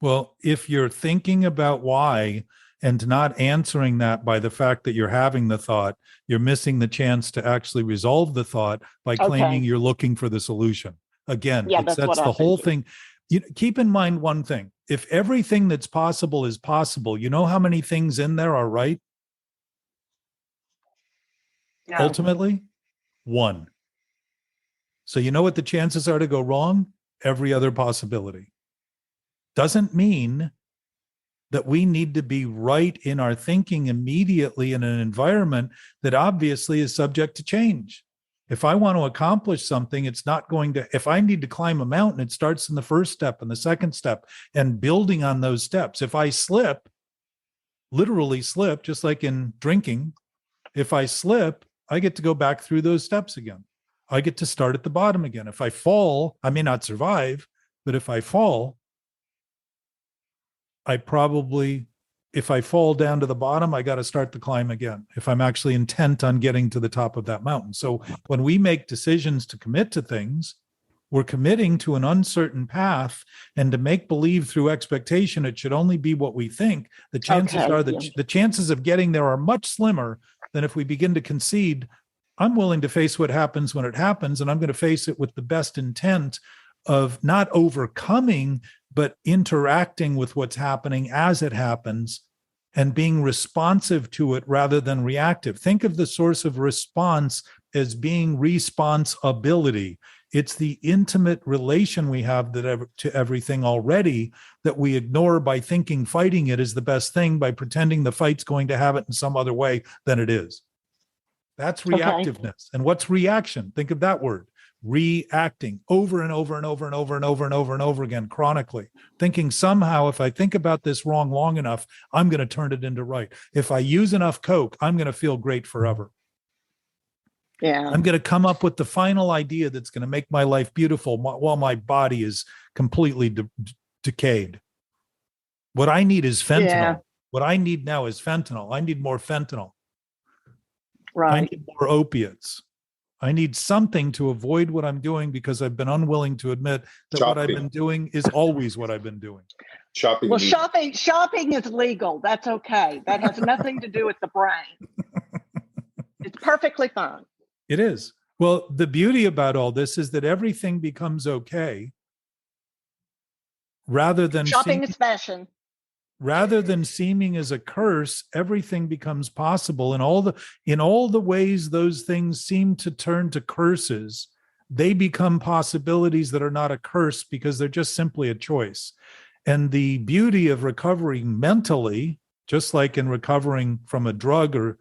Well, if you're thinking about why and not answering that by the fact that you're having the thought, you're missing the chance to actually resolve the thought by claiming you're looking for the solution. Again, it sets the whole thing. Keep in mind one thing. If everything that's possible is possible, you know how many things in there are right? No. Ultimately, one. So you know what the chances are to go wrong? Every other possibility. Doesn't mean that we need to be right in our thinking immediately in an environment that obviously is subject to change. If I want to accomplish something, it's not going to, if I need to climb a mountain, it starts in the first step and the second step and building on those steps. If I slip, literally slip, just like in drinking, if I slip, I get to go back through those steps again. I get to start at the bottom again. If I fall, I may not survive, but if I fall, if I fall down to the bottom, I got to start the climb again, if I'm actually intent on getting to the top of that mountain. So when we make decisions to commit to things, we're committing to an uncertain path, and to make believe through expectation it should only be what we think. The chances are that the chances of getting there are much slimmer than if we begin to concede, I'm willing to face what happens when it happens, and I'm going to face it with the best intent of not overcoming, but interacting with what's happening as it happens and being responsive to it rather than reactive. Think of the source of response as being responsibility. It's the intimate relation we have to everything already that we ignore by thinking fighting it is the best thing, by pretending the fight's going to have it in some other way than it is. That's reactiveness. And what's reaction? Think of that word. Reacting over and over and over and over and over and over and over again chronically, thinking somehow if I think about this wrong long enough, I'm going to turn it into right. If I use enough Coke, I'm going to feel great forever. Yeah. I'm going to come up with the final idea that's going to make my life beautiful while my body is completely decayed. What I need is fentanyl. Yeah. What I need now is fentanyl. I need more fentanyl. Right. I need more opiates. I need something to avoid what I'm doing because I've been unwilling to admit that what I've been doing is always what I've been doing. Shopping. Well, shopping is legal. That's okay. That has nothing to do with the brain. It's perfectly fine. It is. Well, the beauty about all this is that everything becomes okay rather than Shopping is fashion. rather than seeming as a curse. Everything becomes possible, and in all the ways those things seem to turn to curses, they become possibilities that are not a curse because they're just simply a choice. And the beauty of recovering mentally, just like in recovering from a drug or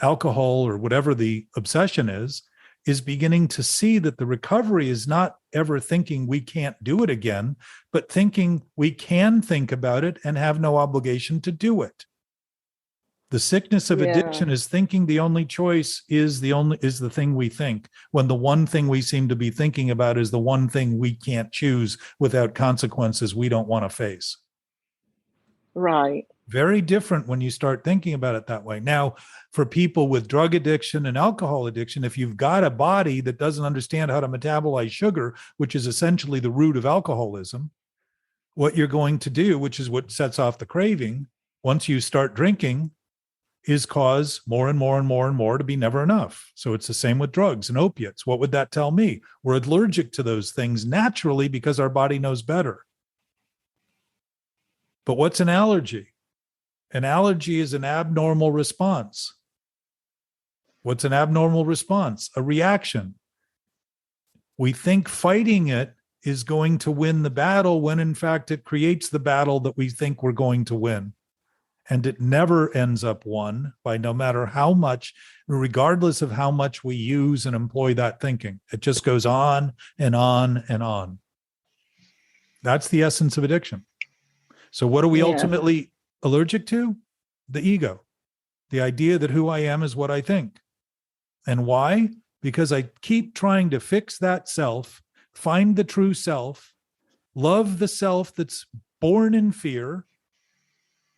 alcohol or whatever the obsession is beginning to see that the recovery is not ever thinking we can't do it again, but thinking we can think about it and have no obligation to do it. The sickness of addiction is thinking the only choice is the thing we think, when the one thing we seem to be thinking about is the one thing we can't choose without consequences we don't want to face. Right. Very different when you start thinking about it that way. Now, for people with drug addiction and alcohol addiction, if you've got a body that doesn't understand how to metabolize sugar, which is essentially the root of alcoholism, what you're going to do, which is what sets off the craving, once you start drinking, is cause more and more and more and more to be never enough. So it's the same with drugs and opiates. What would that tell me? We're allergic to those things naturally because our body knows better. But what's an allergy? An allergy is an abnormal response. What's an abnormal response? A reaction. We think fighting it is going to win the battle when in fact it creates the battle that we think we're going to win. And it never ends up won by no matter how much, regardless of how much we use and employ that thinking. It just goes on and on and on. That's the essence of addiction. So what are we ultimately allergic to? The ego, the idea that who I am is what I think. And why? Because I keep trying to fix that self, find the true self, love the self that's born in fear,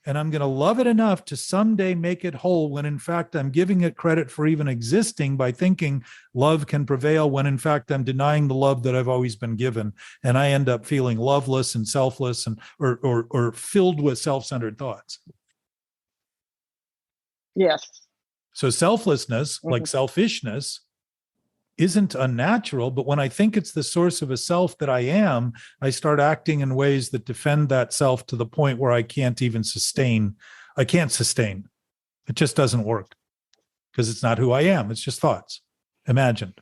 and I'm going to love it enough to someday make it whole when in fact I'm giving it credit for even existing by thinking love can prevail when in fact I'm denying the love that I've always been given. And I end up feeling loveless and selfless and or filled with self-centered thoughts. Yes. So selflessness, like selfishness, isn't unnatural, but when I think it's the source of a self that I am, I start acting in ways that defend that self to the point where I can't even sustain. I can't sustain. It just doesn't work because it's not who I am. It's just thoughts, imagined.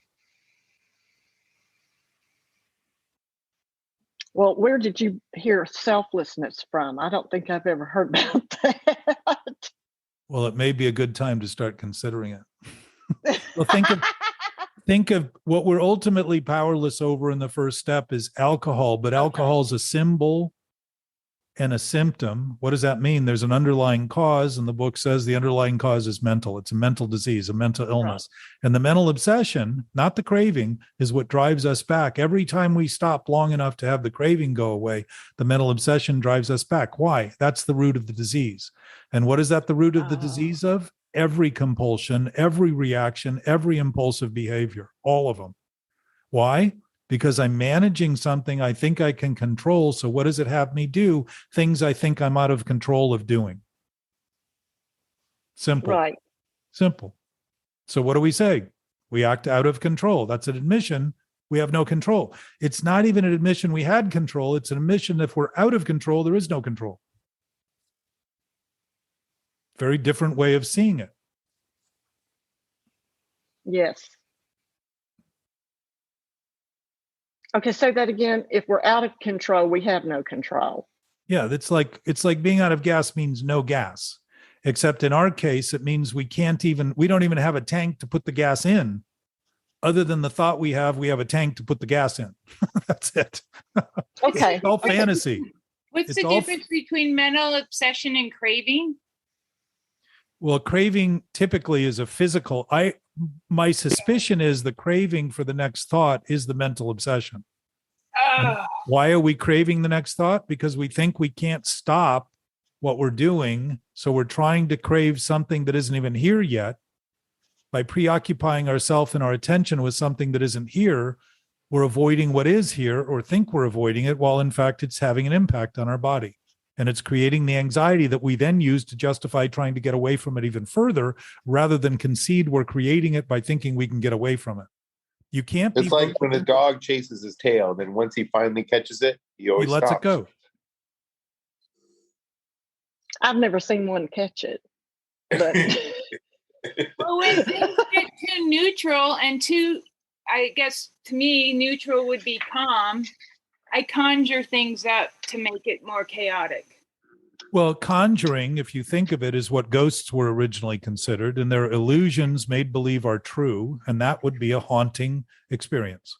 Well, where did you hear selflessness from? I don't think I've ever heard about that. Well, it may be a good time to start considering it. Well, think of what we're ultimately powerless over in the first step is alcohol, but alcohol is a symbol and a symptom. What does that mean? There's an underlying cause, and the book says the underlying cause is mental. It's a mental disease, a mental illness. Right. And the mental obsession, not the craving, is what drives us back. Every time we stop long enough to have the craving go away, the mental obsession drives us back. Why? That's the root of the disease. And what is that the root of the disease of? Every compulsion, every reaction, every impulsive behavior, all of them. Why? Because I'm managing something I think I can control. So what does it have me do? Things I think I'm out of control of doing. Simple. Right. Simple. So what do we say? We act out of control. That's an admission we have no control. It's not even an admission we had control. It's an admission if we're out of control, there is no control. Very different way of seeing it. Yes. Okay, say that again. If we're out of control, we have no control. Yeah, it's like being out of gas means no gas. Except in our case, it means we don't even have a tank to put the gas in. Other than the thought we have a tank to put the gas in. That's it. Okay. It's all fantasy. What's the difference between mental obsession and craving? Well, craving typically is a physical. My suspicion is the craving for the next thought is the mental obsession. Why are we craving the next thought? Because we think we can't stop what we're doing. So we're trying to crave something that isn't even here yet. By preoccupying ourselves and our attention with something that isn't here, we're avoiding what is here or think we're avoiding it, while in fact it's having an impact on our body. And it's creating the anxiety that we then use to justify trying to get away from it even further, rather than concede we're creating it by thinking we can get away from it. You can't It's like when a dog chases his tail, then once he finally catches it, he always lets stops. it go. I've never seen one catch it. But Well, when things get too neutral and too, I guess to me, neutral would be calm. I conjure things up to make it more chaotic. Well, conjuring, if you think of it, is what ghosts were originally considered, and their illusions made believe are true, and that would be a haunting experience.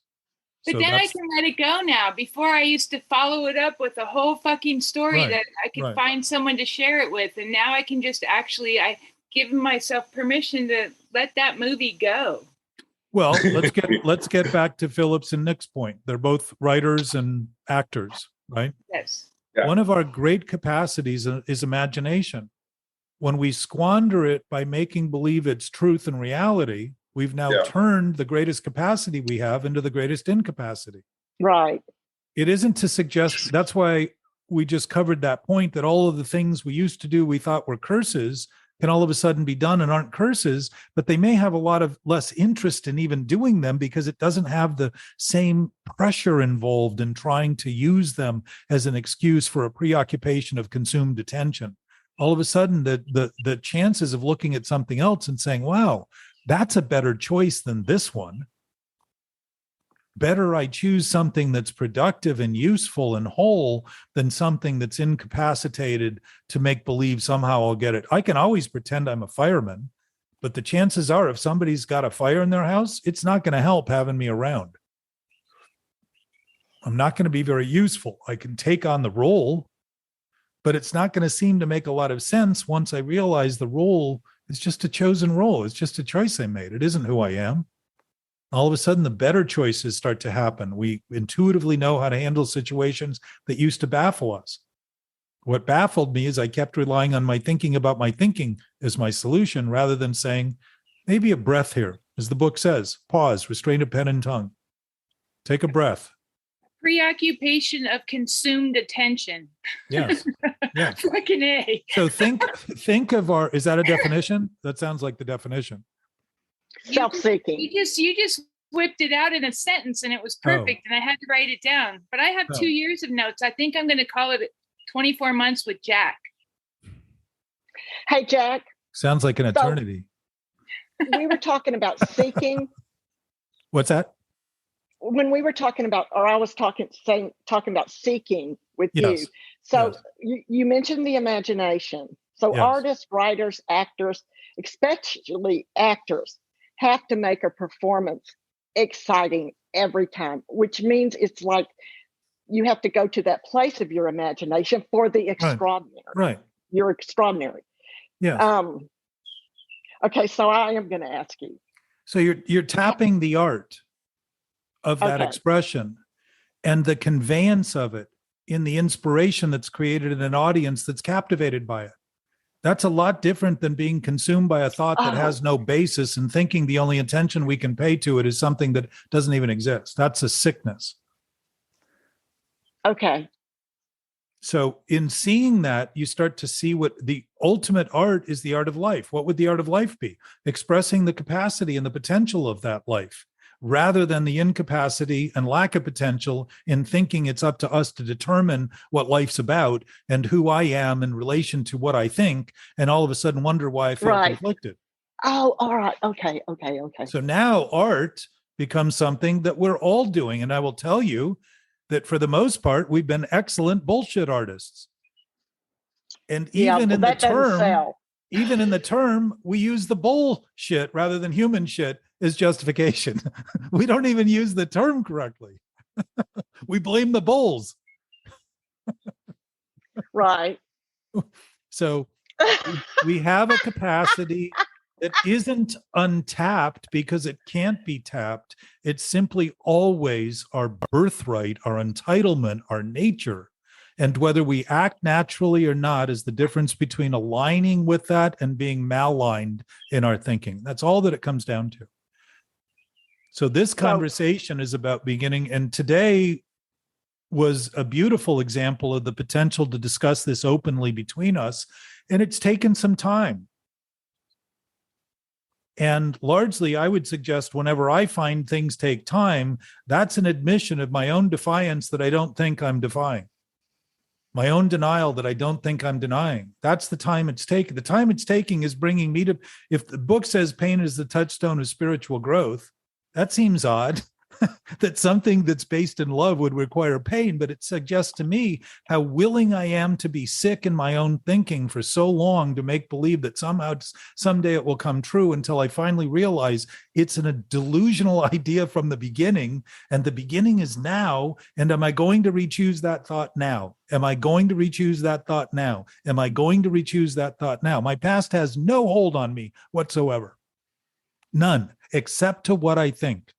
But So then I can let it go now. Before I used to follow it up with a whole fucking story Right, that I could right. find someone to share it with. And now I can just I give myself permission to let that movie go. Well, let's get back to Phillips and Nick's point. They're both writers and actors, right? Yes. Yeah. One of our great capacities is imagination. When we squander it by making believe it's truth and reality, we've now turned the greatest capacity we have into the greatest incapacity. right. It isn't to suggest, that's why we just covered that point, that all of the things we used to do we thought were curses can all of a sudden be done and aren't curses, but they may have a lot of less interest in even doing them because it doesn't have the same pressure involved in trying to use them as an excuse for a preoccupation of consumed attention. All of a sudden, the chances of looking at something else and saying, wow, that's a better choice than this one. Better I choose something that's productive and useful and whole than something that's incapacitated to make believe somehow I'll get it. I can always pretend I'm a fireman, but the chances are if somebody's got a fire in their house, it's not going to help having me around. I'm not going to be very useful. I can take on the role, but it's not going to seem to make a lot of sense once I realize the role is just a chosen role. It's just a choice I made. It isn't who I am. All of a sudden, the better choices start to happen. We intuitively know how to handle situations that used to baffle us. What baffled me is I kept relying on my thinking about my thinking as my solution rather than saying, maybe a breath here. As the book says, pause, restrain of pen and tongue. Take a breath. Preoccupation of consumed attention. Yes. Yes. Fucking A. So think of our, is that a definition? That sounds like the definition. Self-seeking. You just whipped it out in a sentence and it was perfect and I had to write it down. But I have 2 years of notes. I think I'm going to call it 24 months with Jack. Hey, Jack. Sounds like an eternity. We were talking about seeking. What's that? When we were talking about, or I was talking about seeking with Yes. you. So Yes. you mentioned the imagination. So Yes. artists, writers, actors, especially actors, have to make a performance exciting every time, which means it's like you have to go to that place of your imagination for the extraordinary. Right. You're extraordinary. Yeah. Okay, so I am going to ask you. So you're tapping the art of that expression and the conveyance of it in the inspiration that's created in an audience that's captivated by it. That's a lot different than being consumed by a thought that has no basis and thinking the only attention we can pay to it is something that doesn't even exist. That's a sickness. Okay. So in seeing that, you start to see what the ultimate art is, the art of life. What would the art of life be? Expressing the capacity and the potential of that life, rather than the incapacity and lack of potential in thinking it's up to us to determine what life's about and who I am in relation to what I think, and all of a sudden wonder why I feel conflicted. Oh, all right. Okay. So now art becomes something that we're all doing. And I will tell you that for the most part, we've been excellent bullshit artists. And even in the term, we use the bullshit rather than human shit as justification. We don't even use the term correctly. We blame the bulls. Right. So we have a capacity that isn't untapped because it can't be tapped. It's simply always our birthright, our entitlement, our nature. And whether we act naturally or not is the difference between aligning with that and being malaligned in our thinking. That's all that it comes down to. So this conversation is about beginning. And today, was a beautiful example of the potential to discuss this openly between us. And it's taken some time. And largely, I would suggest whenever I find things take time, that's an admission of my own defiance that I don't think I'm defying. My own denial that I don't think I'm denying. That's the time it's taking. The time it's taking is bringing me to, if the book says pain is the touchstone of spiritual growth, that seems odd. That something that's based in love would require pain, but it suggests to me how willing I am to be sick in my own thinking for so long to make believe that somehow someday it will come true, until I finally realize it's a delusional idea from the beginning, and the beginning is now. And am I going to re-choose that thought now? Am I going to re-choose that thought now? Am I going to re-choose that thought now? My past has no hold on me whatsoever. None, except to what I think.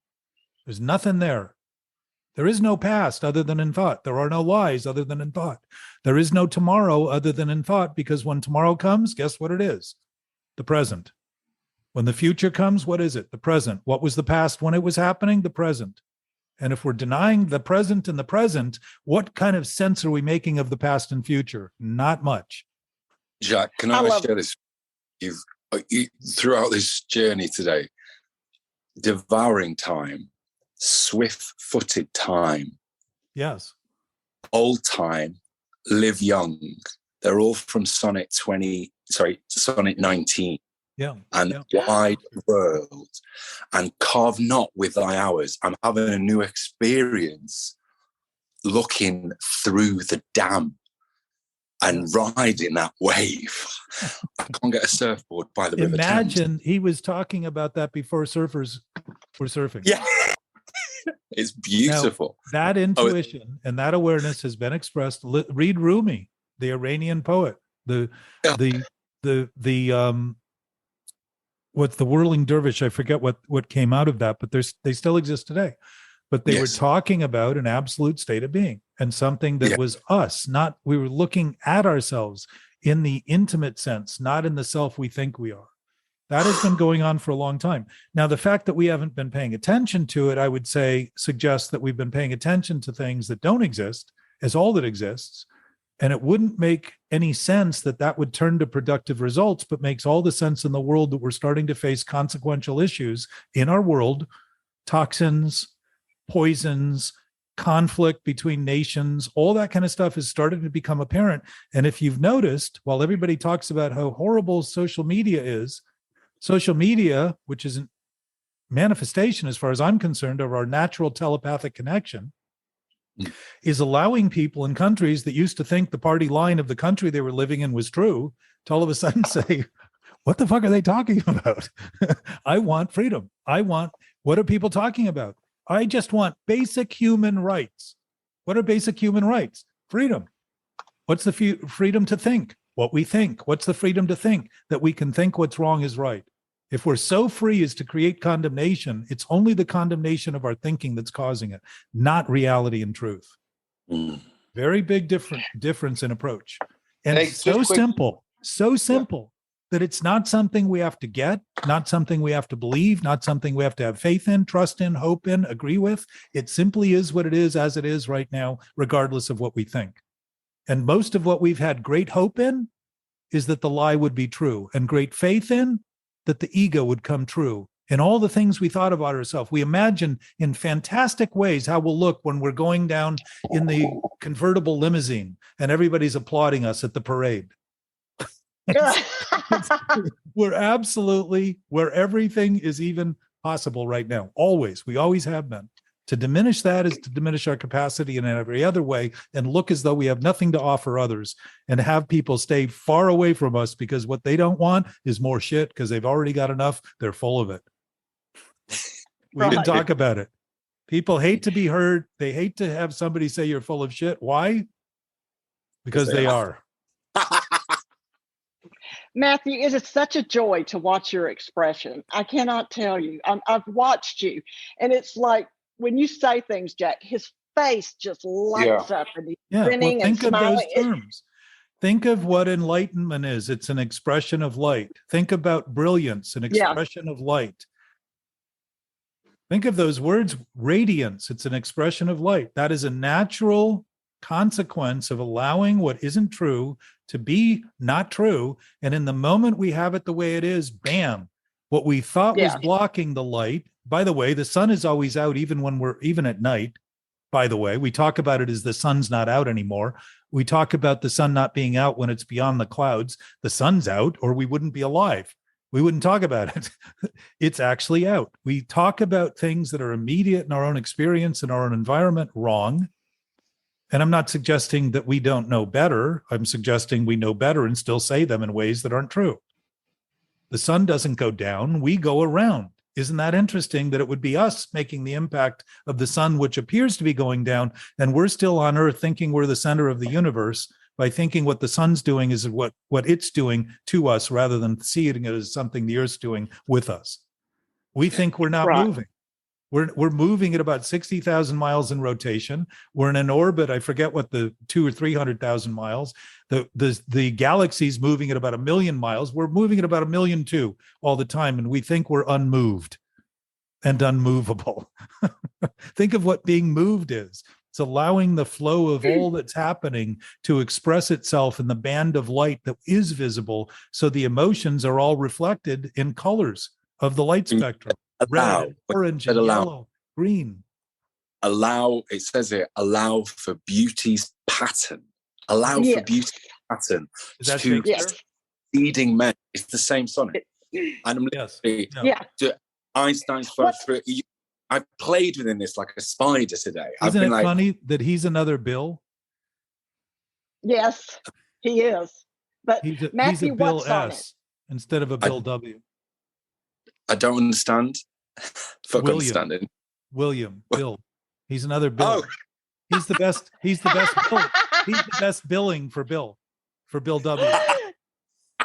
There's nothing there. There is no past other than in thought. There are no lies other than in thought. There is no tomorrow other than in thought, because when tomorrow comes, guess what it is? The present. When the future comes, what is it? The present. What was the past when it was happening? The present. And if we're denying the present in the present, what kind of sense are we making of the past and future? Not much. Jack, can I share this? You throughout this journey today, devouring time, swift-footed time, yes, old time, live young. They're all from Sonnet 19. Yeah. And wide world, and carve not with thy hours. I'm having a new experience looking through the dam and riding that wave. I can't get a surfboard by the river. Imagine he was talking about that before surfers were surfing. Yeah. It's beautiful. Now, that intuition and that awareness has been expressed. Read Rumi, the Iranian poet, what's the whirling dervish? I forget what came out of that, but they still exist today. But they were talking about an absolute state of being, and something that was us, not, we were looking at ourselves in the intimate sense, not in the self we think we are. That has been going on for a long time. Now, the fact that we haven't been paying attention to it, I would say, suggests that we've been paying attention to things that don't exist as all that exists. And it wouldn't make any sense that that would turn to productive results, but makes all the sense in the world that we're starting to face consequential issues in our world, toxins, poisons, conflict between nations, all that kind of stuff is starting to become apparent. And if you've noticed, while everybody talks about how horrible social media is, social media, which is a manifestation, as far as I'm concerned, of our natural telepathic connection, is allowing people in countries that used to think the party line of the country they were living in was true to all of a sudden say, what the fuck are they talking about? I want freedom. What are people talking about? I just want basic human rights. What are basic human rights? Freedom. What's the freedom to think what we think? What's the freedom to think that we can think what's wrong is right? If we're so free as to create condemnation, it's only the condemnation of our thinking that's causing it, not reality and truth. Very big difference in approach. And it's so simple that it's not something we have to get, not something we have to believe, not something we have to have faith in, trust in, hope in, agree with. It simply is what it is as it is right now, regardless of what we think. And most of what we've had great hope in is that the lie would be true, and great faith in that the ego would come true. And all the things we thought about ourselves, we imagine in fantastic ways how we'll look when we're going down in the convertible limousine and everybody's applauding us at the parade. We're absolutely where everything is even possible right now. Always. We always have been. To diminish that is to diminish our capacity in every other way and look as though we have nothing to offer others, and have people stay far away from us because what they don't want is more shit because they've already got enough. They're full of it. We didn't talk about it. People hate to be heard. They hate to have somebody say you're full of shit. Why? Because they are. Matthew, it is such a joy to watch your expression. I cannot tell you. I've watched you, and it's like when you say things, Jack, his face just lights up, and he's grinning and smiling. Think of those terms. Think of what enlightenment is. It's an expression of light. Think about brilliance, an expression of light. Think of those words, radiance. It's an expression of light. That is a natural consequence of allowing what isn't true to be not true. And in the moment we have it the way it is, bam, what we thought was blocking the light. By the way, the sun is always out, even at night. By the way, we talk about it as the sun's not out anymore. We talk about the sun not being out when it's beyond the clouds. The sun's out, or we wouldn't be alive. We wouldn't talk about it. It's actually out. We talk about things that are immediate in our own experience and our own environment wrong. And I'm not suggesting that we don't know better. I'm suggesting we know better and still say them in ways that aren't true. The sun doesn't go down, we go around. Isn't that interesting that it would be us making the impact of the sun, which appears to be going down, and we're still on Earth thinking we're the center of the universe by thinking what the sun's doing is what it's doing to us rather than seeing it as something the Earth's doing with us. We think we're not moving. We're moving at about 60,000 miles in rotation. We're in an orbit, I forget what the 200,000 or 300,000 miles. The galaxy's moving at about 1 million miles. We're moving at about 1 million too all the time, and we think we're unmoved and unmovable. Think of what being moved is. It's allowing the flow of all that's happening to express itself in the band of light that is visible, so the emotions are all reflected in colors of the light spectrum. Red, orange, and yellow, green. It says here, allow for beauty's pattern. Allow for beauty's pattern to exceeding men. It's the same sonnet. And I'm literally, Einstein's first. I played within this like a spider today. Isn't it funny that he's another Bill? Yes, he is. But he's a Bill S instead of a Bill W. I don't understand. Understanding. Bill. He's another Bill. Oh. He's the best. He's the best. Bill. He's the best billing for Bill W.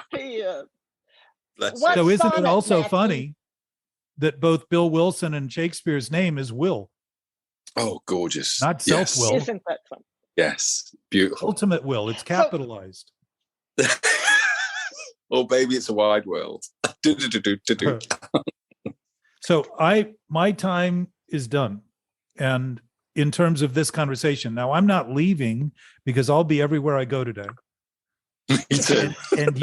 He is. So isn't it also funny that both Bill Wilson and Shakespeare's name is Will? Oh, gorgeous. Not self-will. Isn't that fun? Yes, beautiful. Ultimate will. It's capitalized. Oh, baby, it's a wide world. So my time is done. And in terms of this conversation, now I'm not leaving because I'll be everywhere I go today. and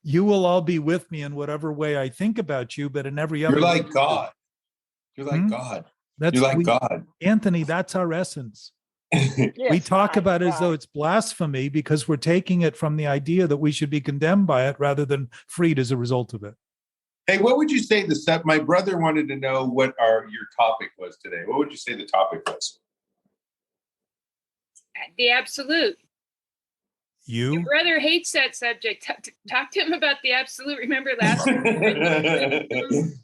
you will all be with me in whatever way I think about you, but in every other You're like way. God. You're like God. You're like God. Anthony, that's our essence. Yes, we talk about it as though it's blasphemy because we're taking it from the idea that we should be condemned by it rather than freed as a result of it. Hey, what would you say my brother wanted to know what your topic was today. What would you say the topic was? The absolute. Your brother hates that subject. Talk to him about the absolute. Remember last week?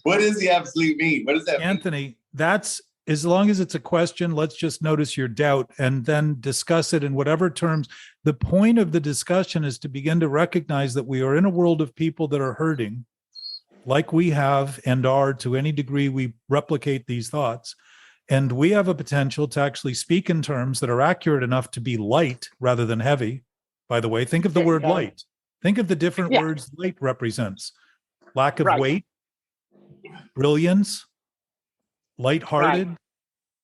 What does the absolute mean? What does that mean? Anthony, that's as long as it's a question, let's just notice your doubt and then discuss it in whatever terms. The point of the discussion is to begin to recognize that we are in a world of people that are hurting, like we have and are to any degree we replicate these thoughts. And we have a potential to actually speak in terms that are accurate enough to be light rather than heavy. By the way, think of the word light. Think of the different words light represents. Lack of weight, brilliance, lighthearted.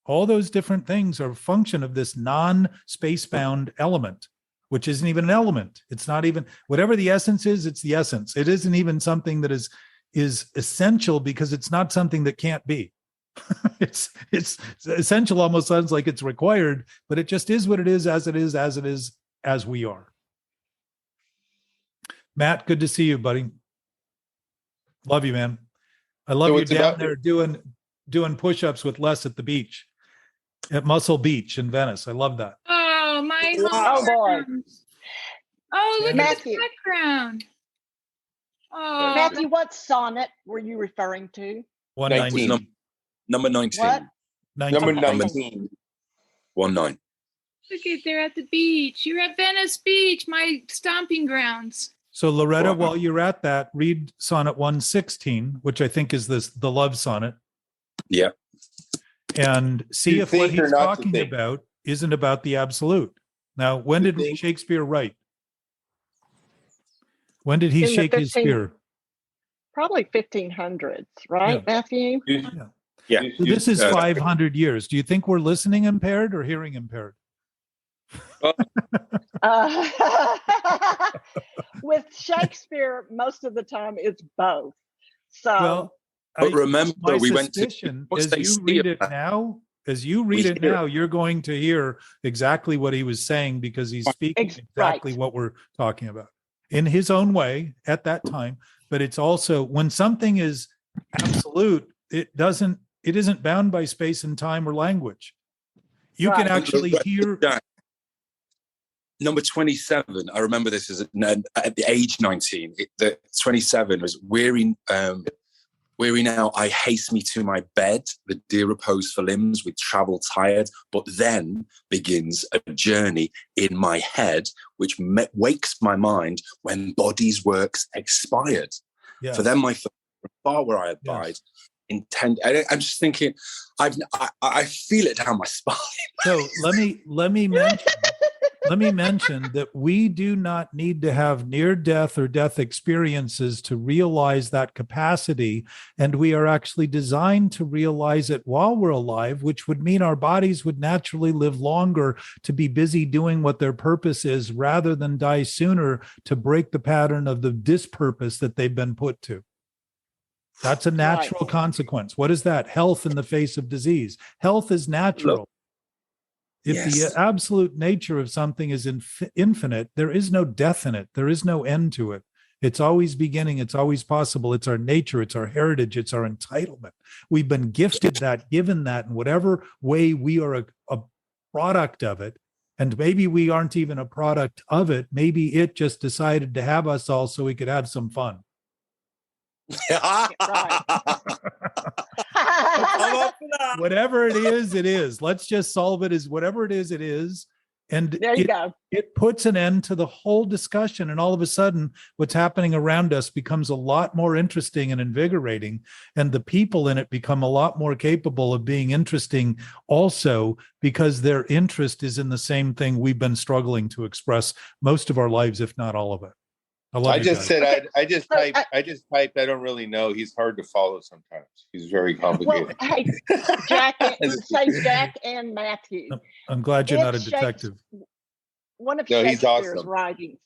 All those different things are a function of this non-space-bound element, which isn't even an element. It's not even, whatever the essence is, it's the essence. It isn't even something that is essential because it's not something that can't be. It's essential almost sounds like it's required, but it just is what it is, as we are. Matt, good to see you, buddy. Love you, man. I love you down there doing push-ups with Les at the beach, at Muscle Beach in Venice. I love that. Oh, my Oh, boy. Oh, look Matthew. at the background. Oh, Matthew, what sonnet were you referring to? 119. Number 19. What? 19. Number 19. 19. look at they're at the beach. You're at Venice Beach, my stomping grounds. So Loretta, while you're at that, read Sonnet 116, which I think is the love sonnet. Yeah. And see if what he's talking about isn't about the absolute. Now, when did Shakespeare write? When did he shake his spear? Probably 1500s, right, Matthew? Yeah. Yeah. This is 500 years. Do you think we're listening impaired or hearing impaired? With Shakespeare, most of the time it's both. So, well, but remember, my we went to suspicion, as you read it now, you're going to hear exactly what he was saying, because he's speaking exactly right. what we're talking about in his own way at that time. But it's also, when something is absolute, it isn't bound by space and time or language. You can actually hear. Number 27, I remember this as at the age 19. The 27 was weary now, I haste me to my bed, the dear repose for limbs with travel tired, but then begins a journey in my head, which wakes my mind when body's works expired. Yes. For then my far where I abide, intend. I'm just thinking, I feel it down my spine. So let me mention that we do not need to have near death or death experiences to realize that capacity. And we are actually designed to realize it while we're alive, which would mean our bodies would naturally live longer to be busy doing what their purpose is, rather than die sooner to break the pattern of the dispurpose that they've been put to. That's a natural consequence. What is that? Health in the face of disease. Health is natural. If the absolute nature of something is infinite, there is no death in it. There is no end to it. It's always beginning. It's always possible. It's our nature. It's our heritage. It's our entitlement. We've been gifted that, given that, in whatever way we are a product of it. And maybe we aren't even a product of it. Maybe it just decided to have us all so we could have some fun. Whatever it is, it is. Let's just solve it as whatever it is. And there you go. It puts an end to the whole discussion. And all of a sudden, what's happening around us becomes a lot more interesting and invigorating. And the people in it become a lot more capable of being interesting also, because their interest is in the same thing we've been struggling to express most of our lives, if not all of it. I just typed. I don't really know. He's hard to follow sometimes. He's very complicated. Well, hey, Jack and Matthew. I'm glad you're not a detective. One of Shakespeare's awesome. writings.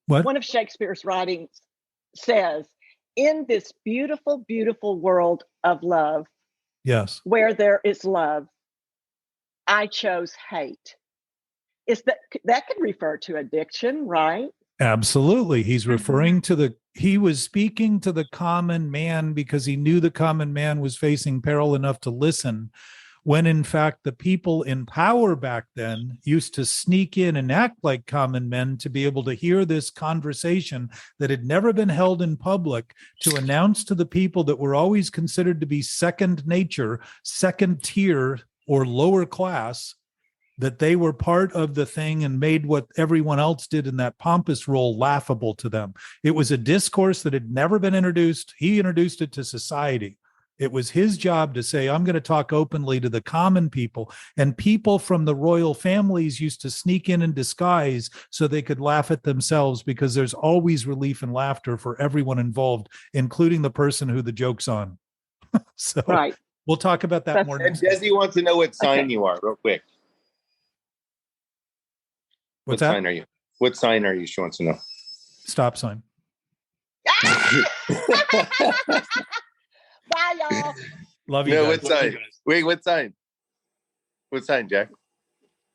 What? One of Shakespeare's writings says, "In this beautiful, beautiful world of love, yes, where there is love, I chose hate." That could refer to addiction, right? Absolutely. He's referring to he was speaking to the common man because he knew the common man was facing peril enough to listen, when in fact the people in power back then used to sneak in and act like common men to be able to hear this conversation that had never been held in public, to announce to the people that were always considered to be second nature, second tier, or lower class, that they were part of the thing and made what everyone else did in that pompous role laughable to them. It was a discourse that had never been introduced. He introduced it to society. It was his job to say, I'm going to talk openly to the common people. And people from the royal families used to sneak in disguise so they could laugh at themselves, because there's always relief and laughter for everyone involved, including the person who the joke's on. So we'll talk about that more next time. Desi wants to know what sign you are, real quick. What sign are you? What sign are you? She wants to know. Stop sign. Bye, y'all. Love you. No, guys. what sign? Wait, what sign? What sign, Jack?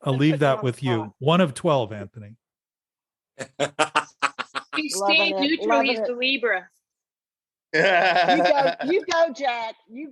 I'll leave that with you. 1 of 12, Anthony. He's staying neutral. He's the Libra. You go, Jack. You go.